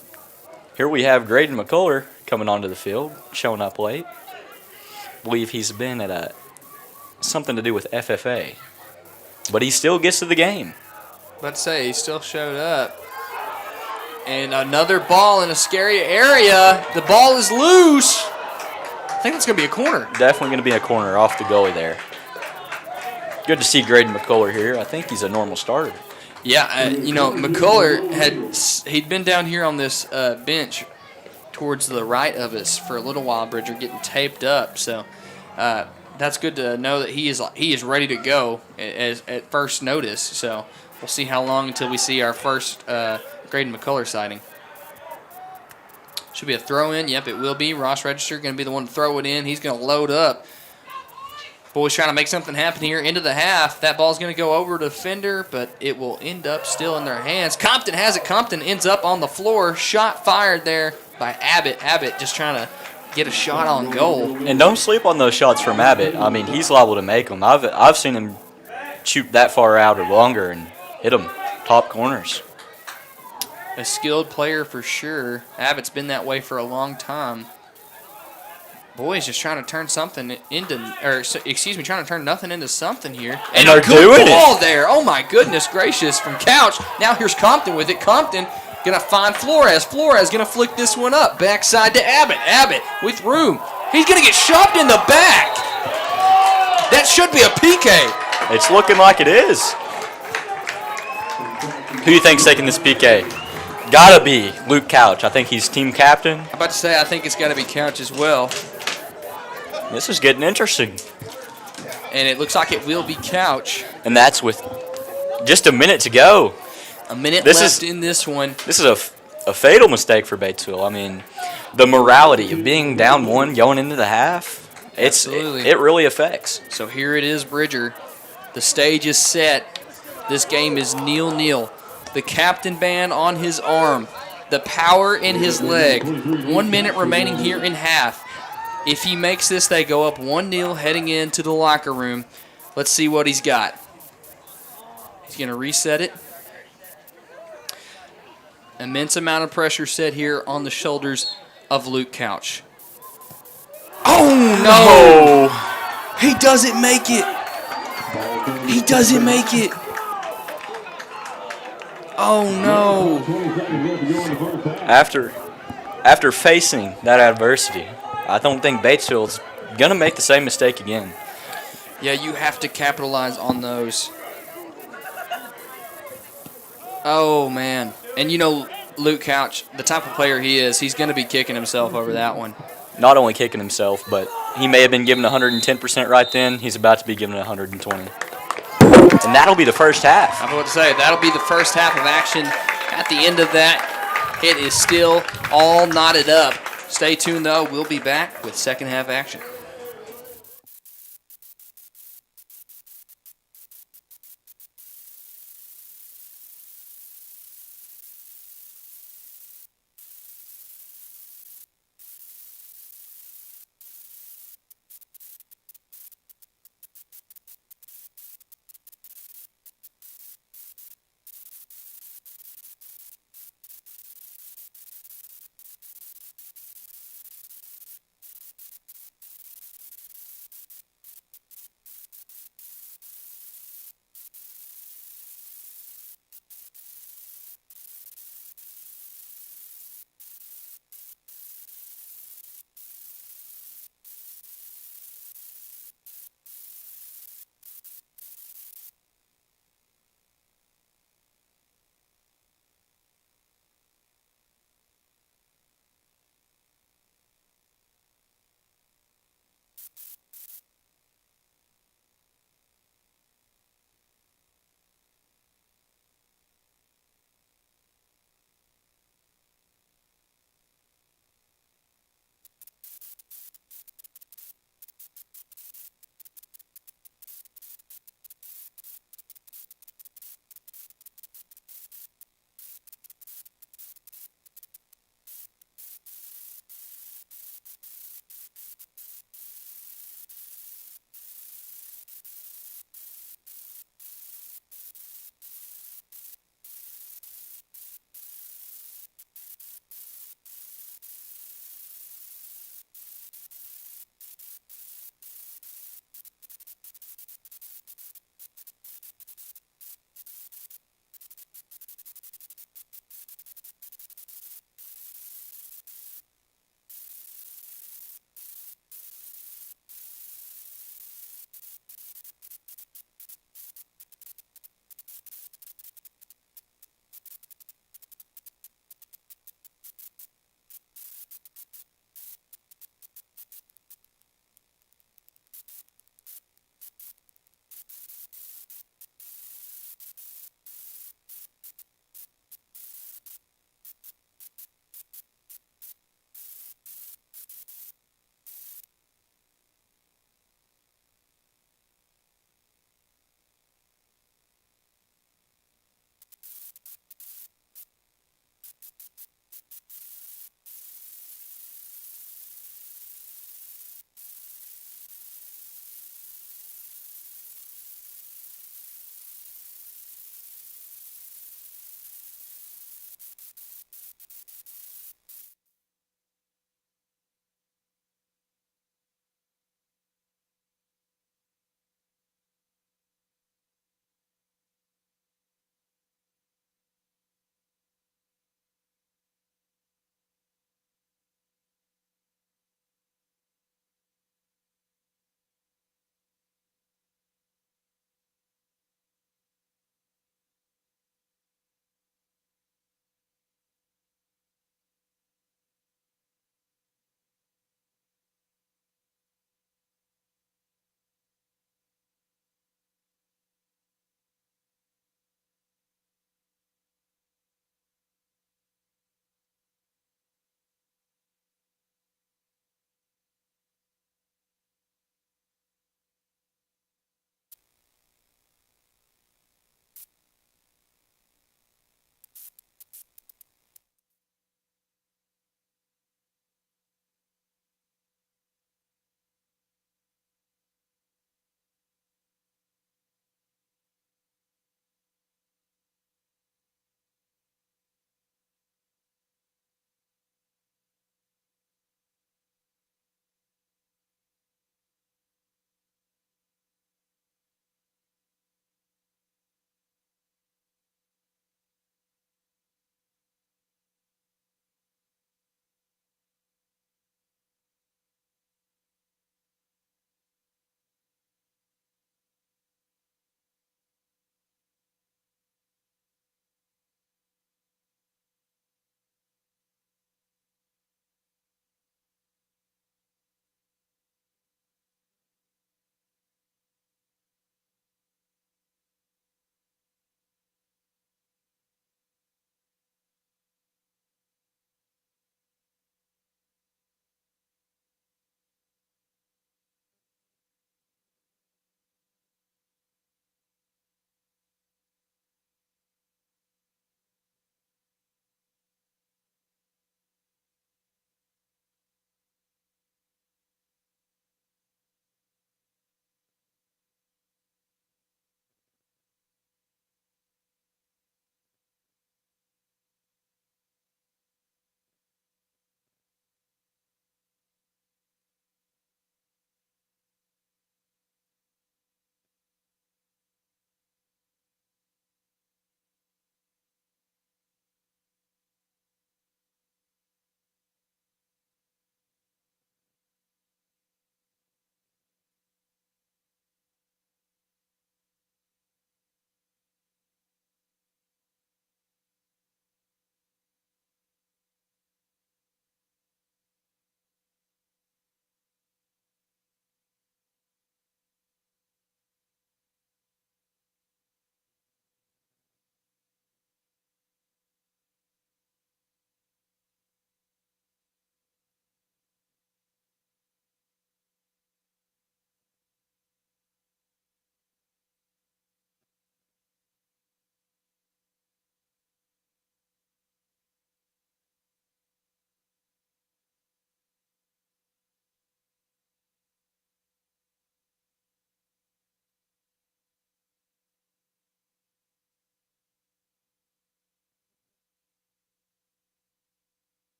here we have Graydon McCuller coming onto the field, showing up late. I believe he's been at something to do with FFA. But he still gets to the game. Let's say he still showed up. And another ball in a scary area. The ball is loose. I think that's going to be a corner. Definitely going to be a corner off the goalie there. Good to see Graydon McCuller here. I think he's a normal starter. Yeah, McCuller he'd been down here on this bench towards the right of us for a little while, Bridger, getting taped up. So that's good to know that he is ready to go at first notice. So we'll see how long until we see our first Graydon McCuller sighting. Should be a throw in. Yep, it will be. Ross Register going to be the one to throw it in. He's going to load up. Boys trying to make something happen here into the half. That ball's going to go over to Fender, but it will end up still in their hands. Compton has it. Compton ends up on the floor. Shot fired there by Abbott. Abbott just trying to get a shot on goal. And don't sleep on those shots from Abbott. I mean, he's liable to make them. I've seen him shoot that far out or longer and hit them top corners. A skilled player for sure. Abbott's been that way for a long time. Boys just trying to turn something into, trying to turn nothing into something here. And they're a good doing ball it. there. Oh my goodness gracious from Couch. Now here's Compton with it. Compton gonna find Flores. Flores gonna flick this one up. Backside to Abbott. Abbott with room. He's gonna get shoved in the back. That should be a PK. It's looking like it is. Who do you think's taking this PK? Gotta be Luke Couch. I think he's team captain. I'm about to say I think it's gotta be Couch as well. This is getting interesting. And it looks like it will be Couch. And that's with just a minute to go. A minute left in this one. This is a fatal mistake for Batesville. I mean, the morality of being down one going into the half, it really affects. So here it is, Bridger. The stage is set. This game is 0-0. The captain band on his arm. The power in his leg. 1 minute remaining here in half. If he makes this, they go up 1-0 heading into the locker room. Let's see what he's got. He's going to reset it. Immense amount of pressure set here on the shoulders of Luke Couch. Oh, no! He doesn't make it. He doesn't make it. Oh, no. After facing that adversity, I don't think Batesville's going to make the same mistake again. Yeah, you have to capitalize on those. Oh, man. And you know, Luke Couch, the type of player he is, he's going to be kicking himself over that one. Not only kicking himself, but he may have been given 110% right then. He's about to be given 120. And that'll be the first half. I'm about to say, that'll be the first half of action. At the end of that, it is still all knotted up. Stay tuned, though. We'll be back with second half action.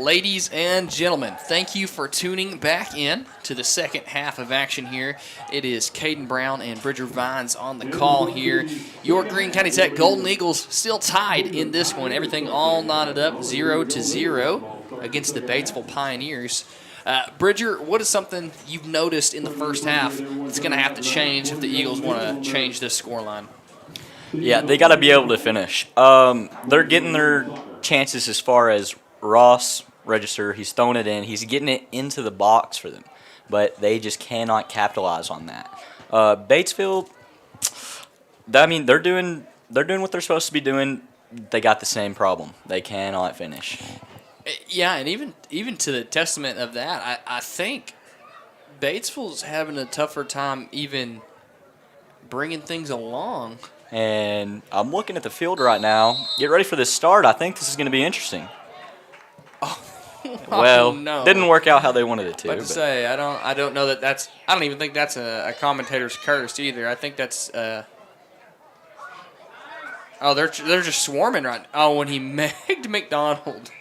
Ladies and gentlemen, thank you for tuning back in to the second half of action here. It is Caden Brown and Bridger Vines on the call here. Your Greene County Tech Golden Eagles still tied in this one. Everything all knotted up 0-0 against the Batesville Pioneers. Bridger, what is something you've noticed in the first half that's going to have to change if the Eagles want to change this scoreline? Yeah, they got to be able to finish. They're getting their chances as far as Ross Register. He's throwing it in. He's getting it into the box for them, but they just cannot capitalize on that. Batesville, I mean, they're doing what they're supposed to be doing. They got the same problem. They cannot finish. Yeah, and even to the testament of that, I think Batesville's having a tougher time even bringing things along. And I'm looking at the field right now. Get ready for this start. I think this is going to be interesting. Well, no. Didn't work out how they wanted it to. But to say, I don't know that's. I don't even think that's a commentator's curse either. I think that's. They're just swarming right. Oh, when he megged McDonald,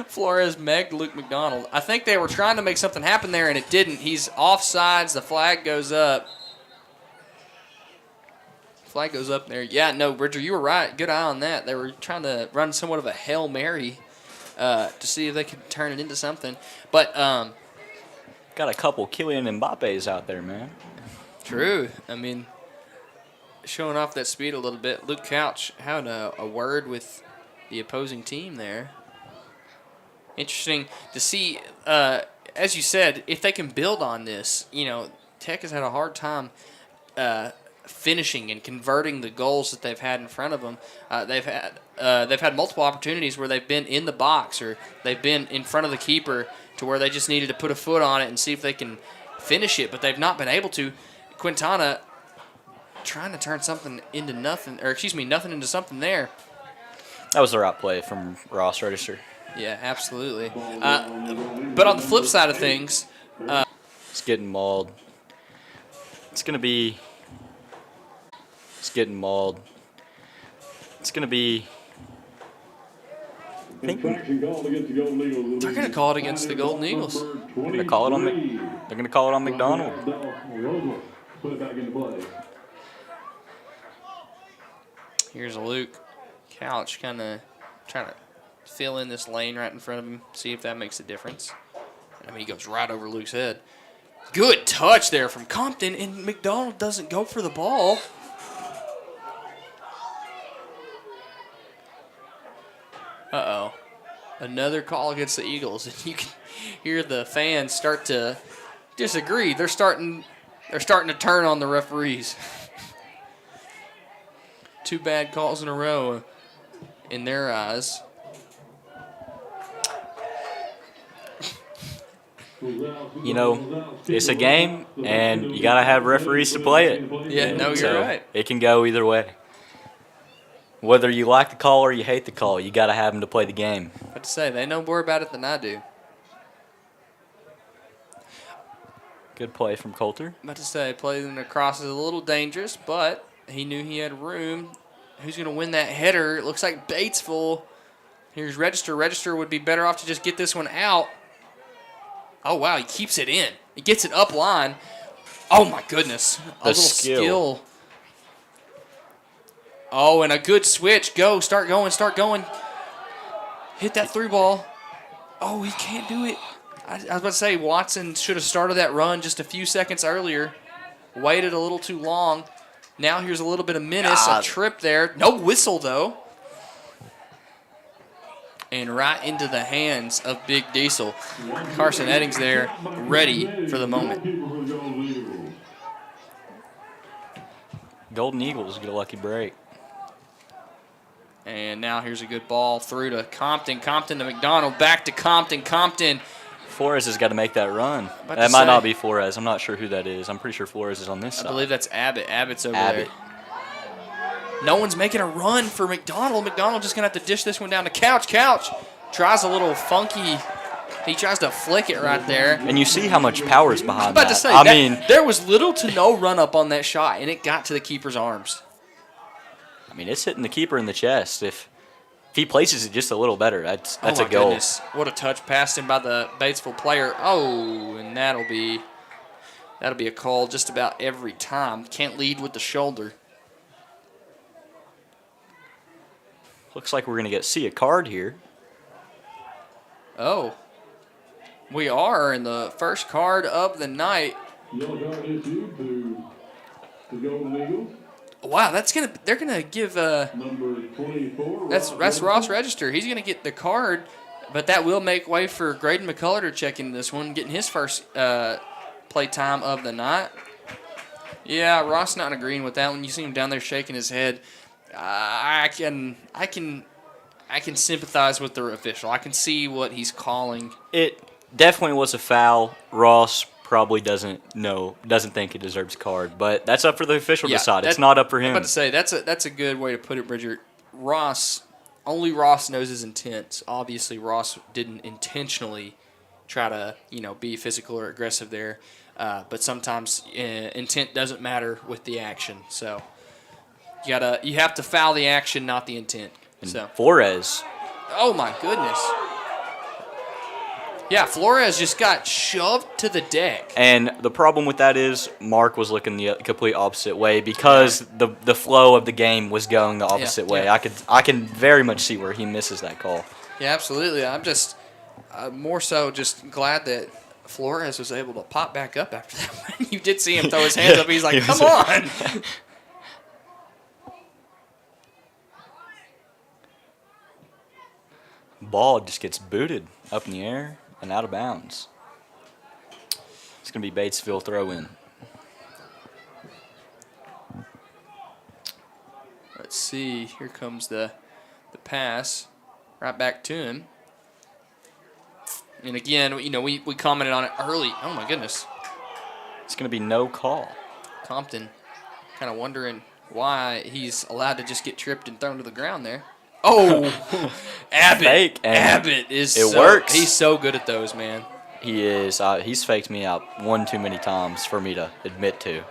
Flores megged Luke McDonald. I think they were trying to make something happen there, and it didn't. He's offsides. The flag goes up. Flag goes up there. Yeah, no, Bridger, you were right. Good eye on that. They were trying to run somewhat of a Hail Mary. To see if they could turn it into something. But got a couple Kylian Mbappe's out there, man. True. I mean, showing off that speed a little bit. Luke Couch having a word with the opposing team there. Interesting to see, as you said, if they can build on this. You know, Tech has had a hard time finishing and converting the goals that they've had in front of them. They've had multiple opportunities where they've been in the box or they've been in front of the keeper to where they just needed to put a foot on it and see if they can finish it, but they've not been able to. Quintana trying to turn something into nothing, or excuse me, nothing into something there. That was the right play from Ross Register. Yeah, absolutely. But on the flip side of things, it's getting mauled. It's getting mauled. It's going to be. They're going to call it against the Golden Eagles. They're going to call it on McDonald. Here's a Luke Couch kind of trying to fill in this lane right in front of him, see if that makes a difference. I mean, he goes right over Luke's head. Good touch there from Compton, and McDonald doesn't go for the ball. Uh-oh. Another call against the Eagles. And you can hear the fans start to disagree. They're starting to turn on the referees. Two bad calls in a row in their eyes. You know, it's a game, and you got to have referees to play it. Yeah, no, you're right. It can go either way. Whether you like the call or you hate the call, you got to have them to play the game. But to say, they know more about it than I do. Good play from Coulter. About to say, playing across is a little dangerous, but he knew he had room. Who's going to win that header? It looks like Batesville. Here's Register. Register would be better off to just get this one out. Oh, wow, he keeps it in. He gets it up line. Oh, my goodness. A little skill. Oh, and a good switch. Go. Start going. Start going. Hit that through ball. Oh, he can't do it. I was about to say, Watson should have started that run just a few seconds earlier. Waited a little too long. Now here's a little bit of menace. A trip there. No whistle, though. And right into the hands of Big Diesel. Carson Eddings there, ready for the moment. Golden Eagles get a lucky break. And now here's a good ball through to Compton. Compton to McDonald. Back to Compton. Compton. Flores has got to make that run. That might not be Flores. I'm not sure who that is. I'm pretty sure Flores is on this side. I believe that's Abbott. Abbott's over there. No one's making a run for McDonald. McDonald just going to have to dish this one down to Couch. Couch tries a little funky. He tries to flick it right there. And you see how much power is behind that. I was about to say, there was little to no run up on that shot, and it got to the keeper's arms. I mean, it's hitting the keeper in the chest. If he places it just a little better, that's Oh, a my goal. goodness. What a touch passed in by the Batesville player. Oh, and that'll be a call just about every time. Can't lead with the shoulder. Looks like we're going to see a card here. Oh, we are in the first card of the night. Yellow card issued to the Golden Eagles. Wow, they're gonna give Number 24. that's Ross Register. He's gonna get the card, but that will make way for Graydon McCullough to check into this one, getting his first play time of the night. Yeah, Ross not agreeing with that one. You see him down there shaking his head. I can sympathize with the official. I can see what he's calling. It definitely was a foul. Ross probably doesn't think he deserves a card, but that's up for the official to decide. It's not up for him. I'm about to say that's a good way to put it, Bridger. Only Ross knows his intent. Obviously, Ross didn't intentionally try to be physical or aggressive there, but sometimes intent doesn't matter with the action. So you have to foul the action, not the intent. And so Flores. Oh my goodness. Yeah, Flores just got shoved to the deck. And the problem with that is Mark was looking the complete opposite way because the flow of the game was going the opposite way. Yeah. I can very much see where he misses that call. Yeah, absolutely. I'm just more so just glad that Flores was able to pop back up after that. You did see him throw his hands up. He's like, come on. Ball just gets booted up in the air and out of bounds. It's going to be Batesville throw-in. Let's see. Here comes the pass right back to him. And again, we commented on it early. Oh, my goodness. It's going to be no call. Compton kind of wondering why he's allowed to just get tripped and thrown to the ground there. Oh, Abbott. Abbott works. He's so good at those, man. He is. He's faked me out one too many times for me to admit to.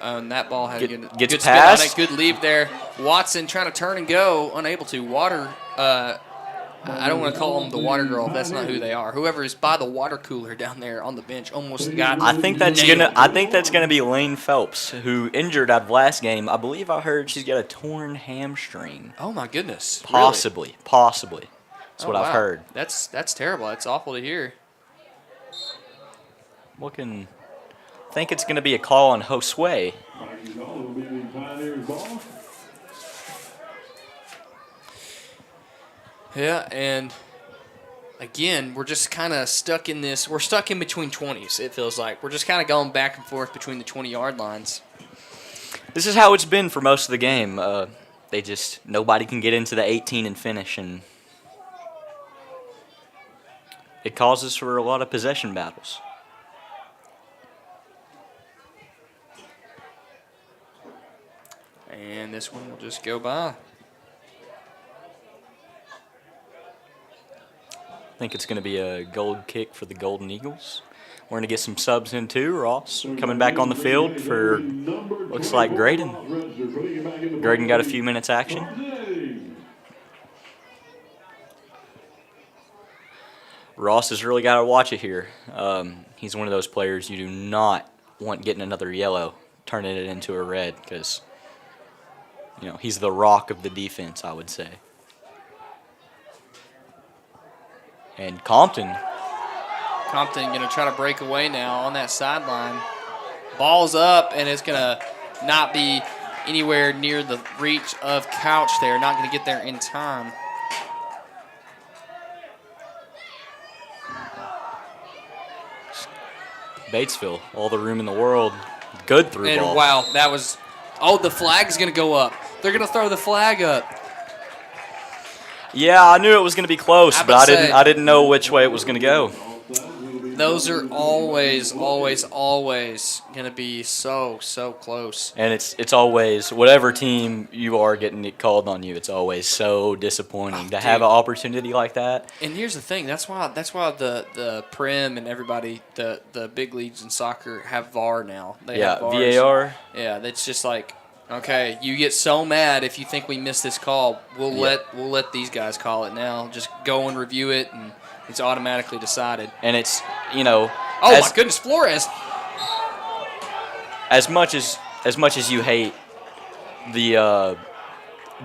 And that ball had a gets good spin on passed. it. Good leave there. Watson trying to turn and go, unable to. I don't want to call them the water girl if that's not who they are. Whoever is by the water cooler down there on the bench almost got I think that's gonna be Lane Phelps, who injured out of last game. I believe I heard she's got a torn hamstring. Oh my goodness. Possibly. That's what wow. I've heard. That's terrible. That's awful to hear. Think it's gonna be a call on Josue. Yeah, and again, we're just kind of stuck in this. We're stuck in between 20s, it feels like. We're just kind of going back and forth between the 20-yard lines. This is how it's been for most of the game. Nobody can get into the 18 and finish, and it causes for a lot of possession battles. And this one will just go by. I think it's going to be a gold kick for the Golden Eagles. We're going to get some subs in too. Ross coming back on the field for, looks like Graydon. Graydon got a few minutes action. Ross has really got to watch it here. He's one of those players you do not want getting another yellow, turning it into a red, because he's the rock of the defense, I would say. And Compton going to try to break away now on that sideline. Ball's up, and it's going to not be anywhere near the reach of Couch there. Not going to get there in time. Batesville, all the room in the world. Good through ball. And wow, that was... Oh, the flag's going to go up. They're going to throw the flag up. Yeah, I knew it was going to be close, but I didn't know which way it was going to go. Those are always going to be so close. And it's always, whatever team you are getting it called on you, it's always so disappointing to have an opportunity like that. And here's the thing, that's why the Prim and everybody, the big leagues in soccer have VAR now. They have VARs. VAR. Yeah, it's just like, Okay, you get so mad if you think we missed this call. We'll let these guys call it now. Just go and review it, and it's automatically decided. And it's, you know. Oh my goodness, Flores! As much as you hate the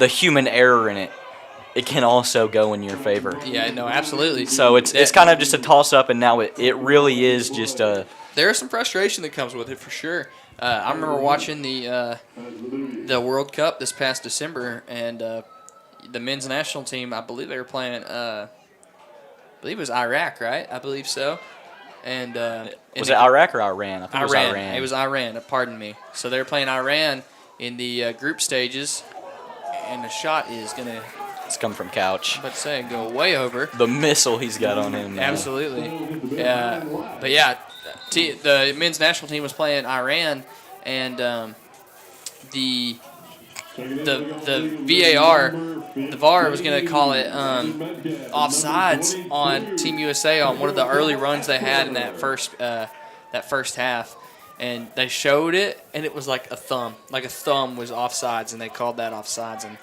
human error in it, it can also go in your favor. Yeah, no, absolutely. So it's kind of just a toss up, and now it really is just a. There is some frustration that comes with it for sure. I remember watching the World Cup this past December, and the men's national team. I believe they were playing. I believe it was Iraq, right? I believe so. And was it Iraq or Iran? I think it was Iran. It was Iran. Pardon me. So they were playing Iran in the group stages, and the shot is gonna. It's coming from Couch. But say go way over. The missile he's got on him. Man. Absolutely. Yeah. But yeah, the men's national team was playing Iran, and the VAR was going to call it offsides on Team USA on one of the early runs they had in that first half, and they showed it, and it was like a thumb was offsides, and they called that offsides, and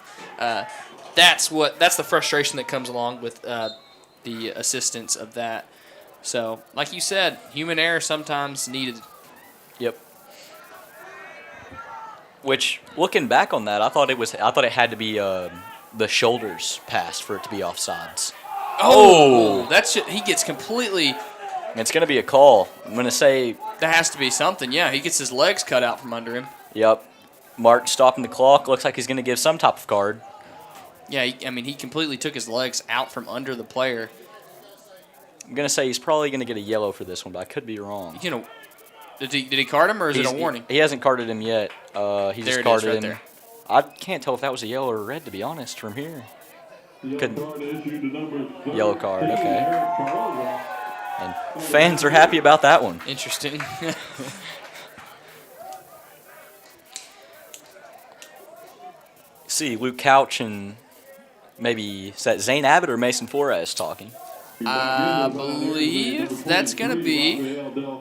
that's the frustration that comes along with the assistance of that. So, like you said, human error sometimes needed. Yep. Which, looking back on that, I thought it had to be the shoulders pass for it to be offsides. Oh, he gets completely. It's going to be a call. I'm going to say that has to be something. Yeah, he gets his legs cut out from under him. Yep. Mark stopping the clock. Looks like he's going to give some type of card. Yeah, he completely took his legs out from under the player. I'm going to say he's probably going to get a yellow for this one, but I could be wrong. You know, did he card him, or is it a warning? He hasn't carded him yet. He just carded him. There. I can't tell if that was a yellow or a red, to be honest, from here. Couldn't. Yellow card, okay. And fans are happy about that one. Interesting. See, Luke Couch and maybe, is that Zane Abbott or Mason Flores talking? I believe that's going to be. I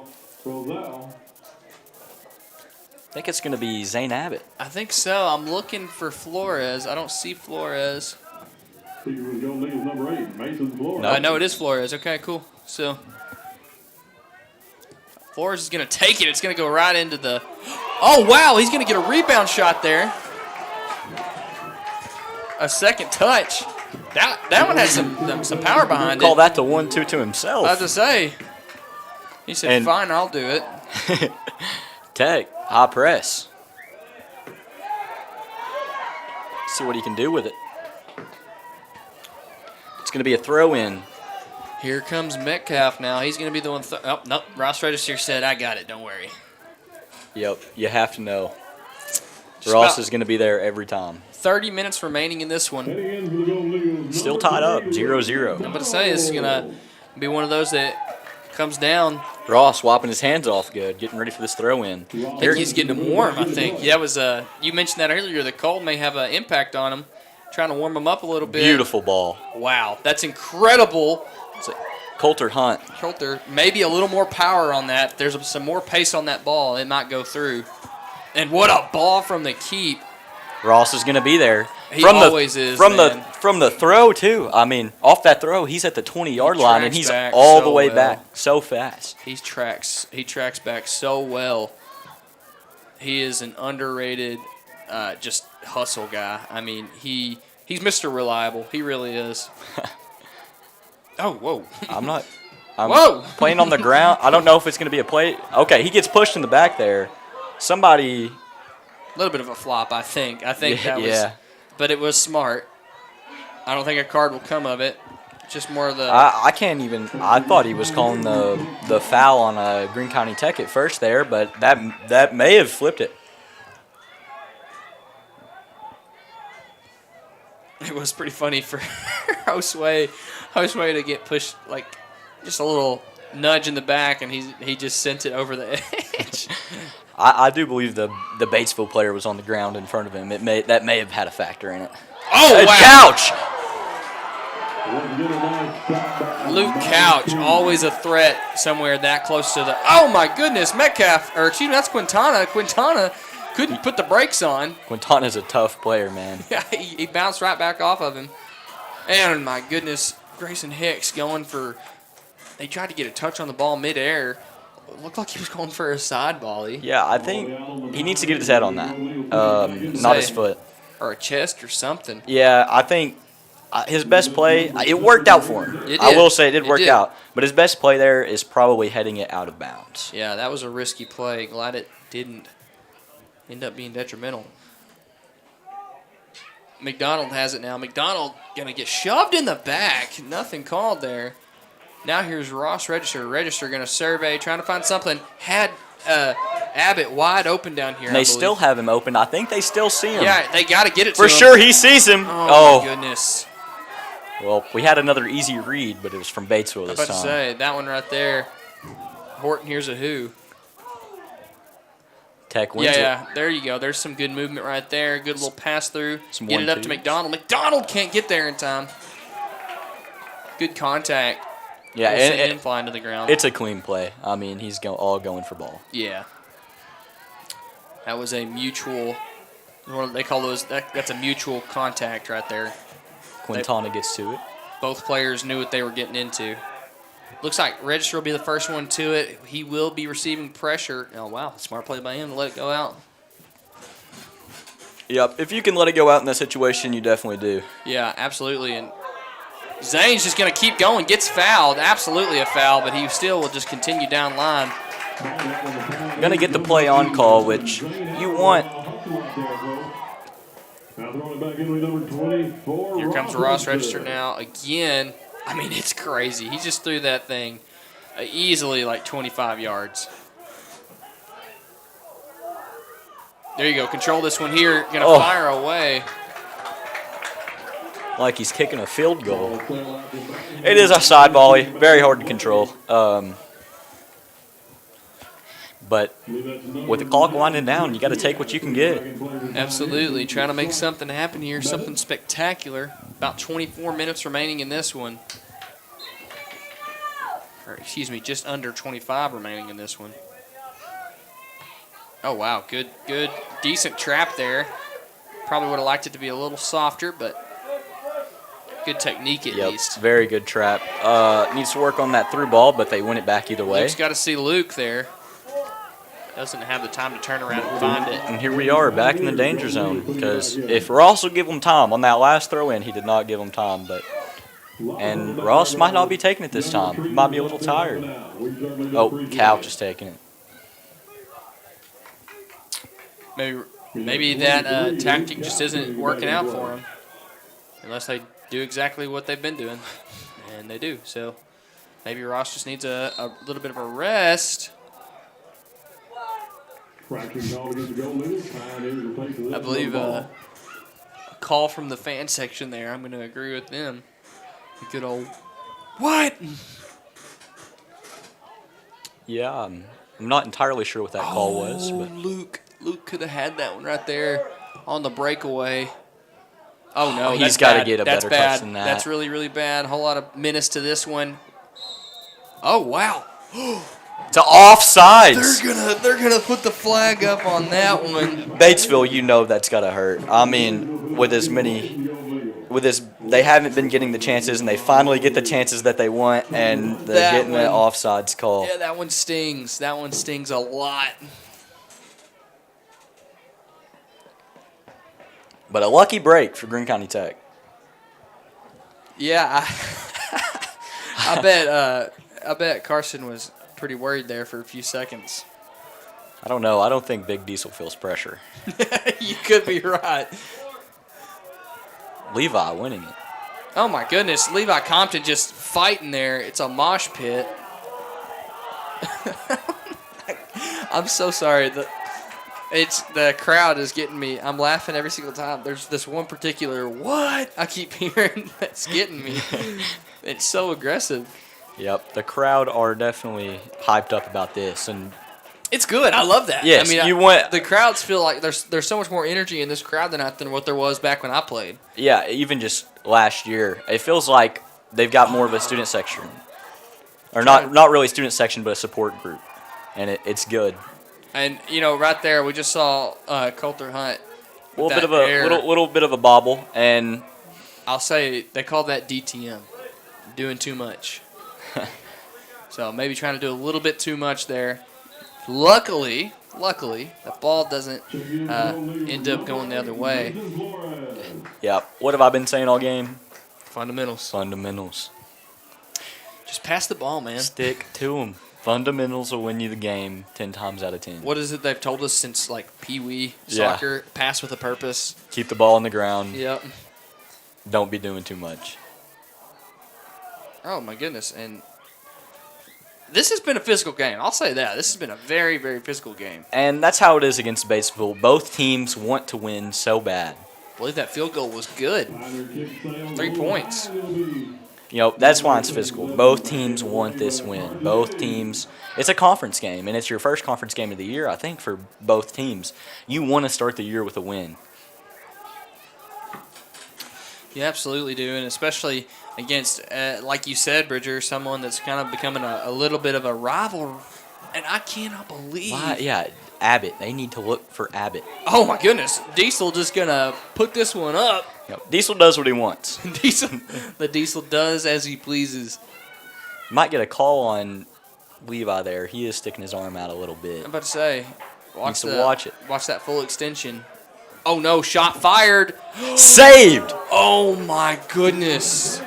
think it's going to be Zane Abbott. I think so. I'm looking for Flores. I don't see Flores. No, no, it is Flores. Okay, cool. So Flores is going to take it. It's going to go right into the. Oh wow! He's going to get a rebound shot there. A second touch. That one has some power behind it. Call that the 1-2 to himself. I was to say. He said, "Fine, I'll do it." Tech, high press. See what he can do with it. It's going to be a throw-in. Here comes Metcalf now. He's going to be the one. Oh, nope. Ross Register said, "I got it. Don't worry." Yep, you have to know. Ross is going to be there every time. 30 minutes remaining in this one. Still tied up, 0-0. I'm going to say this is going to be one of those that comes down. Ross wiping his hands off good, getting ready for this throw-in. I think he's getting him warm, I think. Yeah, you mentioned that earlier. The cold may have an impact on him, trying to warm him up a little bit. Beautiful ball. Wow, that's incredible. Coulter Hunt. Coulter, maybe a little more power on that. If there's some more pace on that ball, it might go through. And what a ball from the keep. Ross is going to be there. He always is, from man. From the throw, too. I mean, off that throw, he's at the 20-yard line, and he's all the way back so fast. He tracks back so well. He is an underrated just hustle guy. I mean, he's Mr. Reliable. He really is. Oh, whoa. I'm whoa. playing on the ground. I don't know if it's going to be a play. Okay, he gets pushed in the back there. Somebody. A little bit of a flop, I think. That was. But it was smart. I don't think a card will come of it. Just more of the. I can't even. I thought he was calling the foul on Greene County Tech at first there, but that may have flipped it. It was pretty funny for Josue to get pushed, like, just a little nudge in the back, and he just sent it over the edge. I do believe the Batesville player was on the ground in front of him. That may have had a factor in it. Oh, wow. Couch! Luke Couch, always a threat somewhere that close to the. Oh, my goodness. Metcalf, or excuse me, that's Quintana. Quintana Couldn't put the brakes on. Quintana's a tough player, man. Yeah, he bounced right back off of him. And my goodness, Grayson Hicks going for. They tried to get a touch on the ball midair. It looked like he was going for a side volley. Yeah, I think he needs to get his head on that, not his foot. Or a chest or something. Yeah, I think his best play, it worked out for him. It I did. will say it did It work did. out. But his best play there is probably heading it out of bounds. Yeah, that was a risky play. Glad it didn't end up being detrimental. McDonald has it now. McDonald going to get shoved in the back. Nothing called there. Now here's Ross Register. Register going to survey, trying to find something. Had Abbott wide open down here. And they still have him open. I think they still see him. Yeah, they got to get it to For him. sure he sees him. Oh, my goodness. Well, we had another easy read, but it was from Batesville this I was about time. to say, that one right there. Horton, here's a who. Tech wins it. Yeah, there you go. There's some good movement right there. Good little pass through. Some Get it up to 1-2s. McDonald. McDonald can't get there in time. Good contact. Yeah, We'll send and him flying to the ground. it's a clean play. I mean, he's all going for ball. Yeah. That was a mutual. What do they call those? That's a mutual contact right there. Quintana gets to it. Both players knew what they were getting into. Looks like Register will be the first one to it. He will be receiving pressure. Oh, wow. Smart play by him to let it go out. Yep, if you can let it go out in that situation, you definitely do. Yeah, absolutely. And Zane's just going to keep going. Gets fouled. Absolutely a foul, but he still will just continue down line. Going to get the play on call, which you want. Here comes Ross Register now again. I mean, it's crazy. He just threw that thing easily like 25 yards. There you go. Control this one here. Going to fire away. Like he's kicking a field goal. It is a side volley. Very hard to control. But with the clock winding down, you got to take what you can get. Absolutely. Trying to make something happen here. Something spectacular. About 24 minutes remaining in this one. Or, excuse me, just under 25 remaining in this one. Oh, wow. Good, decent trap there. Probably would have liked it to be a little softer, but good technique at least. Very good trap. Needs to work on that through ball, but they win it back either way. Luke's got to see Luke there. Doesn't have the time to turn around and find it. And here we are back in the danger zone. Because if Ross will give him time on that last throw-in, he did not give him time. And Ross might not be taking it this time. He might be a little tired. Oh, Couch is taking it. Maybe that tactic just isn't working out for him. Unless they do exactly what they've been doing. And they do. So maybe Ross just needs a little bit of a rest. I believe a call from the fan section there. I'm going to agree with them. The good old, what? Yeah, I'm not entirely sure what that call was. But Luke could have had that one right there on the breakaway. Oh, no. He's got to get a better touch than that. That's really, really bad. A whole lot of menace to this one. Oh, wow. To offsides. They're gonna put the flag up on that one. Batesville, you know that's gotta hurt. I mean, they haven't been getting the chances, and they finally get the chances that they want, and they're getting that offsides call. Yeah, that one stings. That one stings a lot. But a lucky break for Greene County Tech. Yeah, I bet Carson was pretty worried there for a few seconds. I don't know. I don't think Big Diesel feels pressure. You could be right. Levi winning it. Oh, my goodness. Levi Compton just fighting there. It's a mosh pit. I'm so sorry. The crowd is getting me. I'm laughing every single time. There's this one particular what I keep hearing that's getting me. It's so aggressive. Yep, the crowd are definitely hyped up about this, and it's good. I love that. Yes, I mean, the crowds feel like there's so much more energy in this crowd than what there was back when I played. Yeah, even just last year, it feels like they've got more of a student section, or not really student section, but a support group, and it's good. And, right there, we just saw Coulter Hunt. A little bit of a bobble, and I'll say they call that DTM, doing too much. So maybe trying to do a little bit too much there. Luckily, the ball doesn't end up going the other way. yeah. What have I been saying all game? Fundamentals. Just pass the ball, man. Stick to them. Fundamentals will win you the game 10 times out of 10. What is it they've told us since, Pee-wee soccer? Pass with a purpose. Keep the ball on the ground. Yep. Don't be doing too much. Oh, my goodness. And this has been a physical game. I'll say that. This has been a very, very physical game. And that's how it is against Batesville. Both teams want to win so bad. I believe that field goal was good. 3 points. That's why it's physical. Both teams want this win. Both teams. It's a conference game, and it's your first conference game of the year, I think, for both teams. You want to start the year with a win. You absolutely do, and especially against, like you said, Bridger, someone that's kind of becoming a little bit of a rival. And I cannot believe. Why? Yeah, Abbott. They need to look for Abbott. Oh, my goodness. Diesel just going to put this one up. Diesel does what he wants. The Diesel does as he pleases. Might get a call on Levi there. He is sticking his arm out a little bit. I'm about to say, watch it. Watch that full extension. Oh, no, shot fired. Saved! Oh, my goodness.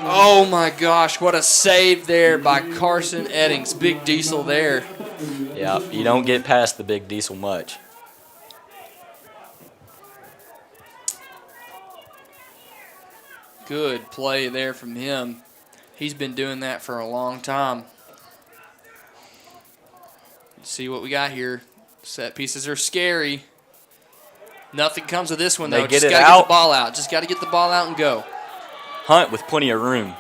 Oh, my gosh, what a save there by Carson Eddings. Big Diesel there. Yeah, you don't get past the big Diesel much. Good play there from him. He's been doing that for a long time. Let's see what we got here. Set pieces are scary. Nothing comes of this one, though. Just got to get the ball out. Just got to get the ball out and go. Hunt with plenty of room.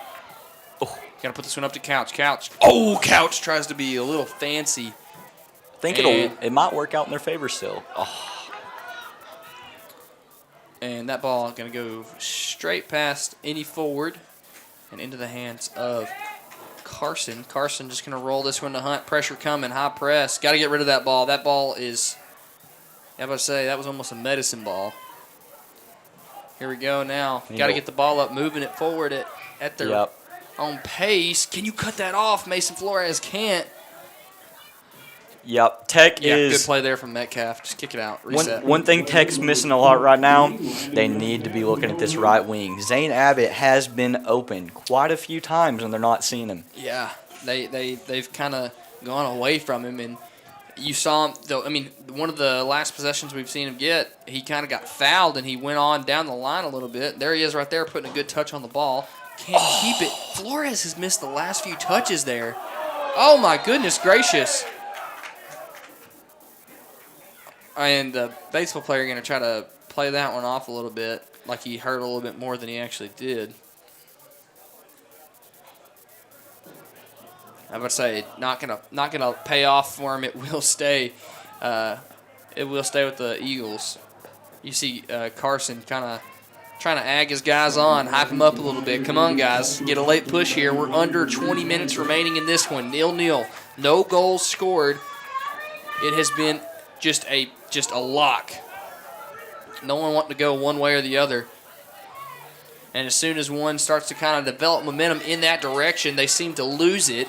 Oh, got to put this one up to Couch. Couch. Oh, Couch tries to be a little fancy. I think it might work out in their favor still. Oh. And that ball going to go straight past any forward and into the hands of Carson. Carson just going to roll this one to Hunt. Pressure coming, high press. Got to get rid of that ball. That ball is, I was about to say, that was almost a medicine ball. Here we go now. Got to get the ball up, moving it forward at their own pace. Can you cut that off? Mason Flores can't. Yep, Tech is... good play there from Metcalf. Just kick it out. Reset. One thing Tech's missing a lot right now, they need to be looking at this right wing. Zane Abbott has been open quite a few times and they're not seeing him. Yeah, they've kind of gone away from him. And you saw him, though. I mean, one of the last possessions we've seen him get, he kind of got fouled and he went on down the line a little bit. There he is right there putting a good touch on the ball. Can't keep it. Flores has missed the last few touches there. Oh, my goodness gracious. And the Batesville player going to try to play that one off a little bit, like he hurt a little bit more than he actually did. I would say not gonna pay off for him. It will stay. It will stay with the Eagles. You see Carson kind of trying to ag his guys on, hype them up a little bit. Come on, guys, get a late push here. We're under 20 minutes remaining in this one. 0-0. No goals scored. It has been just a lock. No one wanting to go one way or the other. And as soon as one starts to kind of develop momentum in that direction, they seem to lose it.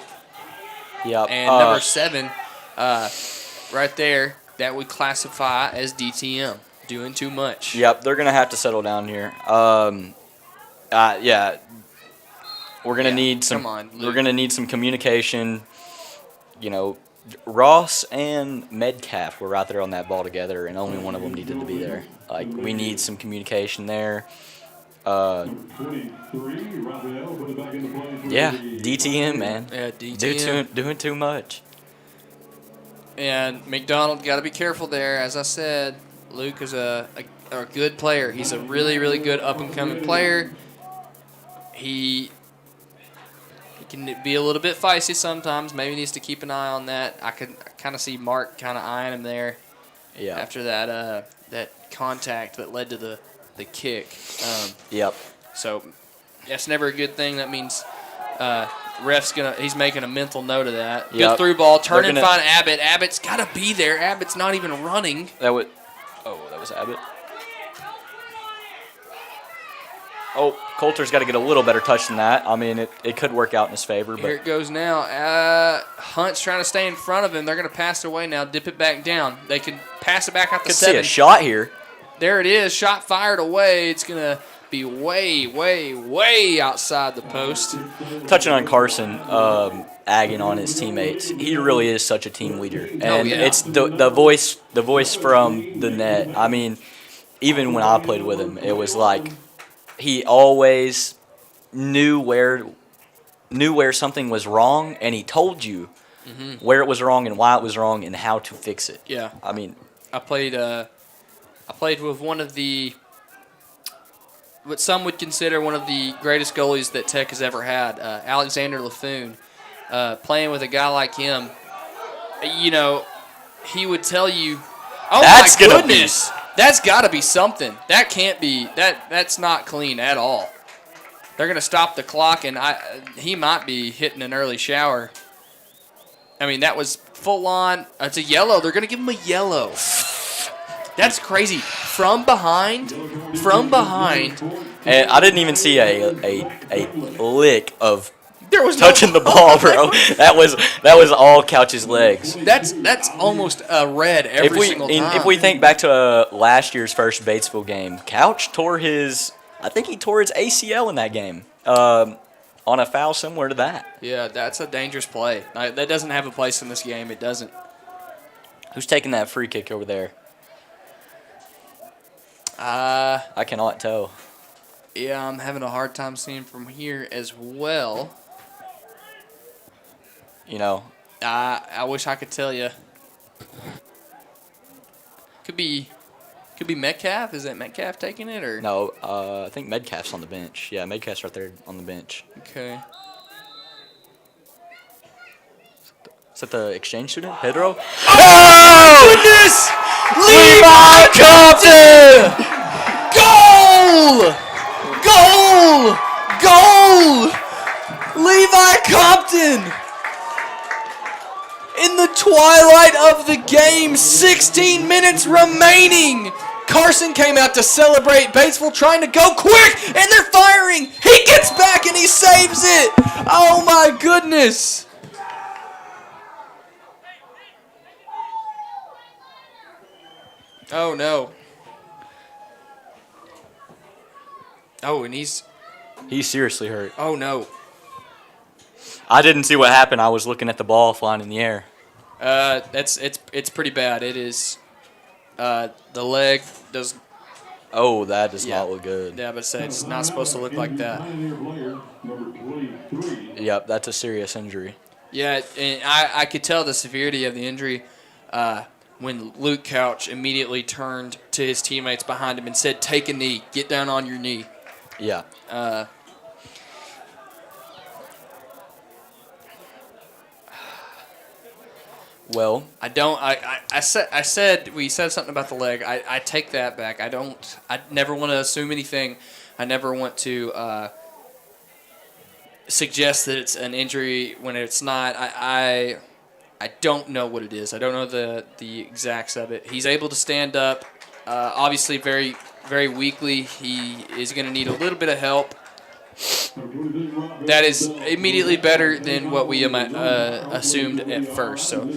Yep. And number 7, right there, that would classify as DTM, doing too much. Yep, they're gonna have to settle down here. Yeah, we're gonna need some. Come on, Luke. We're gonna need some communication. You know, Ross and Metcalf were right there on that ball together, and only one of them needed to be there. Like, we need some communication there. Yeah, DTM, man. Yeah, DTM. Doing too much. And McDonald got to be careful there. As I said, Luke is a good player. He's a really, really good up-and-coming player. He can be a little bit feisty sometimes. Maybe needs to keep an eye on that. I kind of see Mark kind of eyeing him there. Yeah. After that that contact that led to the kick. Yep. So that's never a good thing. That means he's making a mental note of that. Good Yep. through ball. Turn and They're gonna- find Abbott. Abbott's got to be there. Abbott's not even running. That was Abbott. Oh, Coulter's got to get a little better touch than that. I mean, it could work out in his favor, Here but it goes now. Hunt's trying to stay in front of him. They're going to pass it away now. Dip it back down. They can pass it back out to could see 7. a shot here. There it is. Shot fired away. It's going to be way, way, way outside the post. Touching on Carson, agging on his teammates, he really is such a team leader, and yeah. it's the voice from the net. I mean, even when I played with him, it was like he always knew where something was wrong, and he told you where it was wrong and why it was wrong and how to fix it. Yeah. I mean, I played with one of what some would consider one of the greatest goalies that Tech has ever had, Alexander Laffoon. Playing with a guy like him, he would tell you, "Oh That's my gonna goodness, that's got to be something. That can't be that's not clean at all." They're gonna stop the clock, and he might be hitting an early shower. I mean, that was full on. It's a yellow. They're gonna give him a yellow. That's crazy. From behind. and I didn't even see a lick of There was touching the ball, bro. That was all Couch's legs. That's almost a red every single time. If we think back to last year's first Batesville game, Couch tore his ACL in that game on a foul similar to that. Yeah, that's a dangerous play. That doesn't have a place in this game. It doesn't. Who's taking that free kick over there? I cannot tell. Yeah, I'm having a hard time seeing from here as well. I wish I could tell you. Could be Metcalf. Is that Metcalf taking it or No, I think Metcalf's on the bench. Yeah, Metcalf's right there on the bench. Okay. Is that the exchange student, Pedro? Oh goodness! Levi Compton! Goal! Levi Compton! In the twilight of the game, 16 minutes remaining. Carson came out to celebrate. Batesville trying to go quick, and they're firing. He gets back and he saves it. Oh my goodness. Oh no. Oh, and he's seriously hurt. oh no. I didn't see what happened. I was looking at the ball flying in the air. It's pretty bad. It is. The leg does. Oh, that does Yeah. not look good. Yeah, but say it's not supposed to look like that. Pioneer player, number 23. Yep, that's a serious injury. Yeah, and I could tell the severity of the injury when Luke Couch immediately turned to his teammates behind him and said, "Take a knee. Get down on your knee." Yeah. Well, I said we said something about the leg. I take that back. I never want to assume anything. I never want to suggest that it's an injury when it's not. I don't know what it is. I don't know the exacts of it. He's able to stand up. Obviously, very very weakly. He is going to need a little bit of help. That is immediately better than what we assumed at first. So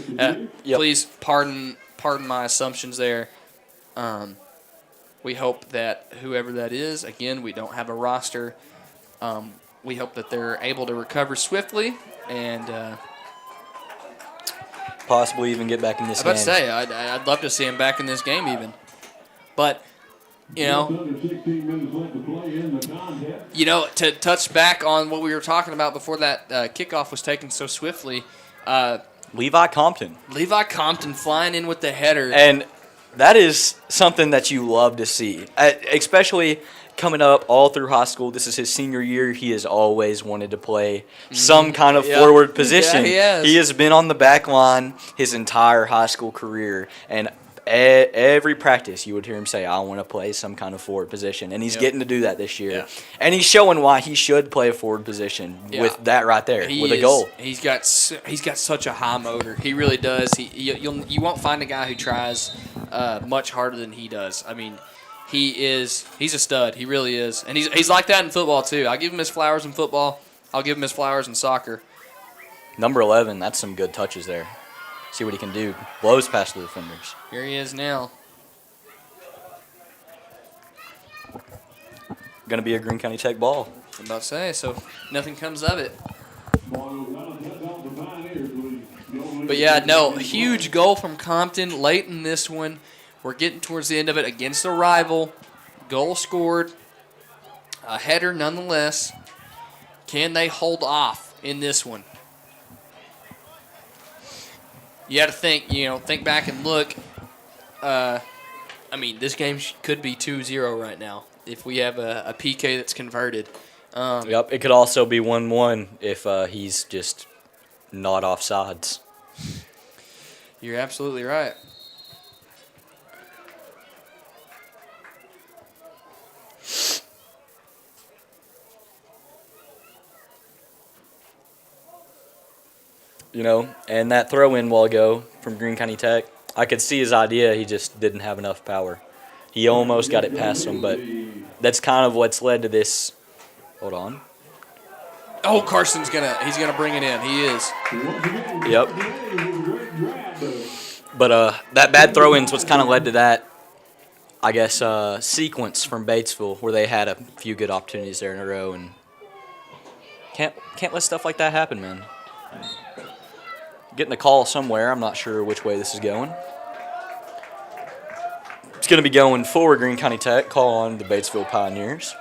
please pardon my assumptions there. We hope that whoever that is, again, we don't have a roster. We hope that they're able to recover swiftly and possibly even get back in this I was game. about to say, I'd love to see him back in this game even. But, Under 16 minutes left to play in the contest. To touch back on what we were talking about before that kickoff was taken so swiftly, Levi Compton. Levi Compton flying in with the header. And that is something that you love to see, especially coming up all through high school. This is his senior year. He has always wanted to play some kind of forward position. Yeah, he has. He has been on the back line his entire high school career. And Every practice, you would hear him say, I want to play some kind of forward position. And he's getting to do that this year. Yeah. And he's showing why he should play a forward position with that right there, with a goal. He's got such a high motor. He really does. You won't find a guy who tries much harder than he does. I mean, he's a stud. He really is. And he's like that in football, too. I give him his flowers in football. I'll give him his flowers in soccer. Number 11, that's some good touches there. See what he can do. Blows past the defenders. Here he is now. Going to be a Greene County Tech ball. I'm about to say, so nothing comes of it. But yeah, no, huge goal from Compton late in this one. We're getting towards the end of it against a rival. Goal scored. A header nonetheless. Can they hold off in this one? You got to think back and look. I mean, this game could be 2-0 right now if we have a PK that's converted. Yep, it could also be 1-1 if he's just not offsides. You're absolutely right. And that throw-in while ago from Greene County Tech, I could see his idea. He just didn't have enough power. He almost got it past him, but that's kind of what's led to this. Hold on. Oh, Carson's he's gonna bring it in. He is. Yep. But that bad throw-in's what's kind of led to that, I guess, sequence from Batesville where they had a few good opportunities there in a row, and can't let stuff like that happen, man. Getting a call somewhere. I'm not sure which way this is going. It's going to be going for Greene County Tech. Call on the Batesville Pioneers.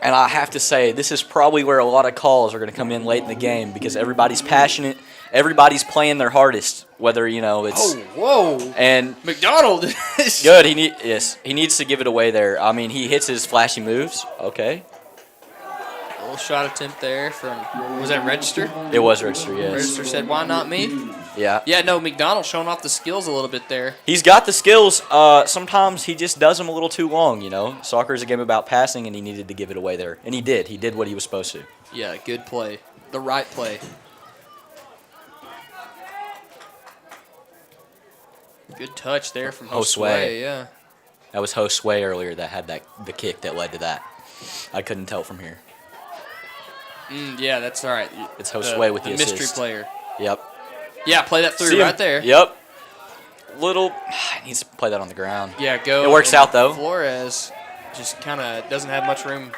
And I have to say, this is probably where a lot of calls are going to come in late in the game because everybody's passionate. Everybody's playing their hardest, whether, it's... Oh, whoa. And... McDonald. Good. He needs to give it away there. I mean, he hits his flashy moves. Okay. A little shot attempt there from... Was that register? It was register, yes. Register said, why not me? Yeah. Yeah, no, McDonald showing off the skills a little bit there. He's got the skills. Sometimes he just does them a little too long, Soccer is a game about passing, and he needed to give it away there. And he did. He did what he was supposed to. Yeah, good play. The right play. Good touch there from Josue, yeah. That was Josue earlier that had the kick that led to that. I couldn't tell from here. Yeah, that's all right. It's Josue with the assist. mystery player. Yep. Yeah, play that through right there. Yep. He needs to play that on the ground. Yeah, go. It works out, though. Flores just kind of doesn't have much room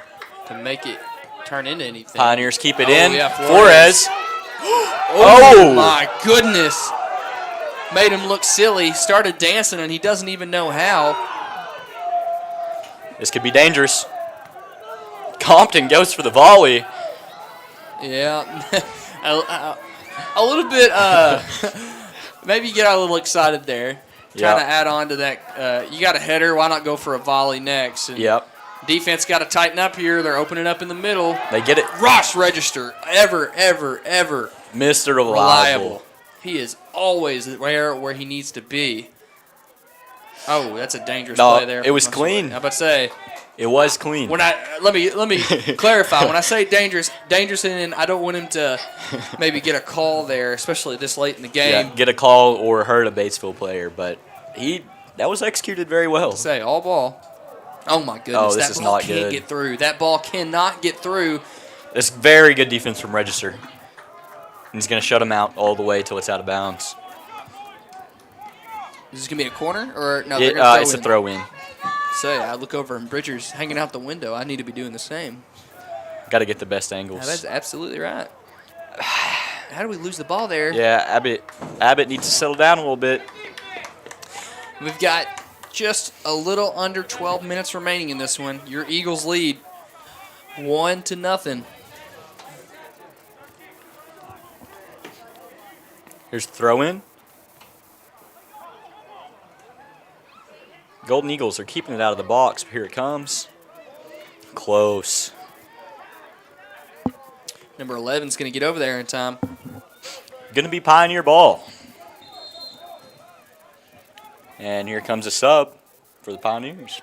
to make it turn into anything. Pioneers keep it in. Yeah, Flores. Oh, my goodness. Made him look silly. Started dancing, and he doesn't even know how. This could be dangerous. Compton goes for the volley. Yeah. A little bit, maybe you get a little excited there. Trying to add on to that. You got a header. Why not go for a volley next? And yep. Defense got to tighten up here. They're opening up in the middle. They get it. Ross Register, ever. Mr. Reliable. He is always where he needs to be. Oh, that's a dangerous play there. It was clean. How about say? It was clean. Let me clarify. When I say dangerous, and I don't want him to maybe get a call there, especially this late in the game. Yeah, get a call or hurt a Batesville player, but that was executed very well. Say all ball. Oh my goodness! Oh, this is not good. That ball can't get through. That ball cannot get through. It's very good defense from Register. He's going to shut him out all the way till it's out of bounds. Is this going to be a corner or no? It's a throw in. Say, I look over and Bridger's hanging out the window. I need to be doing the same. Got to get the best angles. Yeah, that's absolutely right. How do we lose the ball there? Yeah, Abbott needs to settle down a little bit. We've got just a little under 12 minutes remaining in this one. Your Eagles lead 1-0. Here's the throw in. Golden Eagles are keeping it out of the box, but here it comes. Close. Number 11's going to get over there in time. Going to be Pioneer ball. And here comes a sub for the Pioneers.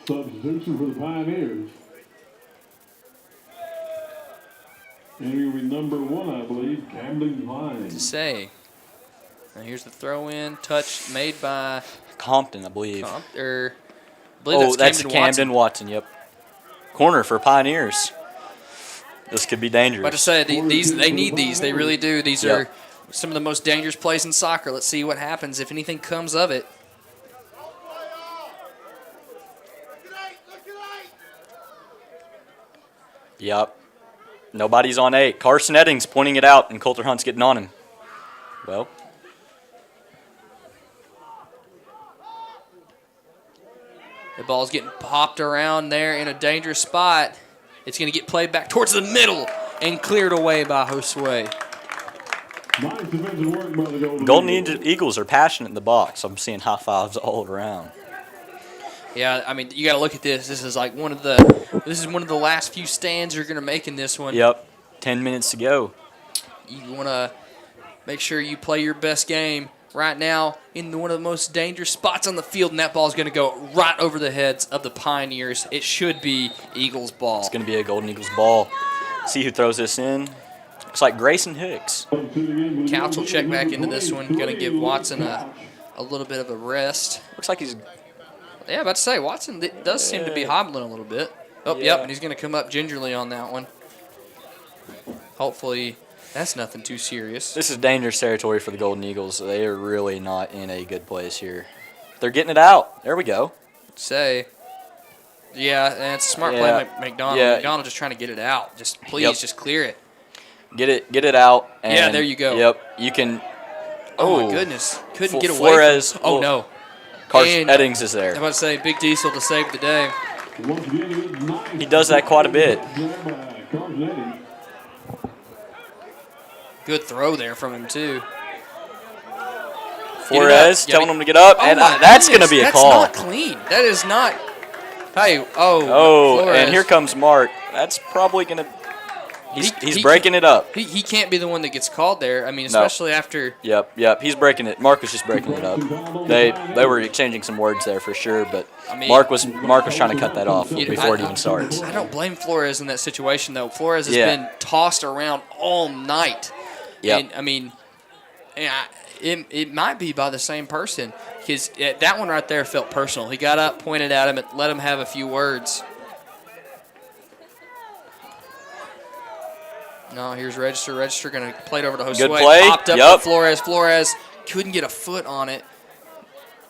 Substitution for the Pioneers. Entering with number 1, I believe, Camden Vine. To say. Now here's the throw-in touch made by Compton, I believe. I believe that's Camden Camden Watson. Yep. Corner for Pioneers. This could be dangerous. But to say they need these. They really do. These Yep. are some of the most dangerous plays in soccer. Let's see what happens if anything comes of it. Yep. Nobody's on 8. Carson Eddings pointing it out, and Coulter Hunt's getting on him. Well. The ball's getting popped around there in a dangerous spot. It's going to get played back towards the middle and cleared away by Josue. Nice defensive work by the Golden Eagles are passionate in the box. I'm seeing high fives all around. Yeah, I mean, you got to look at this. This is one of the last few stands you're going to make in this one. Yep. 10 minutes to go. You want to make sure you play your best game right now in one of the most dangerous spots on the field, and that ball is going to go right over the heads of the Pioneers. It should be Eagles ball. It's going to be a Golden Eagles ball. See who throws this in. Looks like Grayson Hicks. Couch will check back into this one. Going to give Watson a little bit of a rest. Looks like he's... Yeah, about to say, Watson does seem to be hobbling a little bit. Oh, Yeah. yep, and he's going to come up gingerly on that one. Hopefully, that's nothing too serious. This is dangerous territory for the Golden Eagles. They are really not in a good place here. They're getting it out. There we go. Say, yeah, and it's a smart Yeah. play by McDonald. Yeah. McDonald just trying to get it out. Just please, just clear it. Get it out. And Yeah, there you go. Yep, you can... Oh, my goodness. Couldn't get away. Flores. Oh, no. Carson And- Eddings is I was there. about to say, Big Diesel to save the day. He does that quite a bit. Good throw there from him, too. Flores Yeah, telling but- him to get up, Oh, and my that's going to goodness, be a call. That's not clean. That is not. Hey, Oh, Flores. and here comes Mark. That's probably going to... He's He- breaking it up. He can't be the one that gets called there. I mean, especially after. Yep. He's breaking it. Mark was just breaking it up. They were exchanging some words there for sure, but I mean- Mark was trying to cut that off before it even starts. I don't blame Flores in that situation, though. Flores has Yeah. been tossed around all night. Yep. And, I mean, it might be by the same person because that one right there felt personal. He got up, pointed at him, and let him have a few words. No, here's Register. Register going to play it over to Josue. Good play. Popped up Yep. to Flores. Flores couldn't get a foot on it.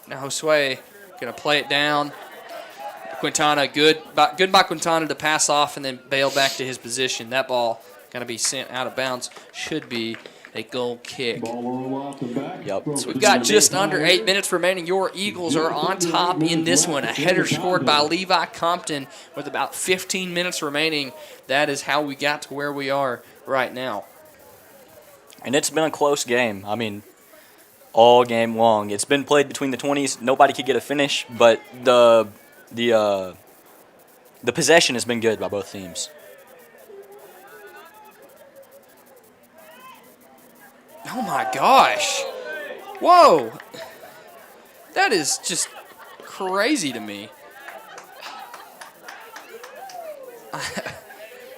Now Josue going to play it down. Quintana, good by Quintana to pass off and then bail back to his position. That ball going to be sent out of bounds. Should be a goal kick. Yep. So we've got just under 8 minutes remaining. Your Eagles are on top in this one. A header scored by Levi Compton with about 15 minutes remaining. That is how we got to where we are right now. And it's been a close game. I mean, all game long. It's been played between the 20s. Nobody could get a finish, but the possession has been good by both teams. Oh my gosh. Whoa. That is just crazy to me.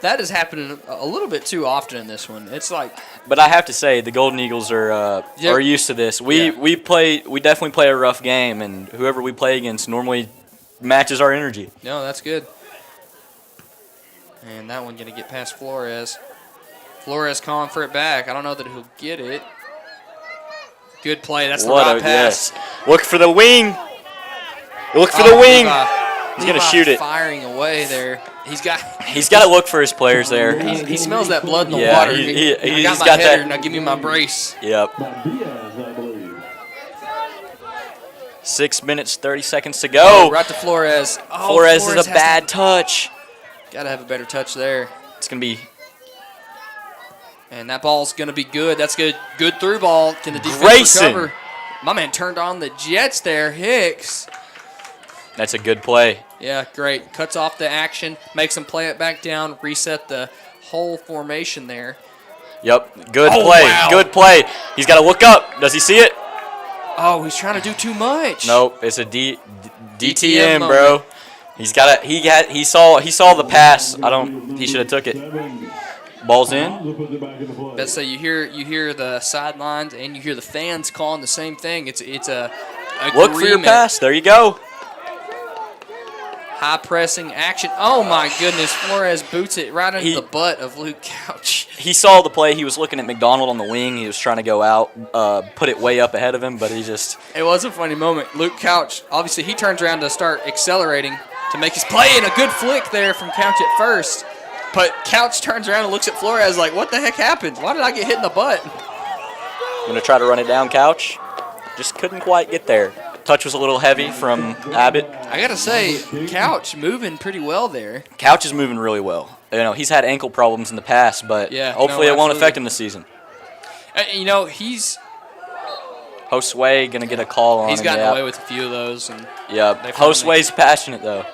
That is happening a little bit too often in this one. It's like, But I have to say, the Golden Eagles are used to this. We definitely play a rough game, and whoever we play against normally matches our energy. no, that's good. And that one going to get past Flores. Flores calling for it back. I don't know that he'll get it. Good play. That's the right pass. Yes. Look for the wing. Look for the wing. He's going to shoot it. Firing away there. He's got to look for his players there. he smells that blood in the Yeah, water. he's I got my got header. that- Now give me my brace. Yep. 6 minutes, 30 seconds to go. Right to Flores. Oh, Flores is has a bad touch. Got to have a better touch there. It's going to be And that ball's going to be good. That's good. Good through ball. Can the defense Grayson. recover? My man turned on the Jets there. Hicks. That's a good play. Yeah, great. Cuts off the action. Makes them play it back down. Reset the whole formation there. Yep. Good Oh, play. wow. Good play. He's got to look up. Does he see it? Oh, he's trying to do too much. Nope. It's a DTM, moment. bro. He saw the pass. He should have took it. Ball's in. Let's say you hear the sidelines and you hear the fans calling the same thing. It's a Look for your agreement. pass. There you go. High pressing action. Oh my goodness! Flores boots it right into the butt of Luke Couch. He saw the play. He was looking at McDonald on the wing. He was trying to go out, put it way up ahead of him, but he just. It was a funny moment. Luke Couch, obviously, he turns around to start accelerating to make his play, and a good flick there from Couch at first. But Couch turns around and looks at Flores like, what the heck happened? Why did I get hit in the butt? Going to try to run it down, Couch. Just couldn't quite get there. Touch was a little heavy from Abbott. I got to say, Couch moving pretty well there. Couch is moving really well. You know, he's had ankle problems in the past, but hopefully it won't affect him this season. You know, he's Josue going to get a call on him. He's gotten away with a few of those. And yeah, Josue's passionate, though.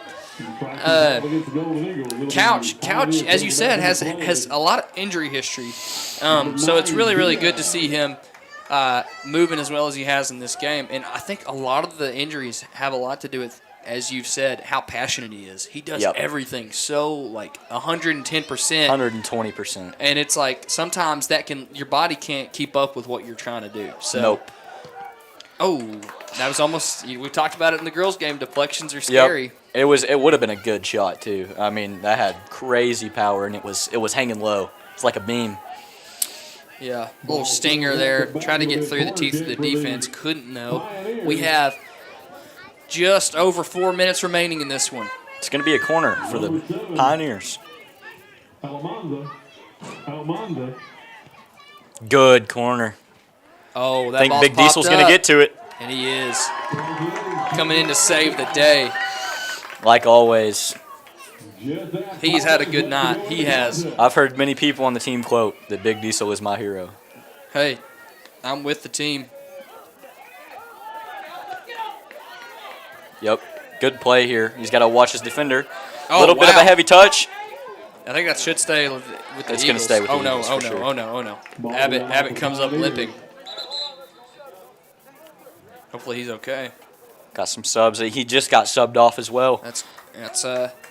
Couch, as you said, has a lot of injury history. So it's really, really good to see him moving as well as he has in this game. And I think a lot of the injuries have a lot to do with, as you've said, how passionate he is. He does everything so, like, 110%. 120%. And it's like sometimes your body can't keep up with what you're trying to do. So. Nope. Oh, that was almost. We talked about it in the girls' game. Deflections are scary. Yep. It would have been a good shot too. I mean, that had crazy power, and it was hanging low. It's like a beam. Yeah, a little stinger there. Tried to get through the teeth of the defense. Couldn't though. We have just over 4 minutes remaining in this one. It's going to be a corner for the Pioneers. Good corner. Oh, that I think ball's Big Diesel's going to get to it. And he is. Coming in to save the day. Like always. He's had a good night. He has. I've heard many people on the team quote that Big Diesel is my hero. Hey, I'm with the team. Yep. Good play here. He's got to watch his defender. Oh, a little bit of a heavy touch. I think that should stay with the Eagles. It's going to stay with the Eagles. Eagles. Oh no. Abbott comes up limping. Hopefully he's okay. Got some subs. He just got subbed off as well. That's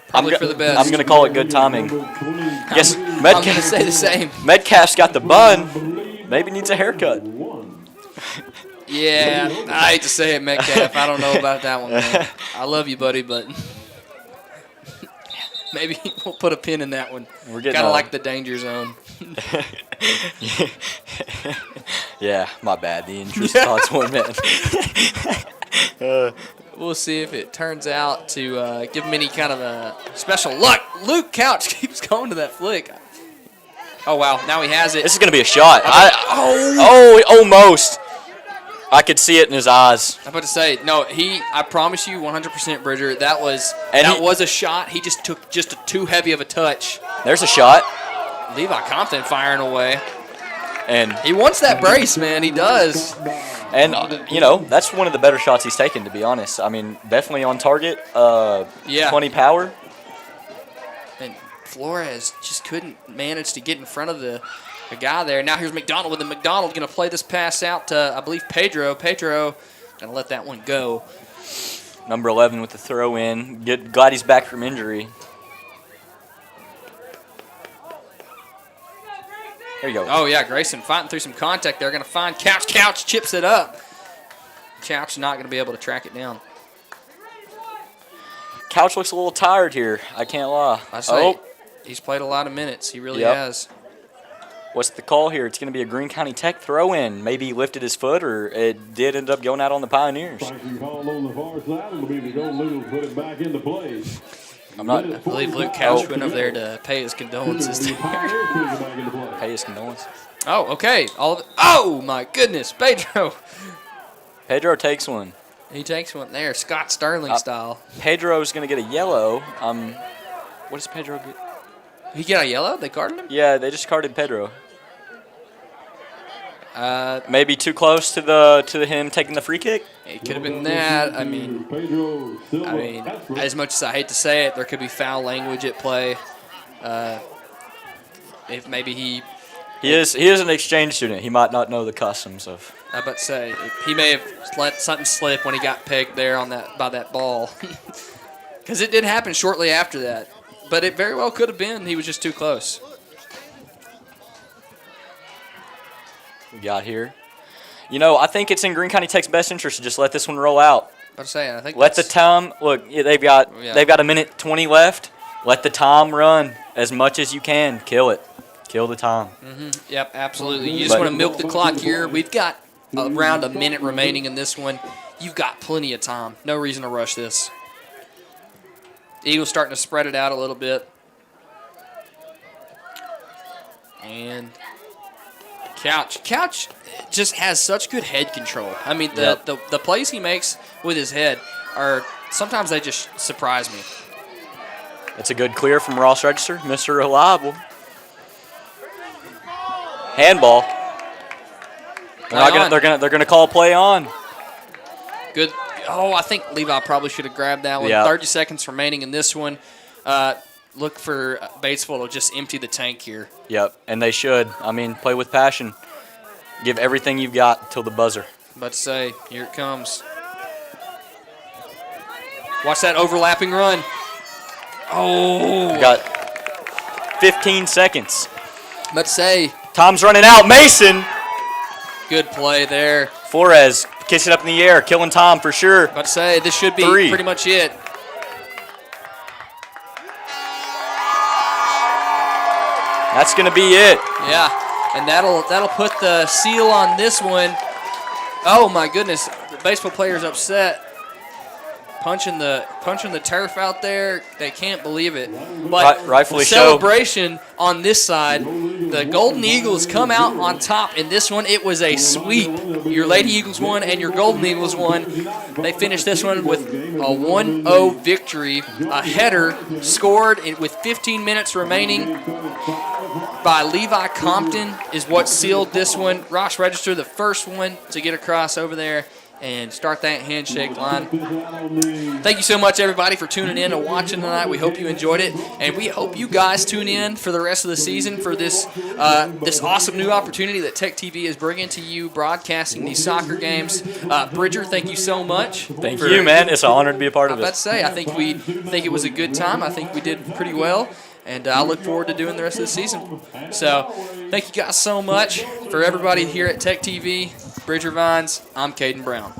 probably for the best. I'm going to call it good timing. Yes, I'm going to say the same. Metcalf's got the bun. Maybe needs a haircut. Yeah, I hate to say it, Metcalf. I don't know about that one, man. I love you, buddy, but maybe we'll put a pin in that one. We're getting kind of like the danger zone. Yeah, my bad. The interest thoughts 1 minute. We'll see if it turns out to give him any kind of a special luck. Luke Couch keeps going to that flick. Oh, wow. Now he has it. This is going to be a shot. Almost. I could see it in his eyes. I'm about to say, no, I promise you 100%, Bridger, that was a shot. He just took too heavy of a touch. There's a shot. Levi Compton firing away. And he wants that brace, man. He does. And, that's one of the better shots he's taken, to be honest. I mean, definitely on target. 20 power. And Flores just couldn't manage to get in front of the guy there. Now here's McDonald with the McDonald going to play this pass out to, I believe, Pedro. Pedro going to let that one go. Number 11 with the throw in. Glad he's back from injury. There you go. Oh, yeah, Grayson fighting through some contact there. Going to find Couch. Couch chips it up. Couch not going to be able to track it down. Couch looks a little tired here. I can't lie. He's played a lot of minutes. He really has. What's the call here? It's going to be a Greene County Tech throw-in. Maybe he lifted his foot, or it did end up going out on the Pioneers. I believe Luke Couch went over there to pay his condolences. Pay his condolences. Oh, okay. Oh, my goodness. Pedro. Pedro takes one. He takes one there, Scott Sterling style. Pedro's going to get a yellow. What does Pedro get? He got a yellow? They carded him? Yeah, they just carded Pedro. Maybe too close to him taking the free kick? It could have been that. I mean, as much as I hate to say it, there could be foul language at play. If maybe he He is an exchange student. He might not know the customs of. I about to say he may have let something slip when he got pegged there on by that ball, because it did happen shortly after that. But it very well could have been he was just too close. We got here. I think it's in Greene County Tech's best interest to just let this one roll out. About to say, I think let the time look. They've got a minute 20 left. Let the time run as much as you can. Kill it. Kill the time. Mm-hmm. Yep, absolutely. You just want to milk the clock here. We've got around a minute remaining in this one. You've got plenty of time. No reason to rush this. Eagles starting to spread it out a little bit. And Couch just has such good head control. I mean, the plays he makes with his head are sometimes they just surprise me. It's a good clear from Ross Register, Mr. Reliable. Handball. They're gonna call play on. Good. Oh, I think Levi probably should have grabbed that one. Yeah. 30 seconds remaining in this one. Look for Batesville to just empty the tank here. Yep, and they should. I mean, play with passion. Give everything you've got till the buzzer. About to say, here it comes. Watch that overlapping run. Oh. We got 15 seconds. About to say. Time's running out. Mason. Good play there. Flores kicks it up in the air, killing time for sure. About to say, this should be pretty much it. That's going to be it. Yeah, and that'll put the seal on this one. Oh my goodness, the baseball player's upset. Punching the turf out there. They can't believe it. But rightfully celebration on this side. The Golden Eagles come out on top in this one. It was a sweep. Your Lady Eagles won and your Golden Eagles won. They finished this one with a 1-0 victory. A header scored with 15 minutes remaining by Levi Compton is what sealed this one. Ross Register, the first one to get across over there and start that handshake line. Thank you so much, everybody, for tuning in and watching tonight. We hope you enjoyed it, and we hope you guys tune in for the rest of the season for this this awesome new opportunity that Tech TV is bringing to you, broadcasting these soccer games. Bridger, thank you so much. Thank you, man. It's an honor to be a part of it. I was about to say, I think it was a good time. I think we did pretty well. And I look forward to doing the rest of the season. So thank you guys so much. For everybody here at Tech TV, Bridger Vines, I'm Caden Brown.